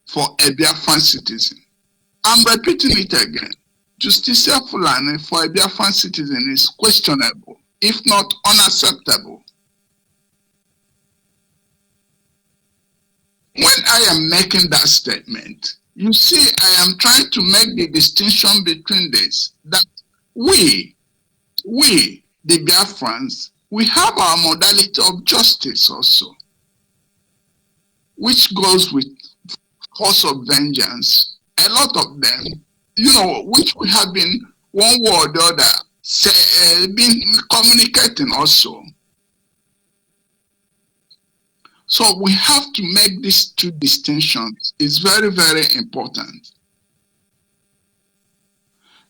for a Biafran citizen. I'm repeating it again. Justice Fulani for a Biafran citizen is questionable, if not unacceptable. When I am making that statement, you see, I am trying to make the distinction between this, that we, the Biafrans, we have our modality of justice also, which goes with force of vengeance. A lot of them, which we have been one way or the other, been communicating also. So we have to make these two distinctions. It's very, very important.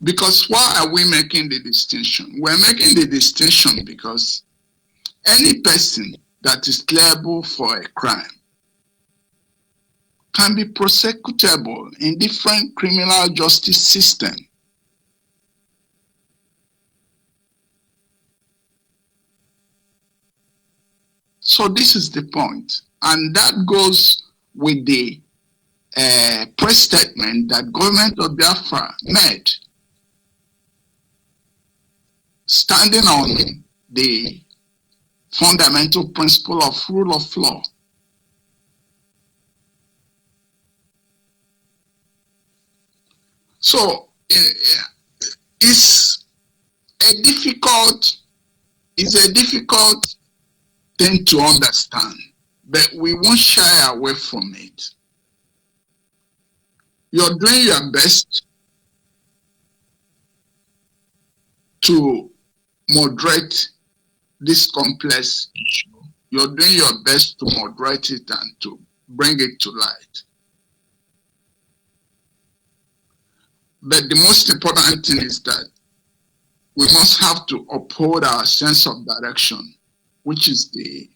Because why are we making the distinction? We're making the distinction because any person that is liable for a crime can be prosecutable in different criminal justice systems. So this is the point. And that goes with the press statement that government of Biafra made, standing on the fundamental principle of rule of law. So it's a difficult thing to understand, but we won't shy away from it. You're doing your best to moderate this complex issue. You're doing your best to moderate it and to bring it to light. But the most important thing is that we must have to uphold our sense of direction, which is the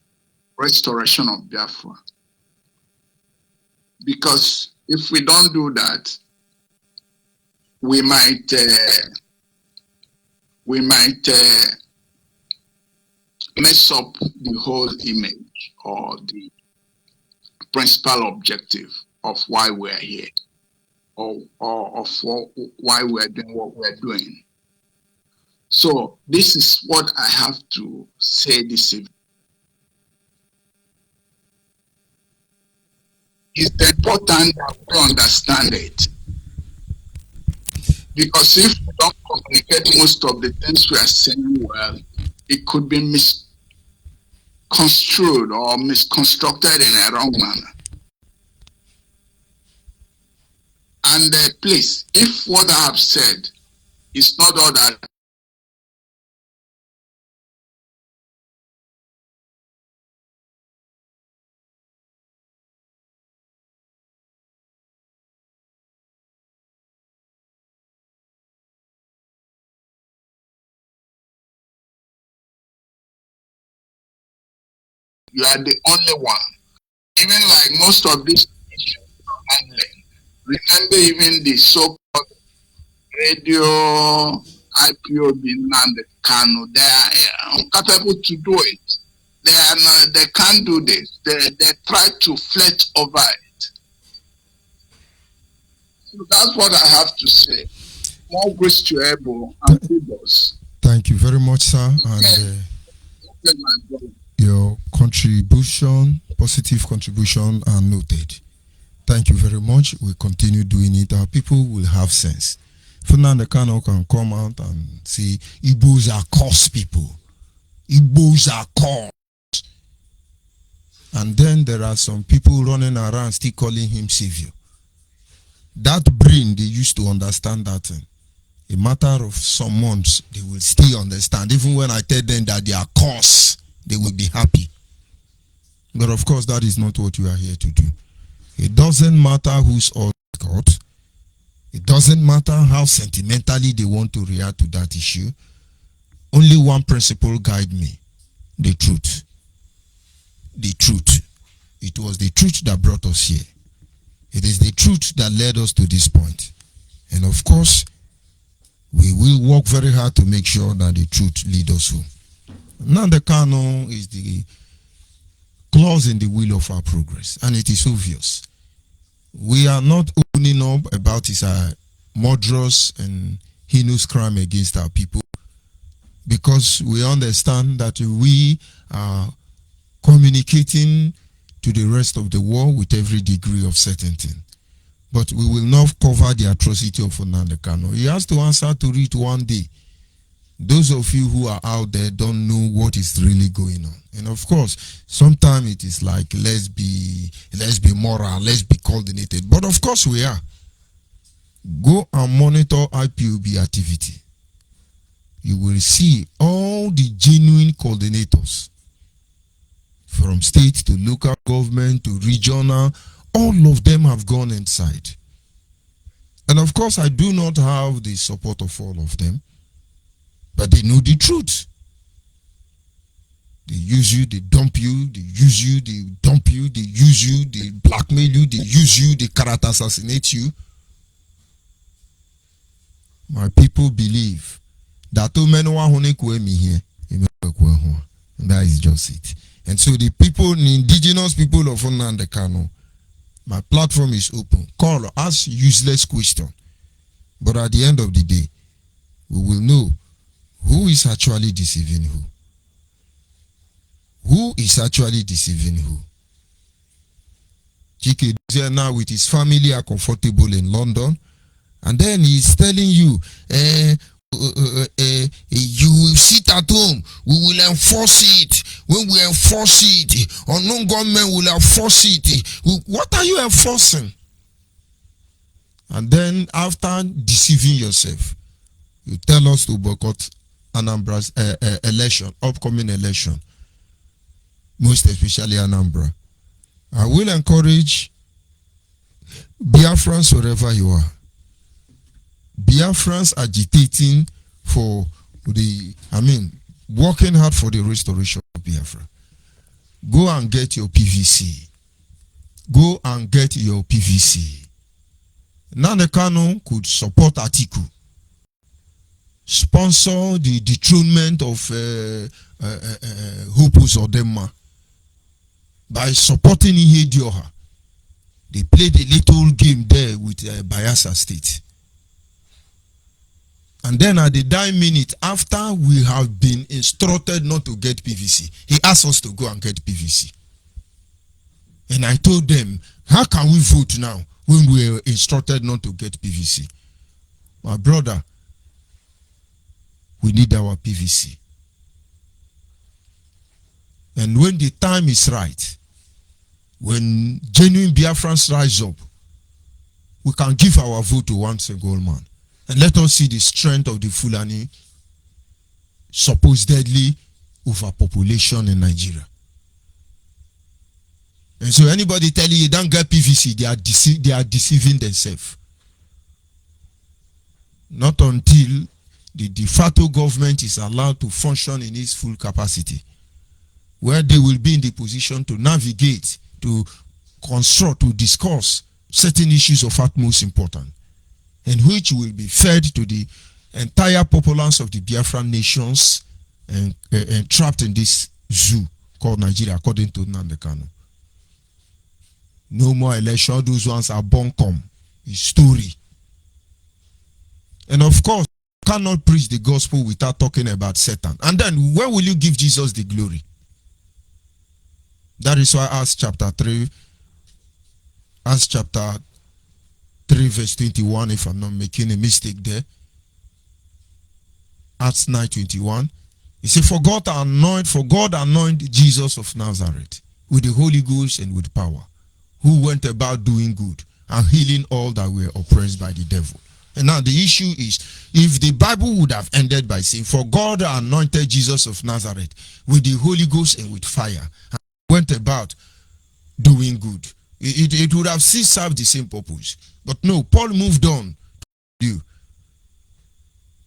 restoration of Biafra. Because if we don't do that, we might mess up the whole image or the principal objective of why we're here, or of why we're doing what we're doing. So this is what I have to say this evening. It's important that we understand it. Because if we don't communicate most of the things we are saying well, it could be misconstrued or misconstructed in a wrong manner. And please, if what I have said is not all that you are the only one. Even like most of these issues you're handling. Remember even the so-called radio IPOB and the Kano, they are incapable to do it. They are not, they can't do this. They try to flit over it. So that's what I have to say. More grace to Ebo and Fibos. Thank you very much, sir. And your contribution, positive contribution, are noted. Thank you very much. We'll continue doing it. Our people will have sense. Fernando Kano can come out and say, Igbos are coarse people. Igbos are coarse. And then there are some people running around still calling him savior. That brain, they used to understand that thing. A matter of some months, they will still understand. Even when I tell them that they are coarse, they will be happy. But of course, that is not what you are here to do. It doesn't matter who's all God. It doesn't matter how sentimentally they want to react to that issue. Only one principle guide me. The truth. The truth. It was the truth that brought us here. It is the truth that led us to this point. And of course, we will work very hard to make sure that the truth leads us home. Now the Kano is the clause in the wheel of our progress, and it is obvious. We are not owning up about his murderous and heinous crime against our people, because we understand that we are communicating to the rest of the world with every degree of certainty. But we will not cover the atrocity of Nnamdi Kanu. He has to answer to it one day. Those of you who are out there don't know what is really going on. And of course, sometimes it is like, let's be moral, let's be coordinated. But of course we are. Go and monitor IPOB activity. You will see all the genuine coordinators, from state to local government to regional, all of them have gone inside. And of course, I do not have the support of all of them, but they know the truth. They use you, they dump you, they use you, they dump you, they use you, they blackmail you, they use you, they character assassinate you. My people believe that that is just it. And so the people, the indigenous people of Nnamdi Kanu, my platform is open. Call, ask useless question. But at the end of the day, we will know who is actually deceiving who. Who is actually deceiving who? Chike now with his family are comfortable in London, and then he's telling you, you will sit at home, we will enforce it. When we enforce it, unknown government will enforce it. What are you enforcing? And then after deceiving yourself, you tell us to boycott Anambra's election, upcoming election, most especially Anambra. I will encourage Biafrans wherever you are. Biafrans agitating for working hard for the restoration of Biafra. Go and get your PVC. Go and get your PVC. Nnamdi Kanu could support Atiku. Sponsor the dethronement of Hope Uzodinma by supporting Ihe Dioha. They played a little game there with Bayelsa State. And then at the dying minute, after we have been instructed not to get PVC, he asked us to go and get PVC. And I told them, how can we vote now when we were instructed not to get PVC? My brother, We need our PVC. And when the time is right, when genuine Biafrans rise up, we can give our vote to one single man. And let us see the strength of the Fulani supposedly overpopulation in Nigeria. And so anybody telling you don't get PVC, they are deceiving themselves. Not until the de facto government is allowed to function in its full capacity, where they will be in the position to navigate, to construct, to discuss certain issues of utmost importance, and which will be fed to the entire populace of the Biafran nations and trapped in this zoo called Nigeria, according to Nnamdi Kanu. No more election, those ones are bunkum. It's story. And of course, you cannot preach the gospel without talking about Satan. And then, where will you give Jesus the glory? That is why Acts chapter 3 verse 21, if I'm not making a mistake there. Acts 9:21. He said, for God anointed Jesus of Nazareth with the Holy Ghost and with power, who went about doing good and healing all that were oppressed by the devil. And now the issue is, if the Bible would have ended by saying, for God anointed Jesus of Nazareth with the Holy Ghost and with fire, and went about doing good, it would have still served the same purpose. But no, Paul moved on to do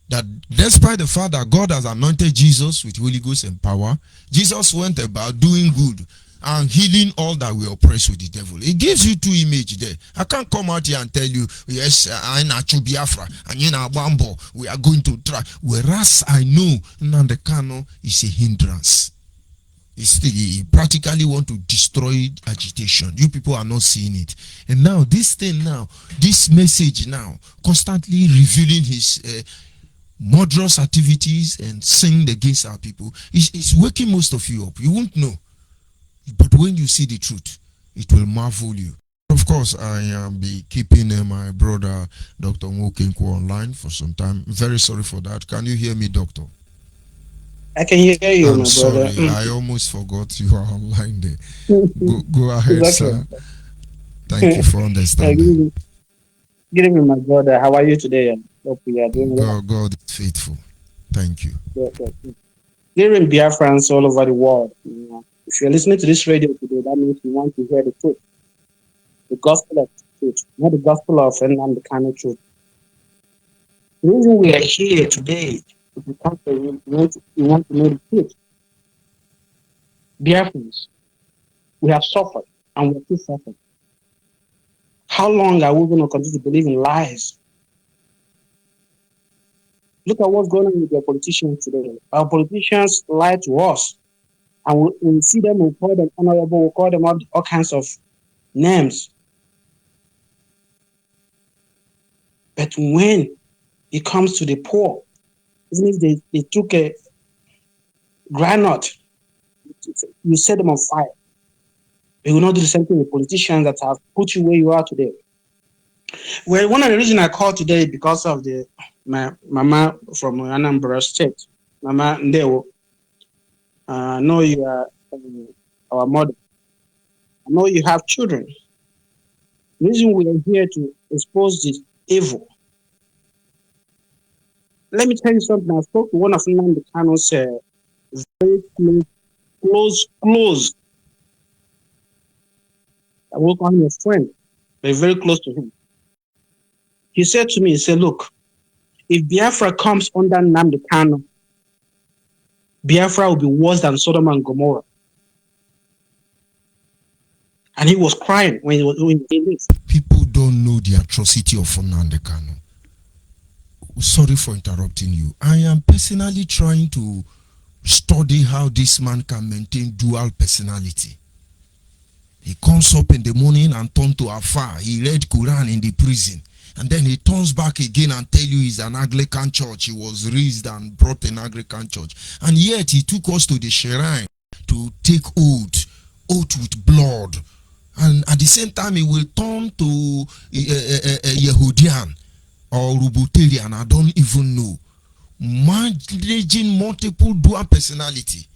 that. Despite the fact that God has anointed Jesus with Holy Ghost and power, Jesus went about doing good and healing all that were oppressed with the devil. It gives you two images there. I can't come out here and tell you, yes, I'm not Biafra, and you know, Bambo, we are going to try. Whereas I know Nnamdi Kanu is a hindrance. He practically want to destroy agitation. You people are not seeing it. And now, this message now, constantly revealing his murderous activities and sinning against our people, is waking most of you up. You won't know. But when you see the truth, it will marvel you. Of course, I am be keeping my brother, Dr. Nwokenko, online for some time. Very sorry for that. Can you hear me, Doctor? I can hear you, I'm my sorry. brother. I almost forgot you are online there. Go ahead, Okay. sir. Thank you for understanding. Good evening, my brother. How are you today? Hope you are doing well. God is faithful. Thank you. Good. Good evening, Biafrans all over the world. If you're listening to this radio today, that means you want to hear the truth. The gospel of truth, not the gospel of Nnamdi Kanu truth. The reason we are here today is because we want to know the truth. Biafrans, we have suffered and we're still suffering. How long are we going to continue to believe in lies? Look at what's going on with our politicians today. Our politicians lie to us. And we see them, we call them honorable, we call them all kinds of names. But when it comes to the poor, it means they took a granite, you set them on fire. They will not do the same thing with politicians that have put you where you are today. Well, one of the reasons I called today is because of my mama from Anambra State, Mama Ndewo. I know you are our mother. I know you have children. The reason we are here to expose this evil. Let me tell you something. I spoke to one of Nnamdi Kanu's very close. I will call him a friend. They're very close to him. He said to me, he said, look, if Biafra comes under Nnamdi Kanu, Biafra will be worse than Sodom and Gomorrah. And he was crying when he was doing this. People don't know the atrocity of Nnamdi Kanu. Sorry for interrupting you. I am personally trying to study how this man can maintain dual personality. He comes up in the morning and turns to Afar. He read Quran in the prison. And then he turns back again and tell you he's an Anglican church. He was raised and brought an Anglican church. And yet he took us to the shrine to take oath with blood. And at the same time he will turn to Yehudian or Rubutarian, I don't even know, managing multiple dual personality,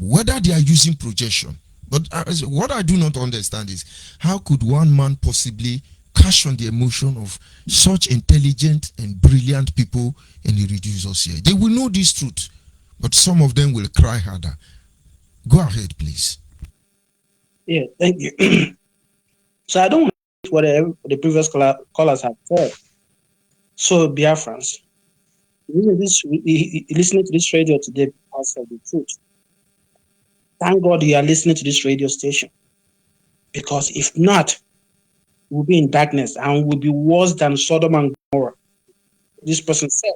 whether they are using projection. But what I do not understand is how could one man possibly cash on the emotion of such intelligent and brilliant people and he reduce us here? They will know this truth, but some of them will cry harder. Go ahead, please. Yeah, thank you. So I don't want to what the previous callers have said. So Biafrans, listening to this radio today because of the truth. Thank God you are listening to this radio station. Because if not, we'll be in darkness and we'll be worse than Sodom and Gomorrah. This person said.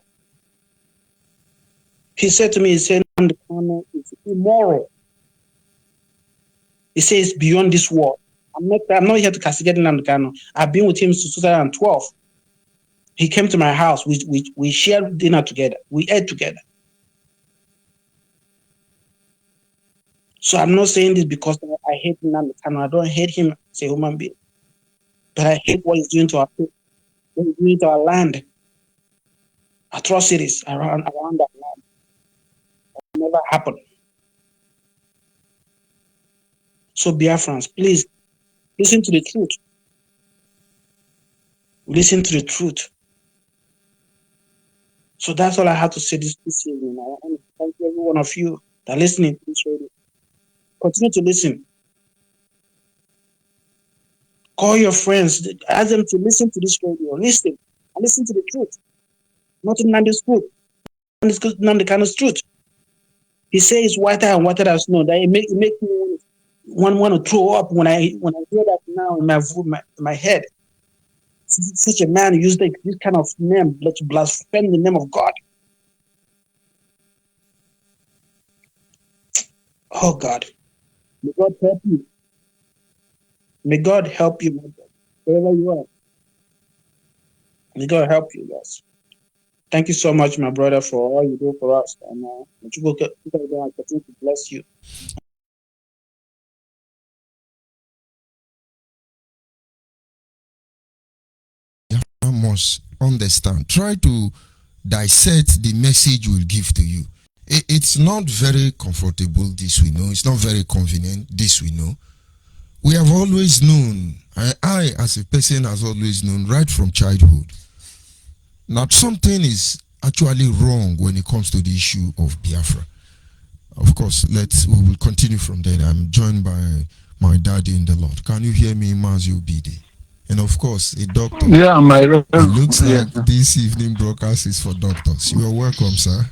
He said to me, he said, it's immoral. He says beyond this world. I'm not here to castigate Nnamdi. I've been with him since 2012. He came to my house. We shared dinner together. We ate together. So I'm not saying this because I hate Nnamdi. I don't hate him as a human being. But I hate what he's doing to our people, what he's doing to our land. Atrocities around that land. That will never happen. So Biafrans, please listen to the truth. Listen to the truth. So that's all I have to say this evening. I want to thank every one of you that are listening to this radio. Continue to listen. Call your friends. Ask them to listen to this radio. Listen. And listen to the truth. Not in Nandi's truth. Nandikano's truth. He says whiter and whiter than snow. That it makes me want to throw up when I hear that now in my head. Such a man used this kind of name to blaspheme the name of God. Oh God. May God help you. May God help you, wherever you are. May God help you, guys. Thank you so much, my brother, for all you do for us. And continue to bless you. You must understand. Try to dissect the message we'll give to you. It's not very comfortable, this we know. It's not very convenient, this we know. We have always known, I as a person has always known right from childhood, that something is actually wrong when it comes to the issue of Biafra. Of course, we will continue from there. I'm joined by my daddy in the Lord. Can you hear me, Mazio BD? And of course, a doctor. Yeah, my It looks like this evening broadcast is for doctors. You are welcome, sir.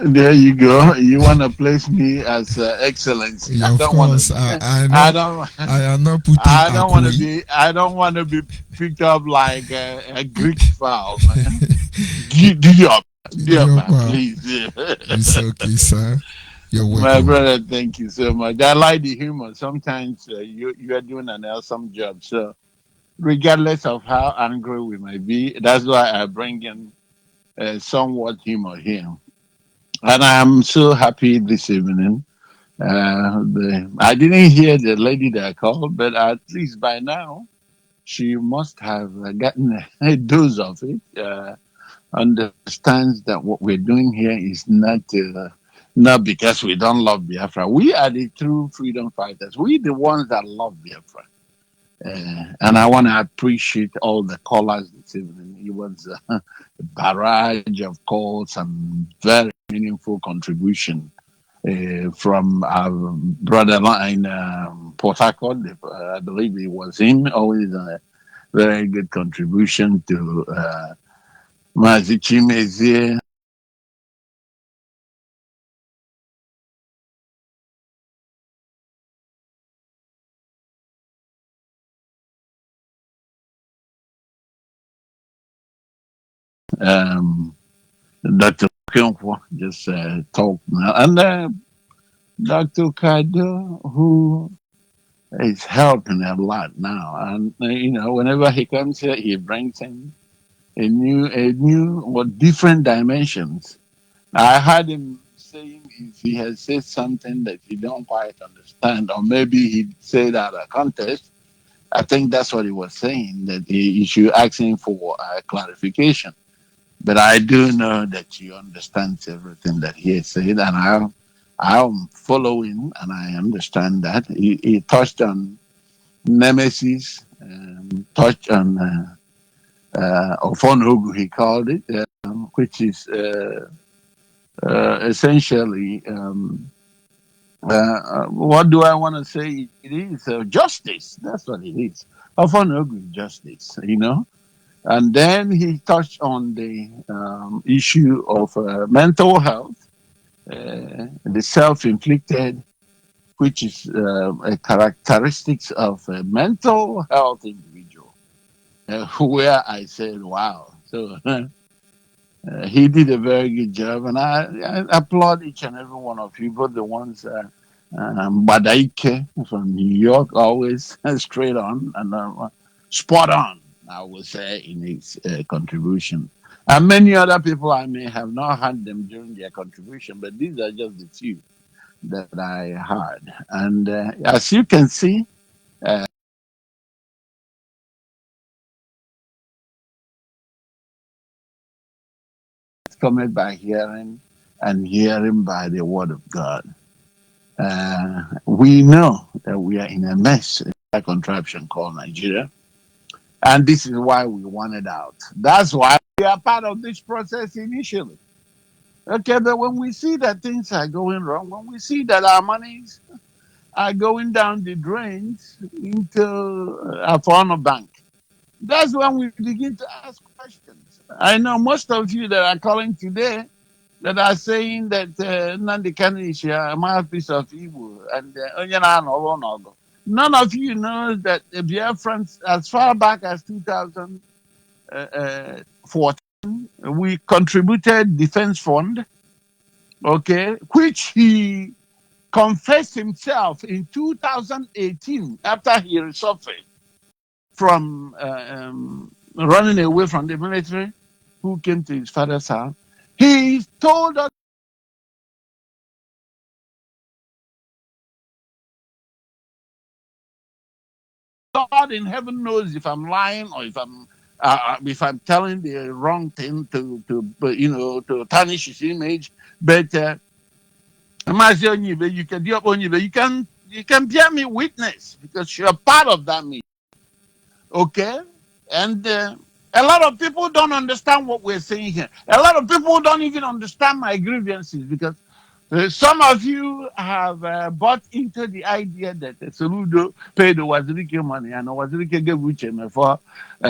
There you go. You want to place me as excellency? Yeah, of course. I am not putting. I don't want to be. I don't want to be picked up like a Greek fowl, man. Please. It's okay, sir. You're welcome. My brother, thank you so much. I like the humor. Sometimes you are doing an awesome job. So, regardless of how angry we may be, that's why I bring in somewhat humor here. And I'm so happy this evening. I didn't hear the lady that called, but at least by now, she must have gotten a dose of it. Understands that what we're doing here is not because we don't love Biafra. We are the true freedom fighters. We the ones that love Biafra. And I want to appreciate all the callers this evening. It was a barrage of calls and very meaningful contribution from our brother in Port Harcourt. I believe it was him. Always a very good contribution to Mazichimezie. Dr. Kyonkwo just talked now. And Dr. Kado, who is helping a lot now. And, whenever he comes here, he brings in a new or different dimensions. I heard him saying if he has said something that you don't quite understand, or maybe he said out of context, I think that's what he was saying, that you should ask him for clarification. But I do know that he understands everything that he has said, and I'm following, and I understand that he touched on nemesis, touched on Ofonogu, he called it, which is essentially. What do I want to say? It is justice. That's what it is. Ofonogu justice, you know. And then he touched on the issue of mental health, the self-inflicted, which is a characteristics of a mental health individual. Where I said, "Wow!" So he did a very good job, and I applaud each and every one of you, both the ones. Badaike from New York, always straight on and spot on, I would say, in his contribution. And many other people, I may have not heard them during their contribution, but these are just the few that I heard. And as you can see, it's coming by hearing and hearing by the word of God. We know that we are in a mess, a contraption called Nigeria. And this is why we want it out. That's why we are part of this process initially. Okay, but when we see that things are going wrong, when we see that our monies are going down the drains into our foreign bank, that's when we begin to ask questions. I know most of you that are calling today that are saying that Nandi Kanu is a mouthpiece of evil and none of you know that the Biafrans, as far back as 2014, we contributed defense fund, okay, which he confessed himself in 2018 after he resuffered from running away from the military, who came to his father's house. He told us, God in heaven knows if I'm lying or if I'm telling the wrong thing to tarnish his image. But Mazi Onyibe, you can bear me witness because you're part of that meeting. Okay? And a lot of people don't understand what we're saying here. A lot of people don't even understand my grievances because some of you have bought into the idea that Soludo paid the Wazirike money and Wazirike gave Ucheme for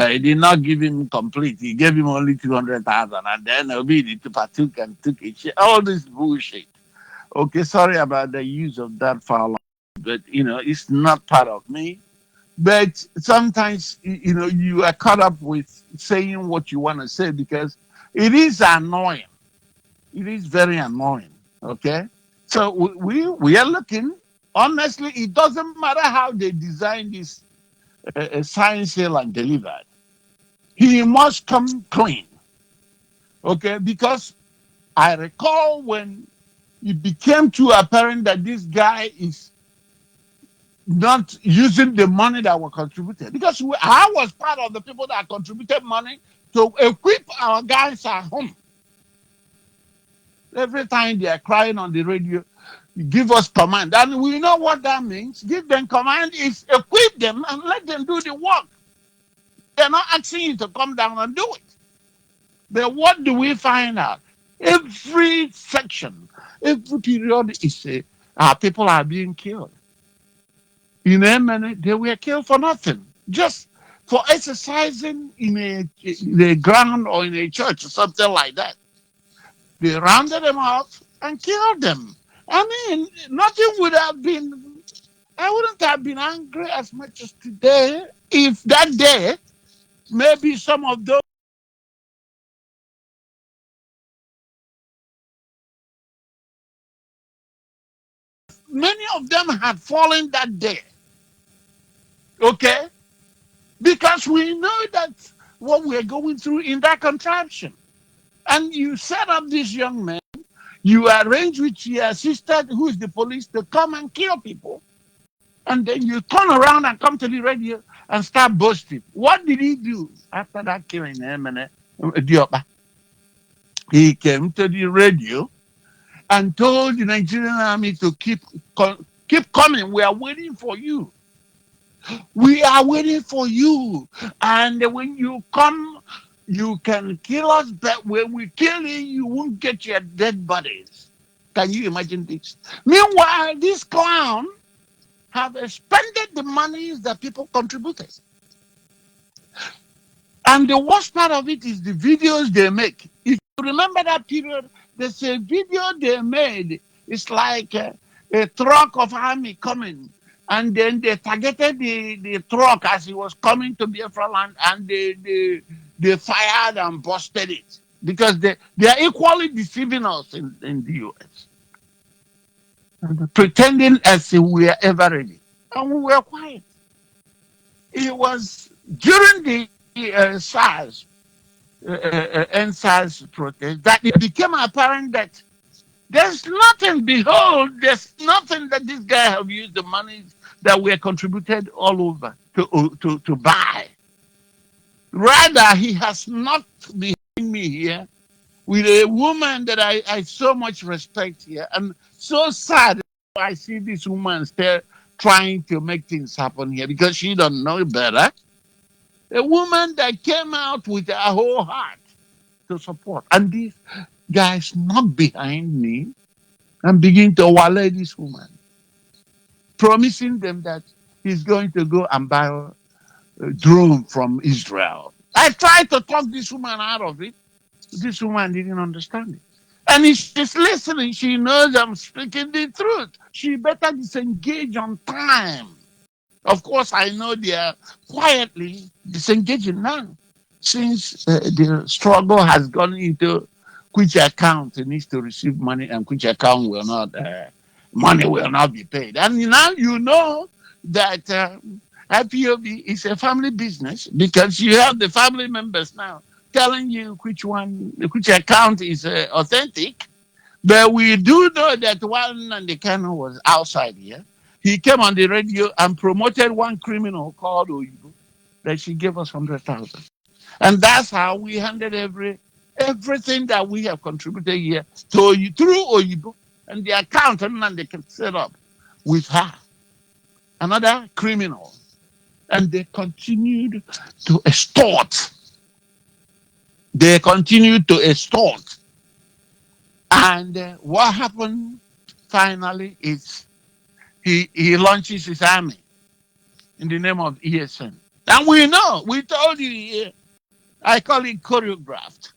he did not give him complete. He gave him only 200,000 and then Obi partook and took it. All this bullshit. Okay, sorry about the use of that foul, but it's not part of me. But sometimes you are caught up with saying what you want to say because it is annoying. It is very annoying. Okay, so we are looking. Honestly, it doesn't matter how they design this science hill and delivered. He must come clean. Okay, because I recall when it became too apparent that this guy is not using the money that was contributed. Because I was part of the people that contributed money to equip our guys at home. Every time they are crying on the radio, give us command. And we know what that means. Give them command is equip them and let them do the work. They're not asking you to come down and do it. But what do we find out? Every section, every period is people are being killed. In Yemen, they were killed for nothing, just for exercising in a ground or in a church or something like that. They rounded them out and killed them. I mean, nothing would have been, I wouldn't have been angry as much as today if that day, maybe some of those, many of them had fallen that day. Okay? Because we know that what we're going through in that contraption. And you set up this young man, you arrange with your assistant, who is the police, to come and kill people. And then you turn around and come to the radio and start boasting. What did he do after that killing him and Diopa? He came to the radio and told the Nigerian army to keep coming. We are waiting for you. We are waiting for you. And when you come, you can kill us, but when we kill you, you won't get your dead bodies. Can you imagine this? Meanwhile, this clown have expended the monies that people contributed. And the worst part of it is the videos they make. If you remember that period, there's a video they made. It's like a truck of army coming. And then they targeted the truck as it was coming to Biafra land, and they fired and busted it. Because they are equally deceiving us in the US. And pretending as if we are ever ready. And we were quiet. It was during the SARS NSAS protest that it became apparent that there's nothing, behold, there's nothing that this guy have used the money that were contributed all over to buy. Rather, he has knocked behind me here with a woman that I so much respect here. And so sad I see this woman still trying to make things happen here because she don't know better. A woman that came out with her whole heart to support. And this guy's not behind me and begin to wale this woman, promising them that he's going to go and buy a drone from Israel. I tried to talk this woman out of it. This woman didn't understand it. And if she's listening, she knows I'm speaking the truth. She better disengage on time. Of course, I know they are quietly disengaging now, since the struggle has gone into which account it needs to receive money and which account will not, money will not be paid. And now you know that IPOB is a family business because you have the family members now telling you which account is authentic. But we do know that while Nandekano was outside here, he came on the radio and promoted one criminal called Onyibe that she gave us 100,000. And that's how we handed everything that we have contributed here to you through Onyibe and the account, and they can set up with her, another criminal. And they continued to extort. They continued to extort. And what happened finally is he launches his army in the name of ESN. And we know, we told you, I call it choreographed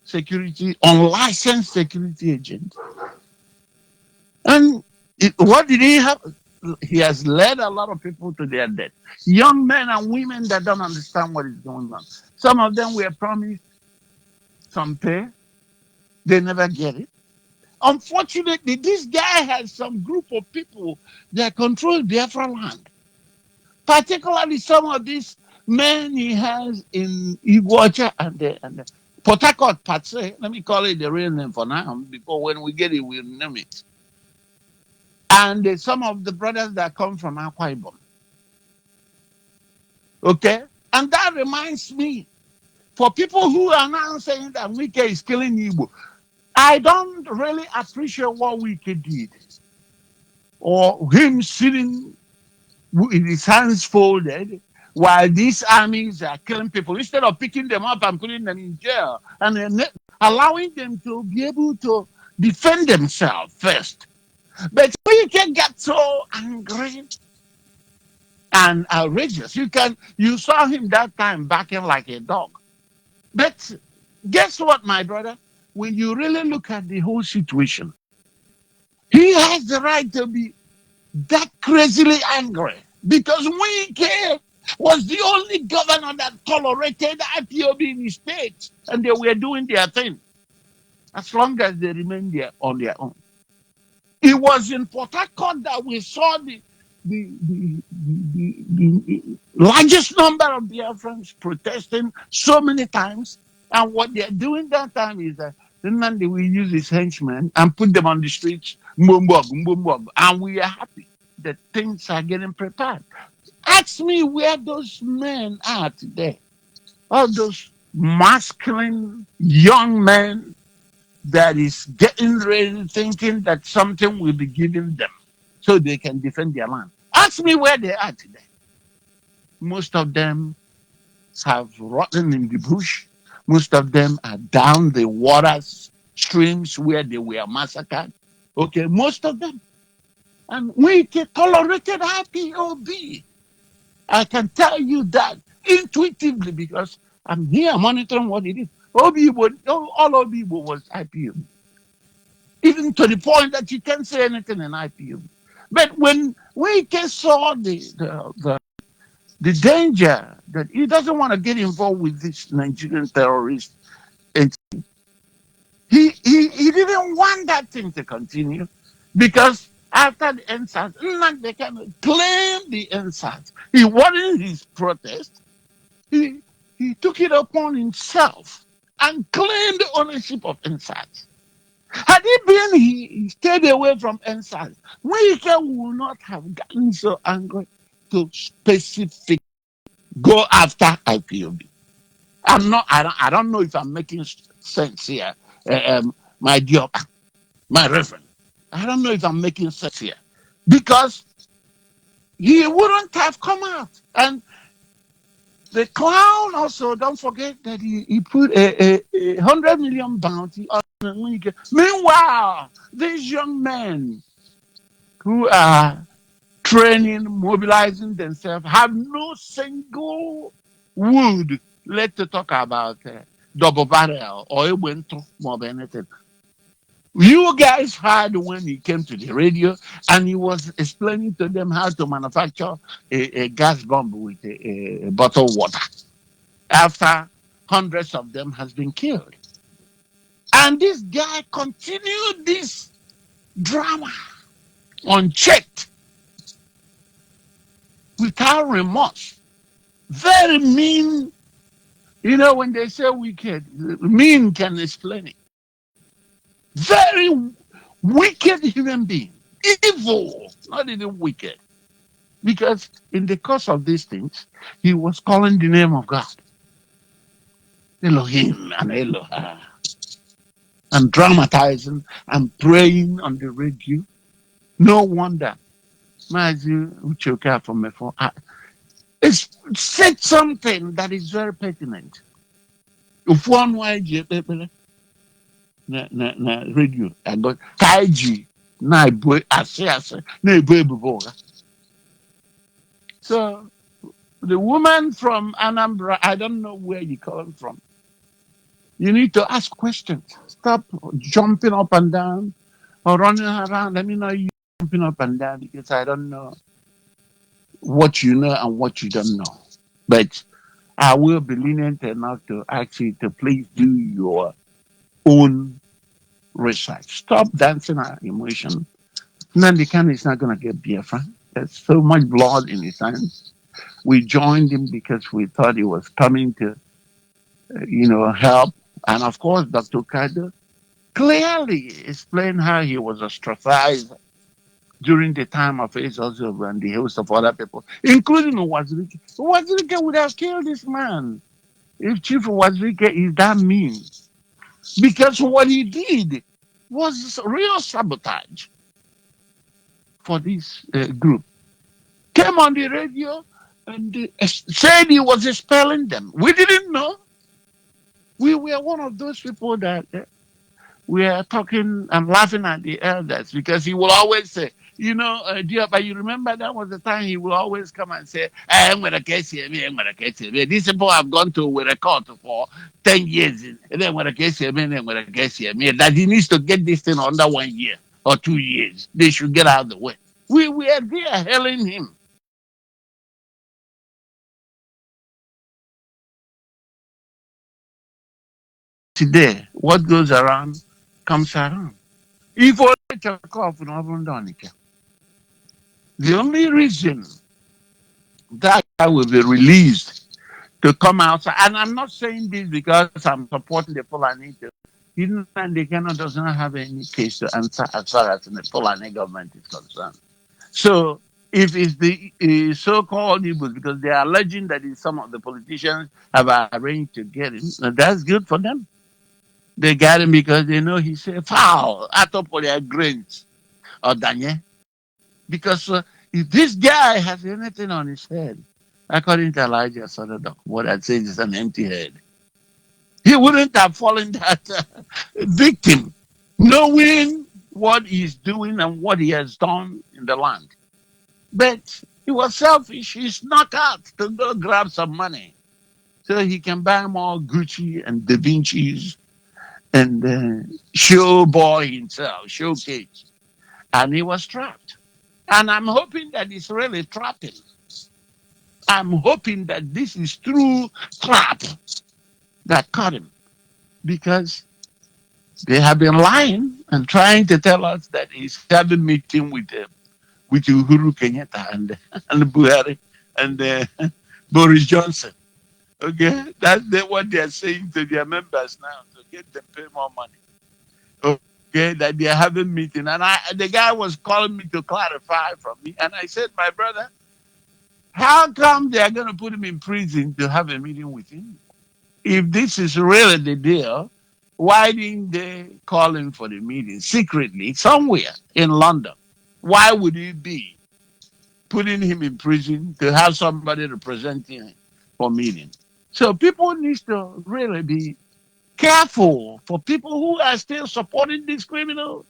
security, unlicensed security agent. And what did he have? He has led a lot of people to their death. Young men and women that don't understand what is going on. Some of them were promised some pay. They never get it. Unfortunately, this guy has some group of people that control Biafra land. Particularly some of these men he has in Iguacha and the Port Harcourt, Patse. Let me call it the real name for now, because when we get it, we'll name it. And some of the brothers that come from Akwa Ibom. Okay? And that reminds me, for people who are now saying that Wike is killing Igbo, I don't really appreciate what Wike did. Or him sitting with his hands folded while these armies are killing people, instead of picking them up and putting them in jail and then allowing them to be able to defend themselves first. But we can get so angry and outrageous. You saw him that time barking like a dog. But guess what, my brother? When you really look at the whole situation, he has the right to be that crazily angry because Wike was the only governor that tolerated IPOB in the state, and they were doing their thing as long as they remained there on their own. It was in Port Harcourt that we saw the largest number of Biafrans protesting so many times, and what they're doing that time is that then they will use his henchmen and put them on the streets, and we are happy that things are getting prepared. Ask me where those men are today. All those masculine young man that is getting ready, thinking that something will be given them so they can defend their land. Ask me where they are today. Most of them have rotten in the bush. Most of them are down the waters, streams where they were massacred. Okay, most of them. And we tolerated IPOB. I can tell you that intuitively because I'm here monitoring what it is. All Obibo was IPOB. Even to the point that you can't say anything in IPOB. But when we saw the danger that he doesn't want to get involved with this Nigerian terrorist, and he didn't want that thing to continue because after the NSAS, they can claim the NSAS. He wanted his protest. He took it upon himself and claimed the ownership of NSAS. Had it been he stayed away from NSAS, we would not have gotten so angry to specific go after IPOB. I don't know if I'm making sense here, my dear, my reverend. I don't know if I'm making sense here because he wouldn't have come out. And the clown also, don't forget that he put a 100 million bounty on Onyibe. Meanwhile, these young men who are training, mobilizing themselves, have no single word left to talk about double barrel or Ewento more than anything. You guys heard when he came to the radio and he was explaining to them how to manufacture a gas bomb with a bottled water after hundreds of them has been killed. And this guy continued this drama unchecked without remorse. Very mean. You know, when they say wicked, mean can explain it. Very wicked human being. Evil, not even wicked. Because in the course of these things, he was calling the name of God. Elohim and Eloha. And dramatizing and praying on the radio. No wonder. Mazi Uchoka from before. It's said something that is very pertinent. If one way na radio, I got Kaiji, na boy, na boy. So the woman from Anambra, I don't know where you come from. You need to ask questions. Stop jumping up and down or running around. Let me know you jumping up and down because I don't know what you know and what you don't know. But I will be lenient enough to ask you to please do your own research. Stop dancing on emotion. Nandikan is not going to get Biafra. There's so much blood in his hands. We joined him because we thought he was coming to, help. And of course, Dr. Kado clearly explained how he was ostracized during the time of his husband and the host of other people, including Wazirike. Wazirike would have killed this man if Chief Wazirike is that mean. Because what he did was real sabotage for this group. Came on the radio and said he was expelling them. We didn't know. We were one of those people that we are talking and laughing at the elders because he will always say, dear, but you remember that was the time he will always come and say, I'm going to catch him, I'm going to catch him. These people have gone to with a court for 10 years, and then when I catch him, and then when I catch him, that he needs to get this thing under 1 year or 2 years. They should get out of the way. We are there hailing him. Today, what goes around comes around. If the only reason that guy will be released to come outside, and I'm not saying this because I'm supporting the Fulani. Even the Ghana does not have any case to answer as far as the Fulani government is concerned. So if it's the so-called Igbos, because they are alleging that some of the politicians have arranged to get him, that's good for them. They got him because they know he's a foul, out of their grains, or Danye. Because if this guy has anything on his head, according to Elijah Sadadok, what I'd say is an empty head, he wouldn't have fallen that victim, knowing what he's doing and what he has done in the land. But he was selfish. He snuck out to go grab some money so he can buy more Gucci and Da Vinci's and show boy himself, showcase. And he was trapped. And I'm hoping that it's really trapping. I'm hoping that this is true trap that caught him, because they have been lying and trying to tell us that he's having meeting with Uhuru Kenyatta and Buhari and Boris Johnson. Okay, that's what they are saying to their members now to get them pay more money. Okay, that they are having meeting, and the guy was calling me to clarify from me, and I said, my brother, how come they are going to put him in prison to have a meeting with him? If this is really the deal, why didn't they call him for the meeting secretly somewhere in London? Why would he be putting him in prison to have somebody representing him for meeting? So people need to really be careful for people who are still supporting this criminal.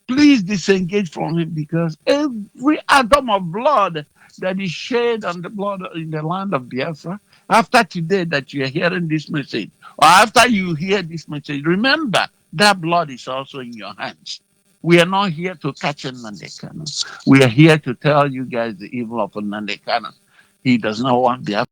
Please disengage from him, because every atom of blood that is shed on the blood in the land of Biafra, after today that you are hearing this message, or after you hear this message, remember that blood is also in your hands. We are not here to catch Nnamdi Kanu. We are here to tell you guys the evil of Nnamdi Kanu. He does not want Biafra.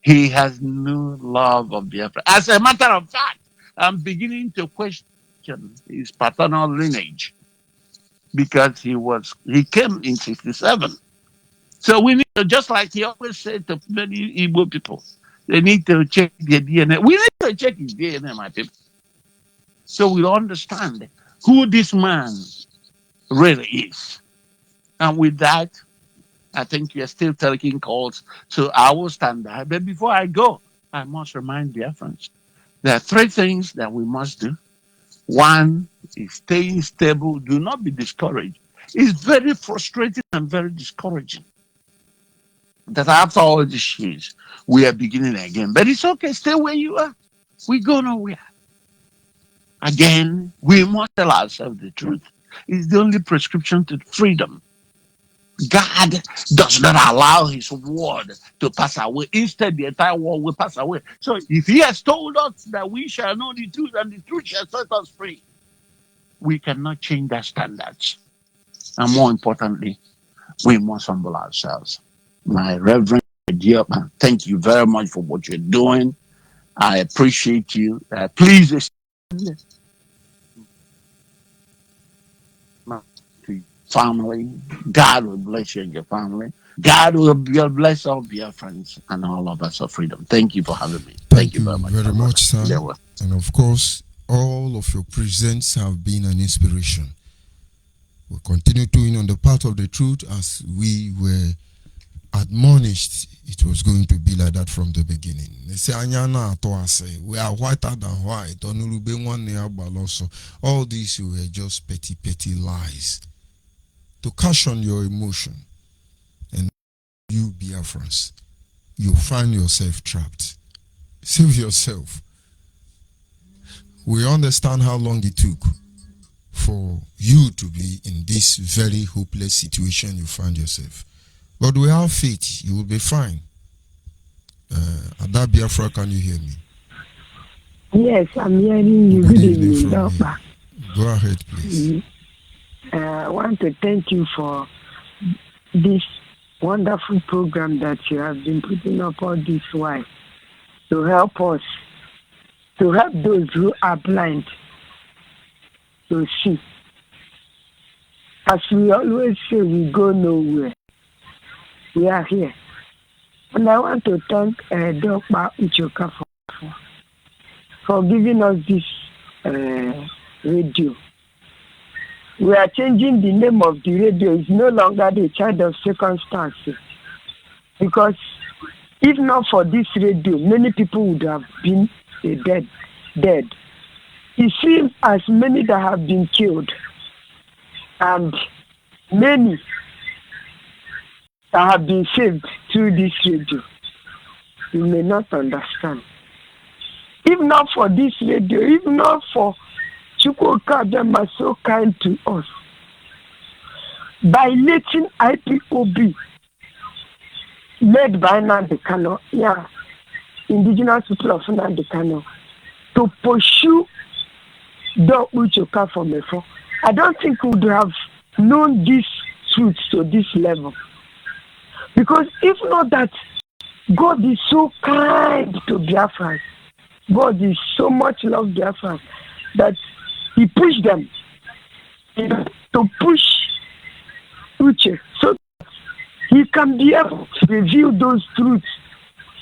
He has no love of Biafra. As a matter of fact, I'm beginning to question his paternal lineage, because he came in 67. So we need to, just like he always said to many Igbo people, they need to check their DNA. We need to check his DNA, my people, so we understand who this man really is. And with that, I think you're still taking calls, so I will stand by. But before I go, I must remind Biafrans, there are three things that we must do. One is staying stable. Do not be discouraged. It's very frustrating and very discouraging that after all these years, we are beginning again. But it's okay. Stay where you are. We go nowhere. Again, we must tell ourselves the truth. It's the only prescription to freedom. God does not allow his word to pass away. Instead, the entire world will pass away. So if he has told us that we shall know the truth and the truth shall set us free, we cannot change that standards. And more importantly, we must humble ourselves. My Reverend dear man, thank you very much for what you're doing. I appreciate you. Please extend to your family. God will bless you and your family. God will bless all of your friends and all of us of freedom. Thank you for having me. Thank you very much, sir. And of course, all of your presents have been an inspiration. We'll continue doing on the path of the truth as we were admonished. It was going to be like that from the beginning. They say, we are whiter than white. All these were just petty lies to caution your emotion. And you, Biafrans, you find yourself trapped. Save yourself. We understand how long it took for you to be in this very hopeless situation you find yourself. But we have faith, you will be fine. Ada Biafra, can you hear me? Yes, I'm hearing you. Good evening, Doctor. Go ahead, please. I want to thank you for this wonderful program that you have been putting up all this while to help us, to help those who are blind to see. As we always say, we go nowhere. We are here. And I want to thank Dr. Uchoka for giving us this radio. We are changing the name of the radio. It's no longer the Child of Circumstances. Because if not for this radio, many people would have been dead. It seems as many that have been killed and many that have been saved through this radio. You may not understand. If not for this radio, if not for Chukwuka, them are so kind to us by letting IPOB led by Nnamdi Kanu, indigenous people of Nnamdi Kanu, to pursue the Uchoka from before. I don't think we would have known this truth to this level. Because if not that, God is so kind to Biafrans. God is so much love Biafrans that He pushed them to push Uche so that He can be able to reveal those truths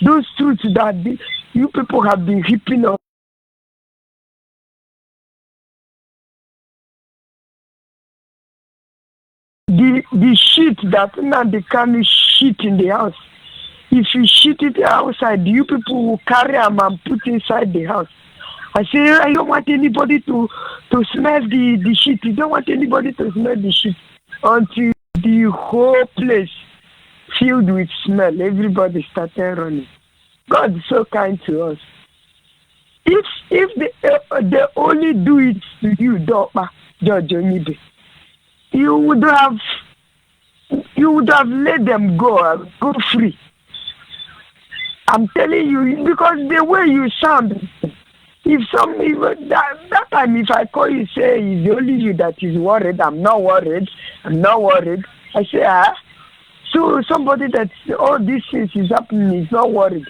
that you people have been heaping up. The shit that Nnamdi Kanu shit in the house. If you shit it outside, you people will carry them and put inside the house. I say, I don't want anybody to smell the shit. You don't want anybody to smell the shit until the whole place filled with smell. Everybody started running. God is so kind to us. If they only do it to you, Judge Onyibe, you would have let them go free. I'm telling you, because the way you sound, that time if I call you, say it's only you that is worried, I'm not worried. I say, so somebody that all these things is happening is not worried.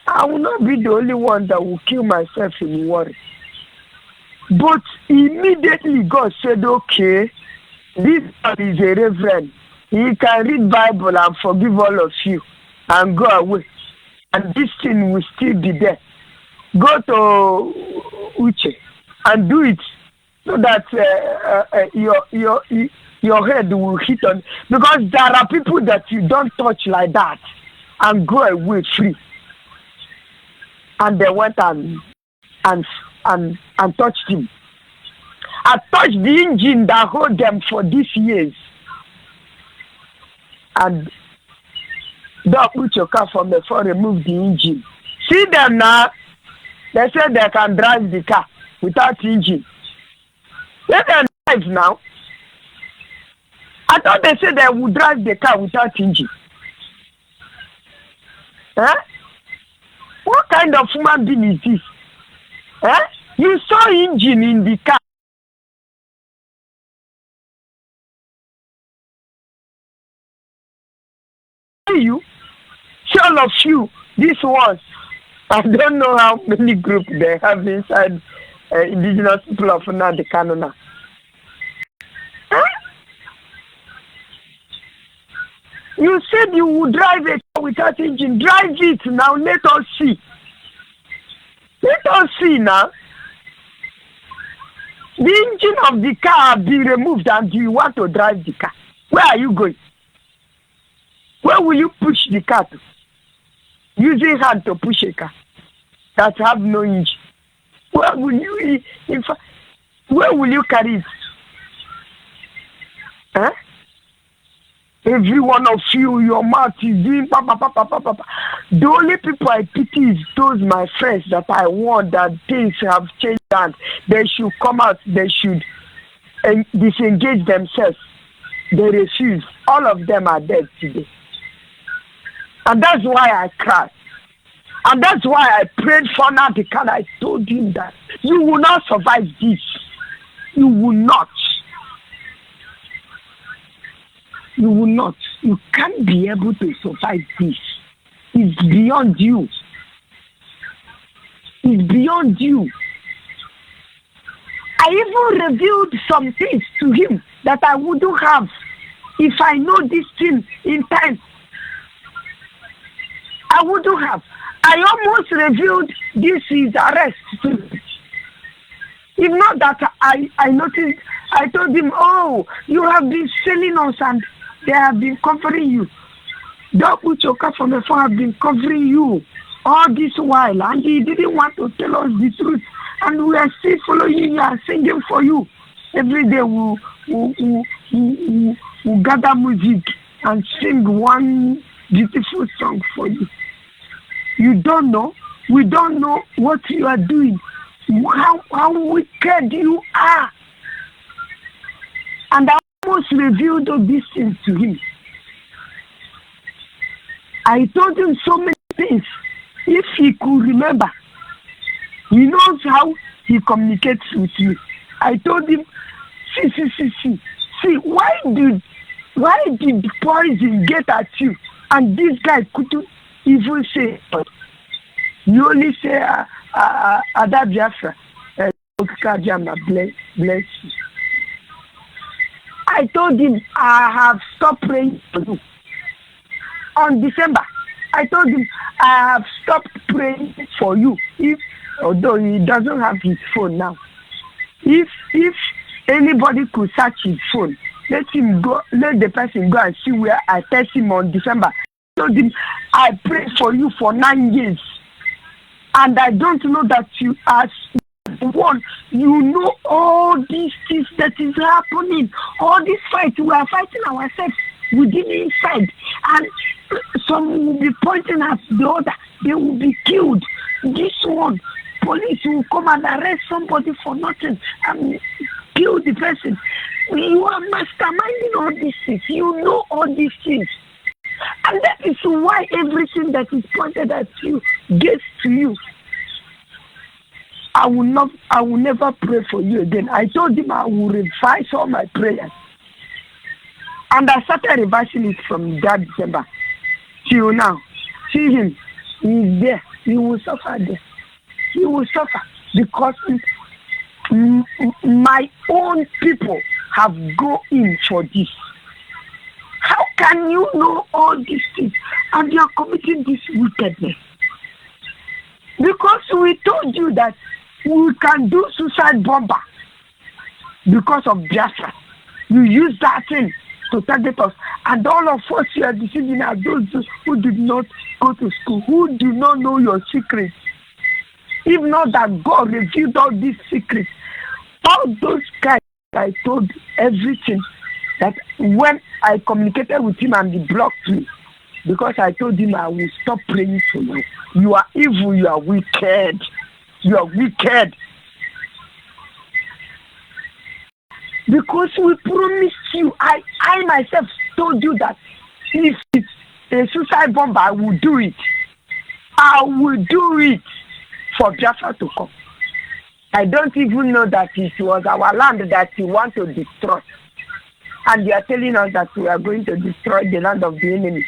I will not be the only one that will kill myself in worry. But immediately God said, okay, this man is a reverend. He can read Bible and forgive all of you and go away. And this thing will still be there. Go to Uche and do it so that your head will hit on. Because there are people that you don't touch like that and go away free. And they went and touched him. I touched the engine that hold them for these years. And don't put your car from before remove the engine. See them now. They say they can drive the car without engine. Let them drive now. I thought they said they would drive the car without engine. What kind of human being is this? You saw engine in the car. You, all of you, this was, I don't know how many groups they have inside indigenous people of Nnamdi Kanu now. You said you would drive a car without engine. Drive it now. Let us see. Let us see now. The engine of the car has been removed and you want to drive the car. Where are you going? Where will you push the car to? Using hand to push a car that have no engine. Where will you, where will you carry it? Every one of you, your mouth is doing pa. The only people I pity is those my friends that I want that things have changed and they should come out, they should disengage themselves. They refuse. All of them are dead today. And that's why I cried. And that's why I prayed for Nnamdi Kanu. I told him that you will not survive this. You will not. You will not. You can't be able to survive this. It's beyond you. It's beyond you. I even revealed some things to him that I wouldn't have if I know this thing in time. I wouldn't have. I almost revealed this is arrest. If not that I noticed, I told him, oh, you have been selling us and they have been covering you. Dog Uchoka from the phone have been covering you all this while, and he didn't want to tell us the truth. And we are still following you and singing for you. Every day we gather music and sing one beautiful song for you. You don't know. We don't know what you are doing. How wicked you are. And I almost revealed all these things to him. I told him so many things. If he could remember, he knows how he communicates with me. I told him, see, why did poison get at you? And this guy couldn't even say, you only say, Ada Biafra, bless you. I told him, I have stopped praying for you. On December, I told him, I have stopped praying for you. Although he doesn't have his phone now. If anybody could search his phone, let the person go and see where I text him on December. I told him, I prayed for you for 9 years. And I don't know that you are one. You know all these things that is happening. All this fight, we are fighting ourselves within inside. And some will be pointing at the other. They will be killed. This one, police will come and arrest somebody for nothing and kill the person. You are masterminding all these things. You know all these things. And that is why everything that is pointed at you gets to you. I will never pray for you again. I told him I will revise all my prayers. And I started revising it from that December till now. See him. He is there. He will suffer there. He will suffer because my own people have gone in for this. How can you know all these things and you are committing this wickedness? Because we told you that we can do suicide bomber because of Biafra. You use that thing to target us. And all of us you are deceiving are those who did not go to school, who do not know your secrets. If not that God revealed all these secrets, all those guys I told everything, that when I communicated with him and he blocked me, because I told him I will stop praying for you. You are evil, you are wicked. You are wicked. Because we promised you, I myself told you that if it's a suicide bomber, I will do it. I will do it for Biafra to come. I don't even know that it was our land that you want to destroy. And they are telling us that we are going to destroy the land of the enemy.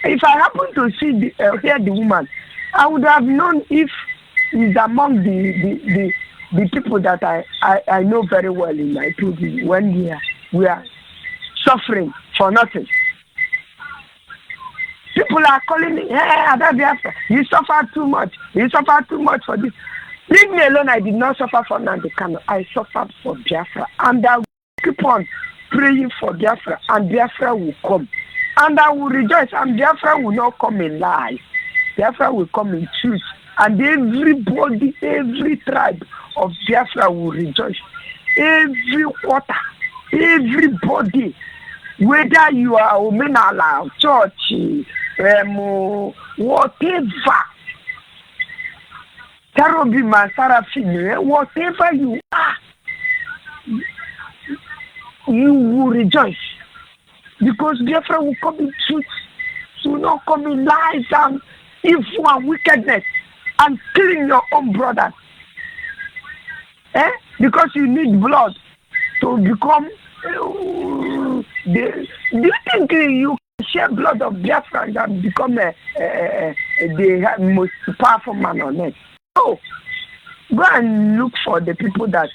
If I happen to see hear the woman, I would have known if he's among the people that I know very well in my people when we are suffering for nothing. People are calling me, hey, Ada Biafra, you suffer too much. You suffer too much for this. Leave me alone. I did not suffer for Nandekano. I suffered for Biafra. And I will keep on praying for Biafra. And Biafra will come. And I will rejoice. And Biafra will not come in lies. Biafra will come in truth. And everybody, every tribe of Biafra will rejoice. Every quarter, everybody, whether you are Omenala, church, whatever, Tarobima, Sarafine, whatever you are, you will rejoice. Because Biafra will come in truth. It will not come in lies and evil and wickedness and killing your own brothers. Because you need blood to become. Do you think you can share blood of Biafra and become the most powerful man on earth? No. Go and look for the people that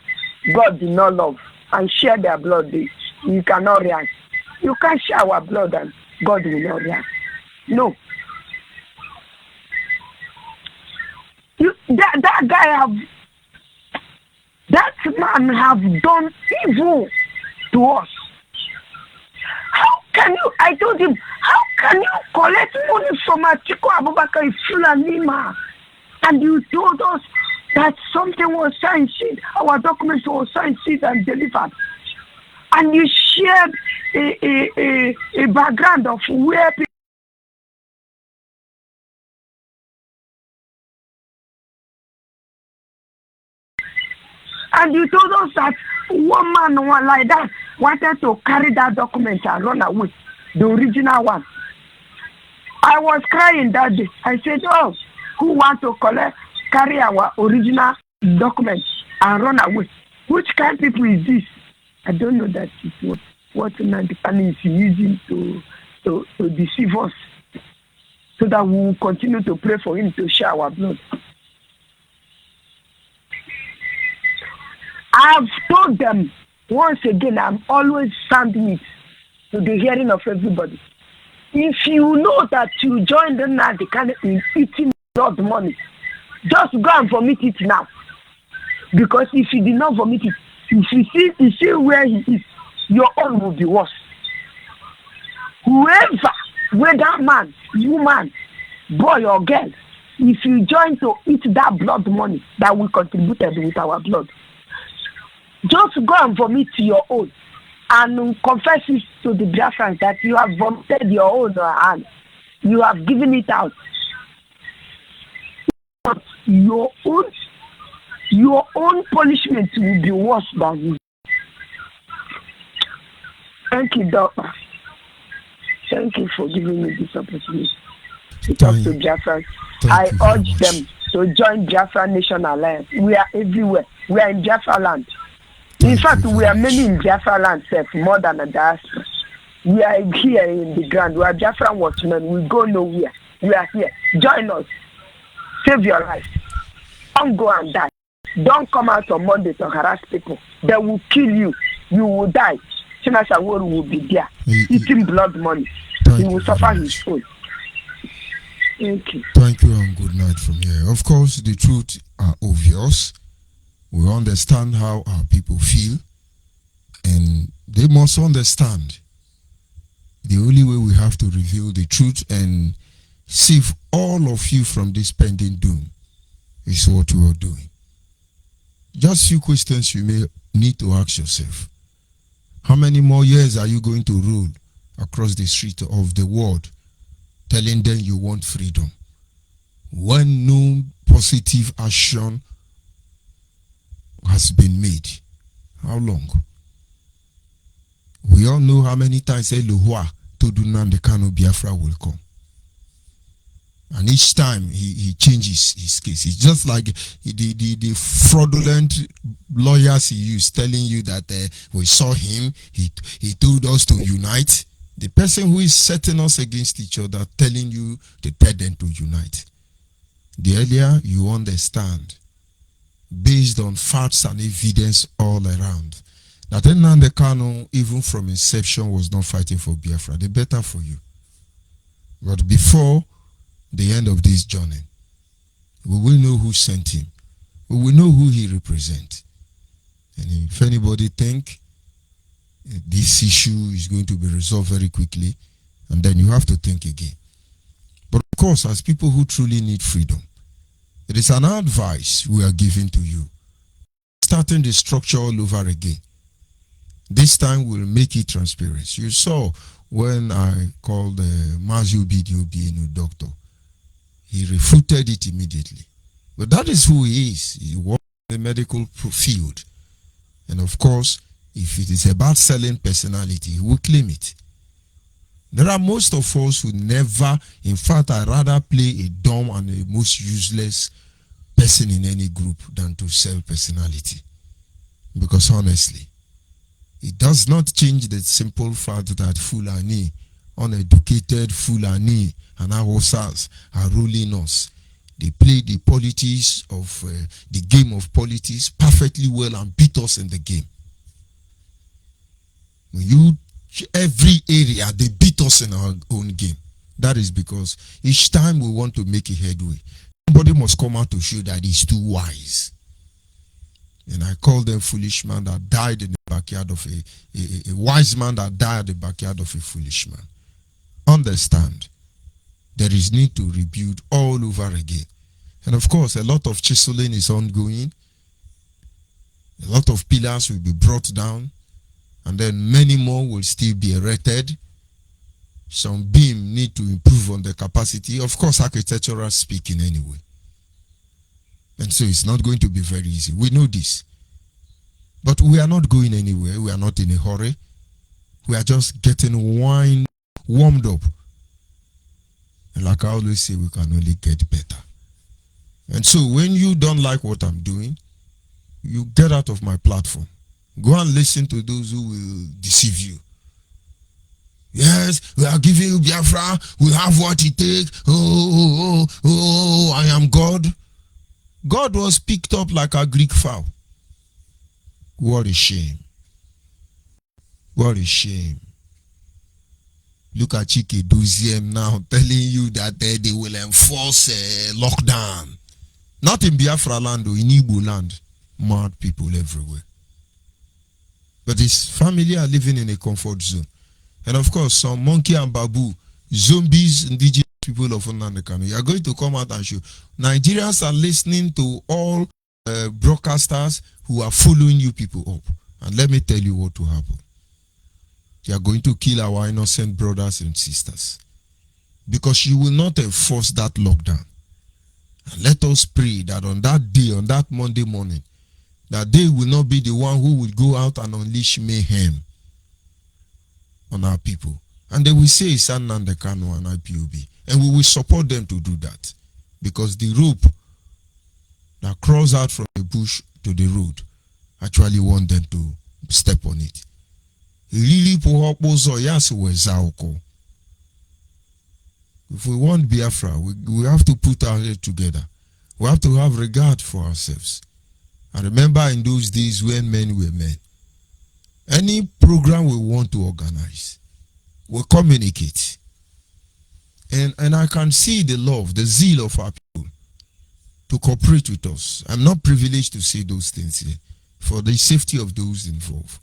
God did not love and share their blood. You cannot react. You can't share our blood and God will not react. No. That guy have. That man have done evil to us. How can you, I told him, how can you collect money from Atiku Abubakar Fulani man? And you told us that something was signed, our documents were signed, and delivered. And you shared a background of where people. And you told us that one man like that wanted to carry that document and run away, the original one. I was crying that day. I said, oh, who want to carry our original document and run away? Which kind of people is this? I don't know that it's what Nandipani is using to deceive us, so that we will continue to pray for him to share our blood. I've told them once again, I'm always sounding it to the hearing of everybody. If you know that you joined the Nandipani in eating blood money, just go and vomit it now. Because if you did not vomit it, if you see where he is, your own will be worse. Whoever, whether man, woman, boy or girl, if you join to eat that blood money that we contributed with our blood, just go and vomit your own and confess it to the Biafrans that you have vomited your own and you have given it out. But your own punishment will be worse than his. Thank you, Doctor. Thank you for giving me this opportunity to talk to Biafrans. I urge them to join Biafra Nation Alliance. We are everywhere. We are in Biafra land. In fact, we are many in Biafra land, more than a diaspora. We are here in the ground. We are Biafra watchmen. We go nowhere. We are here. Join us. Save your life. Don't go and die. Don't come out on Monday to harass people. They will kill you. You will die. Chinasaworo will be there, eating blood money. He will suffer his soul. Thank you. Thank you and good night from here. Of course, the truth are obvious. We understand how our people feel, and they must understand. The only way we have to reveal the truth and save all of you from this pending doom is what we are doing. Just few questions you may need to ask yourself. How many more years are you going to rule across the street of the world telling them you want freedom when no positive action has been made? How long? We all know how many times Elohua to do the Kano Biafra will come. And each time he changes his case. It's just like the fraudulent lawyers he used telling you that we saw him, he told us to unite. The person who is setting us against each other telling you to tell them to unite. The earlier you understand, based on facts and evidence all around, that Nnamdi Kanu, even from inception, was not fighting for Biafra, the better for you. But before the end of this journey, we will know who sent him. We will know who he represents. And if anybody think this issue is going to be resolved very quickly, and then you have to think again. But of course, as people who truly need freedom, it is an advice we are giving to you. Starting the structure all over again. This time we'll make it transparent. You saw when I called Mazu BDOB doctor, he refuted it immediately. But that is who he is. He works in the medical field. And of course, if it is about selling personality, he will claim it. There are most of us who never, in fact, I'd rather play a dumb and a most useless person in any group than to sell personality. Because honestly, it does not change the simple fact that Fulani, uneducated Fulani and Hausas are ruling us. They play the politics of the game of politics perfectly well and beat us in the game. When every area, they beat us in our own game. That is because each time we want to make a headway, somebody must come out to show that he's too wise. And I call them foolish man that died in the backyard of a wise man that died in the backyard of a foolish man. Understand, there is need to rebuild all over again. And of course, a lot of chiseling is ongoing. A lot of pillars will be brought down, and then many more will still be erected. Some beam need to improve on the capacity, of course, architectural speaking anyway. And so it's not going to be very easy. We know this. But we are not going anywhere. We are not in a hurry. We are just getting warmed up. And like I always say, we can only get better. And so when you don't like what I'm doing, you get out of my platform. Go and listen to those who will deceive you. Yes, we are giving you Biafra. We have what it takes. Oh, I am God. God was picked up like a Greek fowl. What a shame. What a shame. Look at Chike Doziem now telling you that they will enforce lockdown. Not in Biafra land or in Igbo land. Mad people everywhere. But his family are living in a comfort zone. And of course, some monkey and babu, zombies, indigenous people of Nnamdi. You are going to come out and show. Nigerians are listening to all broadcasters who are following you people up. And let me tell you what will happen. They are going to kill our innocent brothers and sisters. Because you will not enforce that lockdown. And let us pray that on that day, on that Monday morning, that they will not be the one who will go out and unleash mayhem on our people. And they will say it's Nnamdi Kanu and IPOB. And we will support them to do that. Because the rope that crawls out from the bush to the road actually want them to step on it. If we want Biafra, we have to put our head together. We have to have regard for ourselves. And remember in those days when men were men. Any program we want to organize, we communicate. And I can see the love, the zeal of our people to cooperate with us. I'm not privileged to say those things here for the safety of those involved.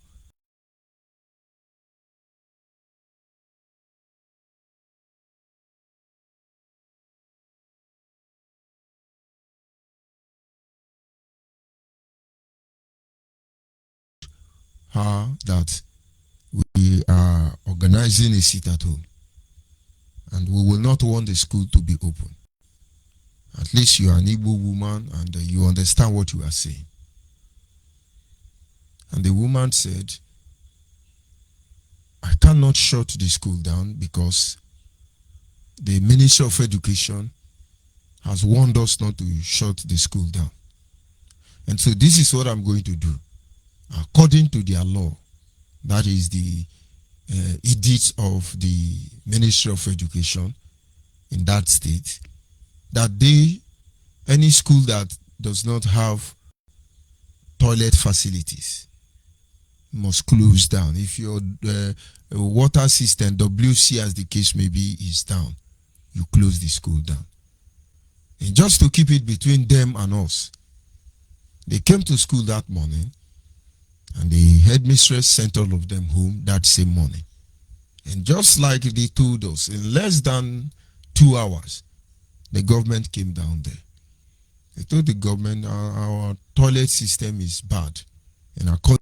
That we are organizing a sit at home and we will not want the school to be open. At least you are an Igbo woman and you understand what you are saying. And the woman said, I cannot shut the school down because the Ministry of Education has warned us not to shut the school down. And so this is what I'm going to do. According to their law, that is the edict of the Ministry of Education in that state, that any school that does not have toilet facilities must close down. If your water system, WC as the case may be, is down, you close the school down. And just to keep it between them and us, they came to school that morning and the headmistress sent all of them home that same morning. And just like they told us, in less than 2 hours, the government came down there. They told the government our toilet system is bad. And according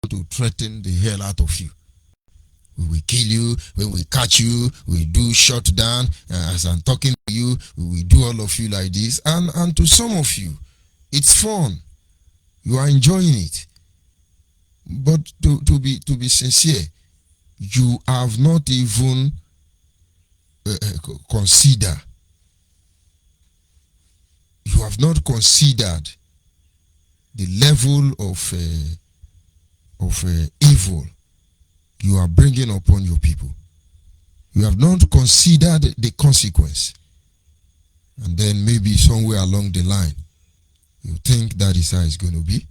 to threaten the hell out of you. We will kill you, when we catch you, we do shut down. As I'm talking to you, we will do all of you like this. And to some of you, it's fun. You are enjoying it. But to be sincere, you have not even considered. You have not considered the level of evil you are bringing upon your people. You have not considered the consequence. And then maybe somewhere along the line, you think that is how it's going to be.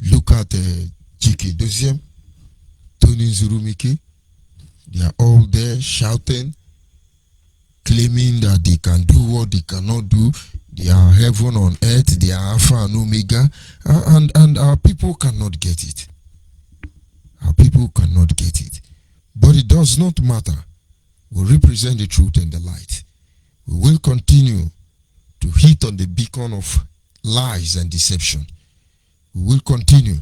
Look at Chike Doziem, Tony Zurumike. They are all there shouting, claiming that they can do what they cannot do. They are heaven on earth. They are Alpha and Omega. And our people cannot get it. Our people cannot get it. But it does not matter. We represent the truth and the light. We will continue to hit on the beacon of lies and deception. We will continue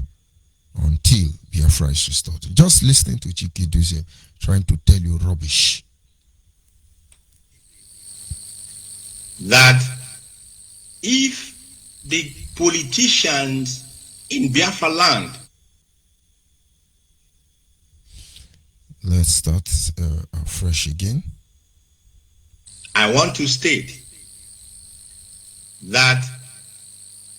until Biafra is restored. Just listening to Chike Doziem trying to tell you rubbish. That if the politicians in Biafra land, let's start fresh again. I want to state that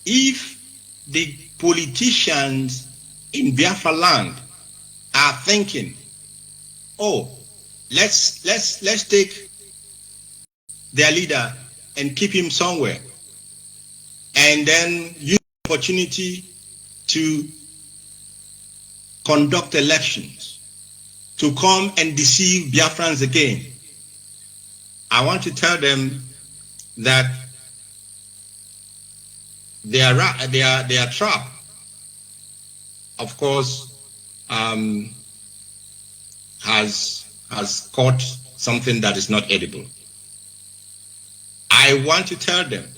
if the politicians in Biafra land are thinking, oh, let's take their leader and keep him somewhere, and then use the opportunity to conduct elections, to come and deceive Biafrans again. I want to tell them that their trap, of course, has caught something that is not edible. I want to tell them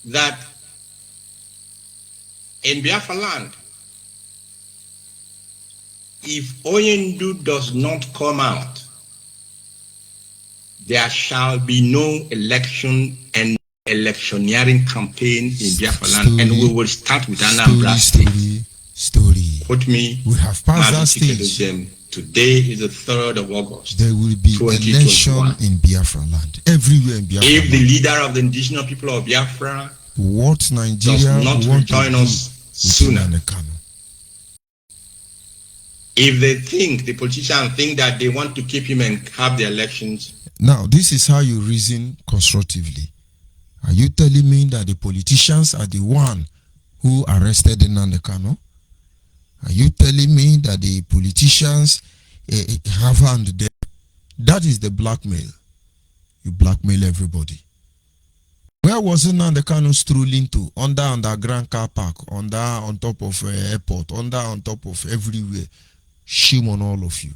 that in Biafra land, if Oyendu does not come out, there shall be no election and electioneering campaign in Biafra land, and we will start with Anambra State. Put me, we have passed that stage. Today is the 3rd of August. There will be election in Biafra land, everywhere in Biafra if land. the leader of the indigenous people of Biafra what Nigeria does not rejoin us sooner, if they think, the politicians think that they want to keep him and have the elections. Now, this is how you reason constructively. Are you telling me that the politicians are the one who arrested Nnamdi Kanu? Are you telling me that the politicians have hand there? That is the blackmail. You blackmail everybody. Where was Nnamdi Kanu strolling to? Under underground car park, on top of airport, on top of everywhere. Shame on all of you.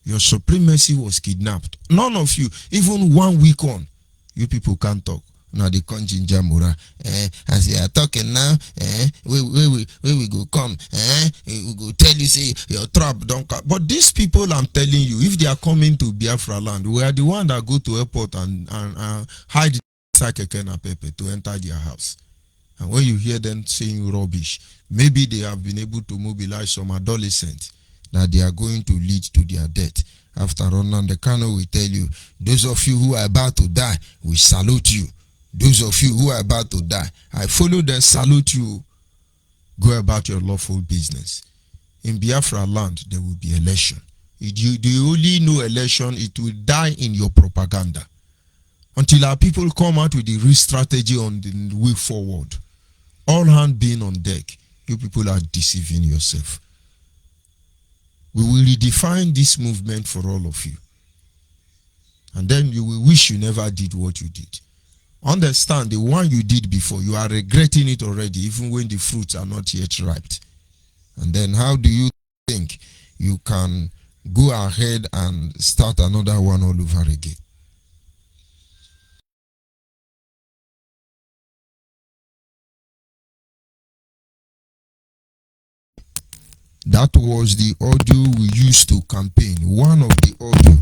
Your supremacy was kidnapped. None of you, even 1 week on, you people can't talk. Now they come ginger mura. As they are talking now, we go come. We go tell you say your trap don't come. But these people, I'm telling you, if they are coming to Biafra land, we are the one that go to airport and hide Sakekena Pepe to enter their house. And when you hear them saying rubbish, maybe they have been able to mobilize some adolescents that they are going to lead to their death. After all, Nnamdi Kanu will tell you, those of you who are about to die, we salute you. Those of you who are about to die, I follow them, salute you. Go about your lawful business. In Biafra land, there will be election. Do you only know election? It will die in your propaganda. Until our people come out with the real strategy on the way forward. All hands being on deck, you people are deceiving yourself. We will redefine this movement for all of you. And then you will wish you never did what you did. Understand, the one you did before, you are regretting it already, even when the fruits are not yet ripe. And then how do you think you can go ahead and start another one all over again? That was the audio we used to campaign. One of the audio.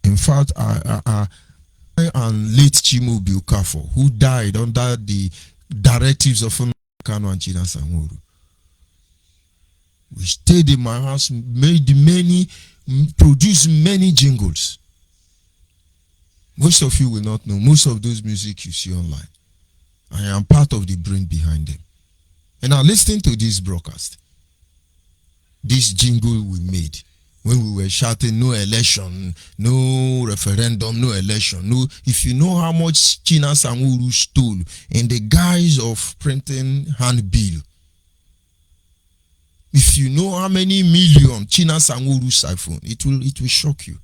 In fact, and late Chimo Biokafo, who died under the directives of Nnamdi Kanu and China Sanwo-Olu. We stayed in my house, produced many jingles. Most of you will not know. Most of those music you see online. I am part of the brain behind them. And now listening to this broadcast, this jingle we made, when we were shouting no election, no referendum, no election. No, if you know how much China Sanguru stole in the guise of printing handbill, if you know how many million China Sanguru siphon, it will shock you.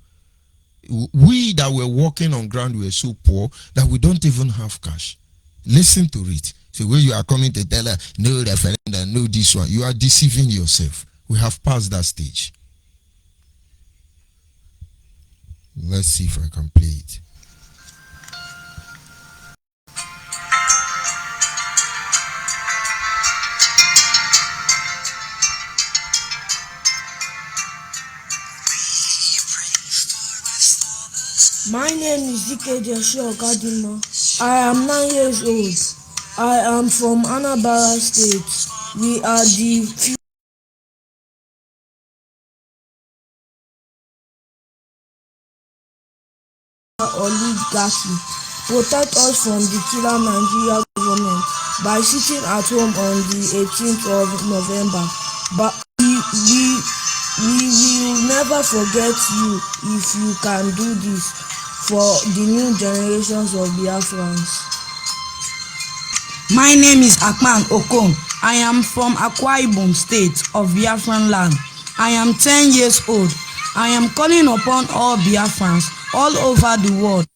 We that were walking on ground were so poor that we don't even have cash. Listen to it. So when you are coming to tell her no referendum, no this one, you are deceiving yourself. We have passed that stage. Let's see if I can play it. My name is Dike Joshua Kadima. I am 9 years old. I am from Anambra State. We are the oligarchy. Protect us from the killer Nigeria government by sitting at home on the 18th of November. But we will never forget you if you can do this for the new generations of Biafrans. My name is Akman Okon. I am from Akwa Ibom State of Biafran land. I am 10 years old. I am calling upon all Biafrans all over the world.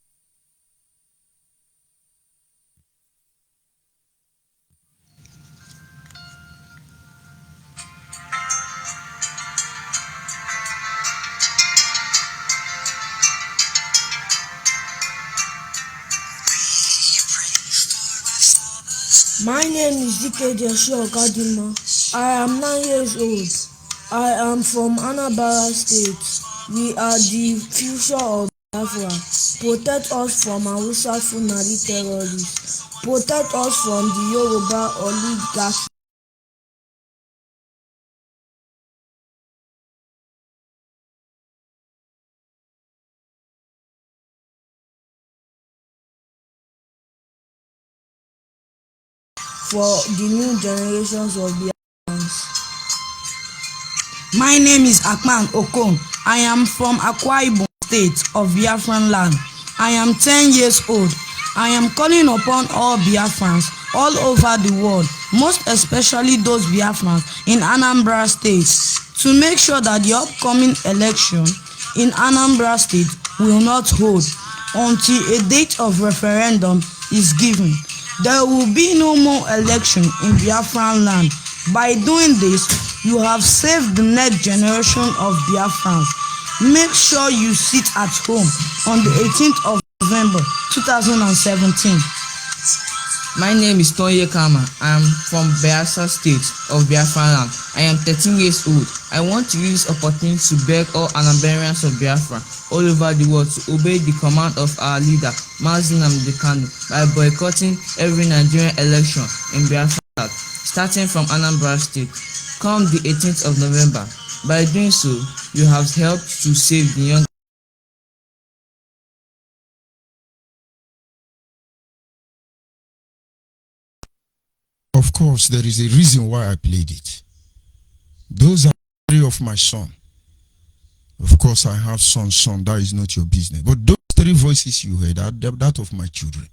My name is Dike Joshua Kadima. I am 9 years old. I am from Anambra State. We are the future of Biafra. Protect us from Hausa Fulani terrorists. Protect us from the Yoruba oligarchy. For the new generations of Biafrans. My name is Akman Okon. I am from Akwa Ibom State of Biafran land. I am 10 years old. I am calling upon all Biafrans all over the world, most especially those Biafrans in Anambra State, to make sure that the upcoming election in Anambra State will not hold until a date of referendum is given. There will be no more election in Biafran land. By doing this, you have saved the next generation of Biafrans. Make sure you sit at home on the 18th of November 2017. My name is Tonye Kama. I am from Biafra State of Biafra land. I am 13 years old. I want to use this opportunity to beg all Anambarians of Biafra all over the world to obey the command of our leader, Mazi Nnamdi Kanu, by boycotting every Nigerian election in Biafra, starting from Anambra State, come the 18th of November. By doing so, you have helped to save the young. Of course, there is a reason why I played it. Those are three of my son. Of course, I have son, that is not your business. But those three voices you heard are that of my children.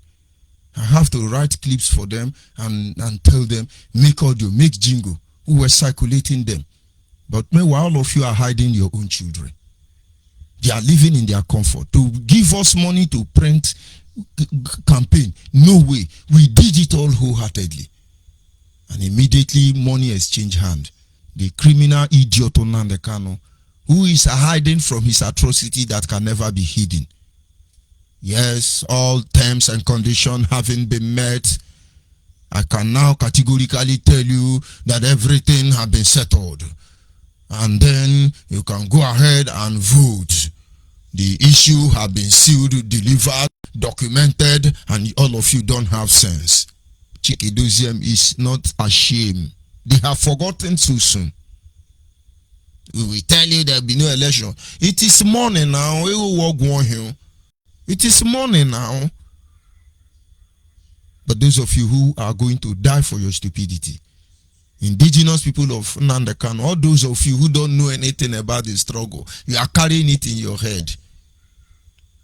I have to write clips for them and tell them, make audio, make jingle. We were circulating them. But meanwhile, all of you are hiding your own children. They are living in their comfort. To give us money to print campaign, no way. We did it all wholeheartedly. And immediately money exchange hand. The criminal idiot Nnamdi Kanu, who is hiding from his atrocity that can never be hidden. Yes, all terms and conditions having been met, I can now categorically tell you that everything has been settled. And then you can go ahead and vote. The issue has been sealed, delivered, documented, and all of you don't have sense. Chikedozium is not ashamed. They have forgotten too soon. We will tell you there will be no election. It is morning now. We will walk one hill. It is morning now. But those of you who are going to die for your stupidity, Indigenous people of Nnamdi Kanu, all those of you who don't know anything about the struggle, you are carrying it in your head.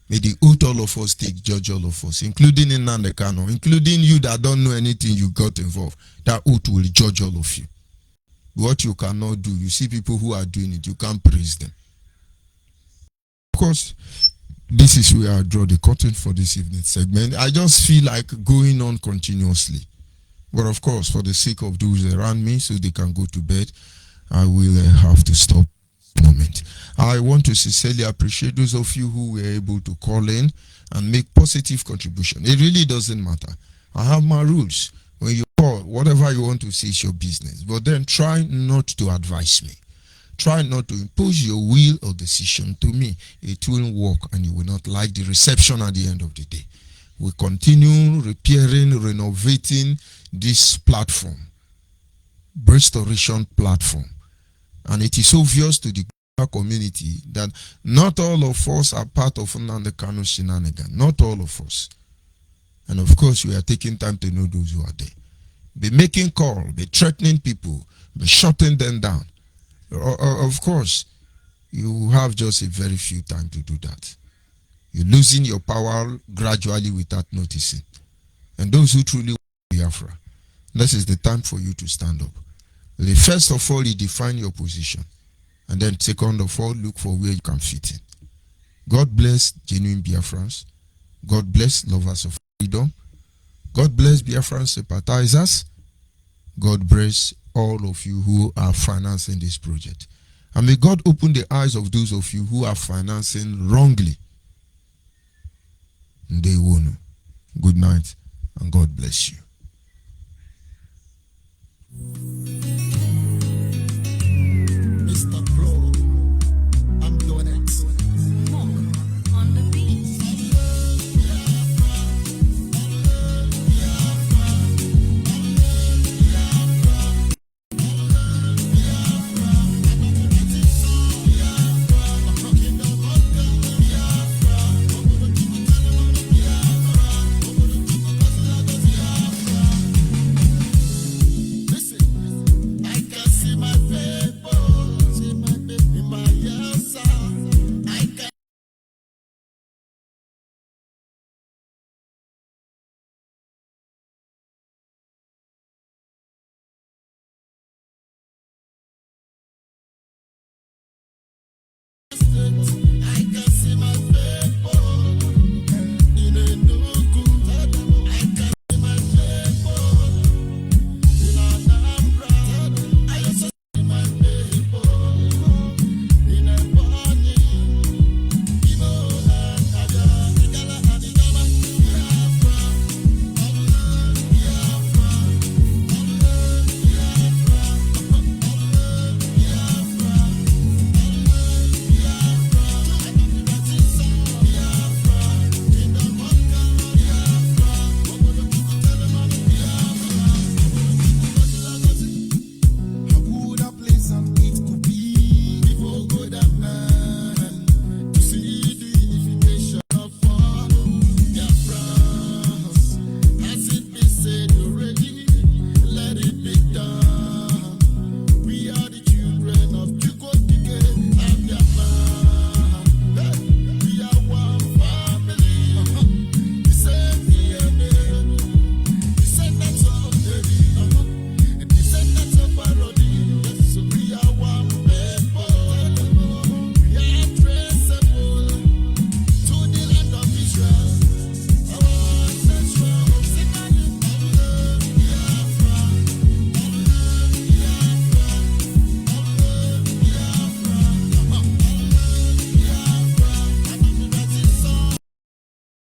May the oath all of us take, judge all of us, including Nnamdi Kanu, including you that don't know anything, you got involved. That oath will judge all of you. What you cannot do, you see people who are doing it, you can't praise them. Of course, this is where I draw the curtain for this evening segment. I just feel like going on continuously. But of course, for the sake of those around me, so they can go to bed, I will have to stop a moment. I want to sincerely appreciate those of you who were able to call in and make positive contribution. It really doesn't matter. I have my rules. When you call, whatever you want to say is your business. But then try not to advise me. Try not to impose your will or decision to me. It will work and you will not like the reception at the end of the day. We continue repairing, renovating this platform, restoration platform. And it is obvious to the community that not all of us are part of Nnamdi Kanu shenanigans. Not all of us. And of course, we are taking time to know those who are there. Be making call, be threatening people, be shutting them down. Of course, you have just a very few time to do that. You're losing your power gradually without noticing. And those who truly want Biafra, this is the time for you to stand up. First of all, you define your position. And then second of all, look for where you can fit in. God bless genuine Biafrans. God bless lovers of freedom. God bless Biafran sympathizers. God bless all of you who are financing this project. And may God open the eyes of those of you who are financing wrongly. They will know. Good night and God bless you.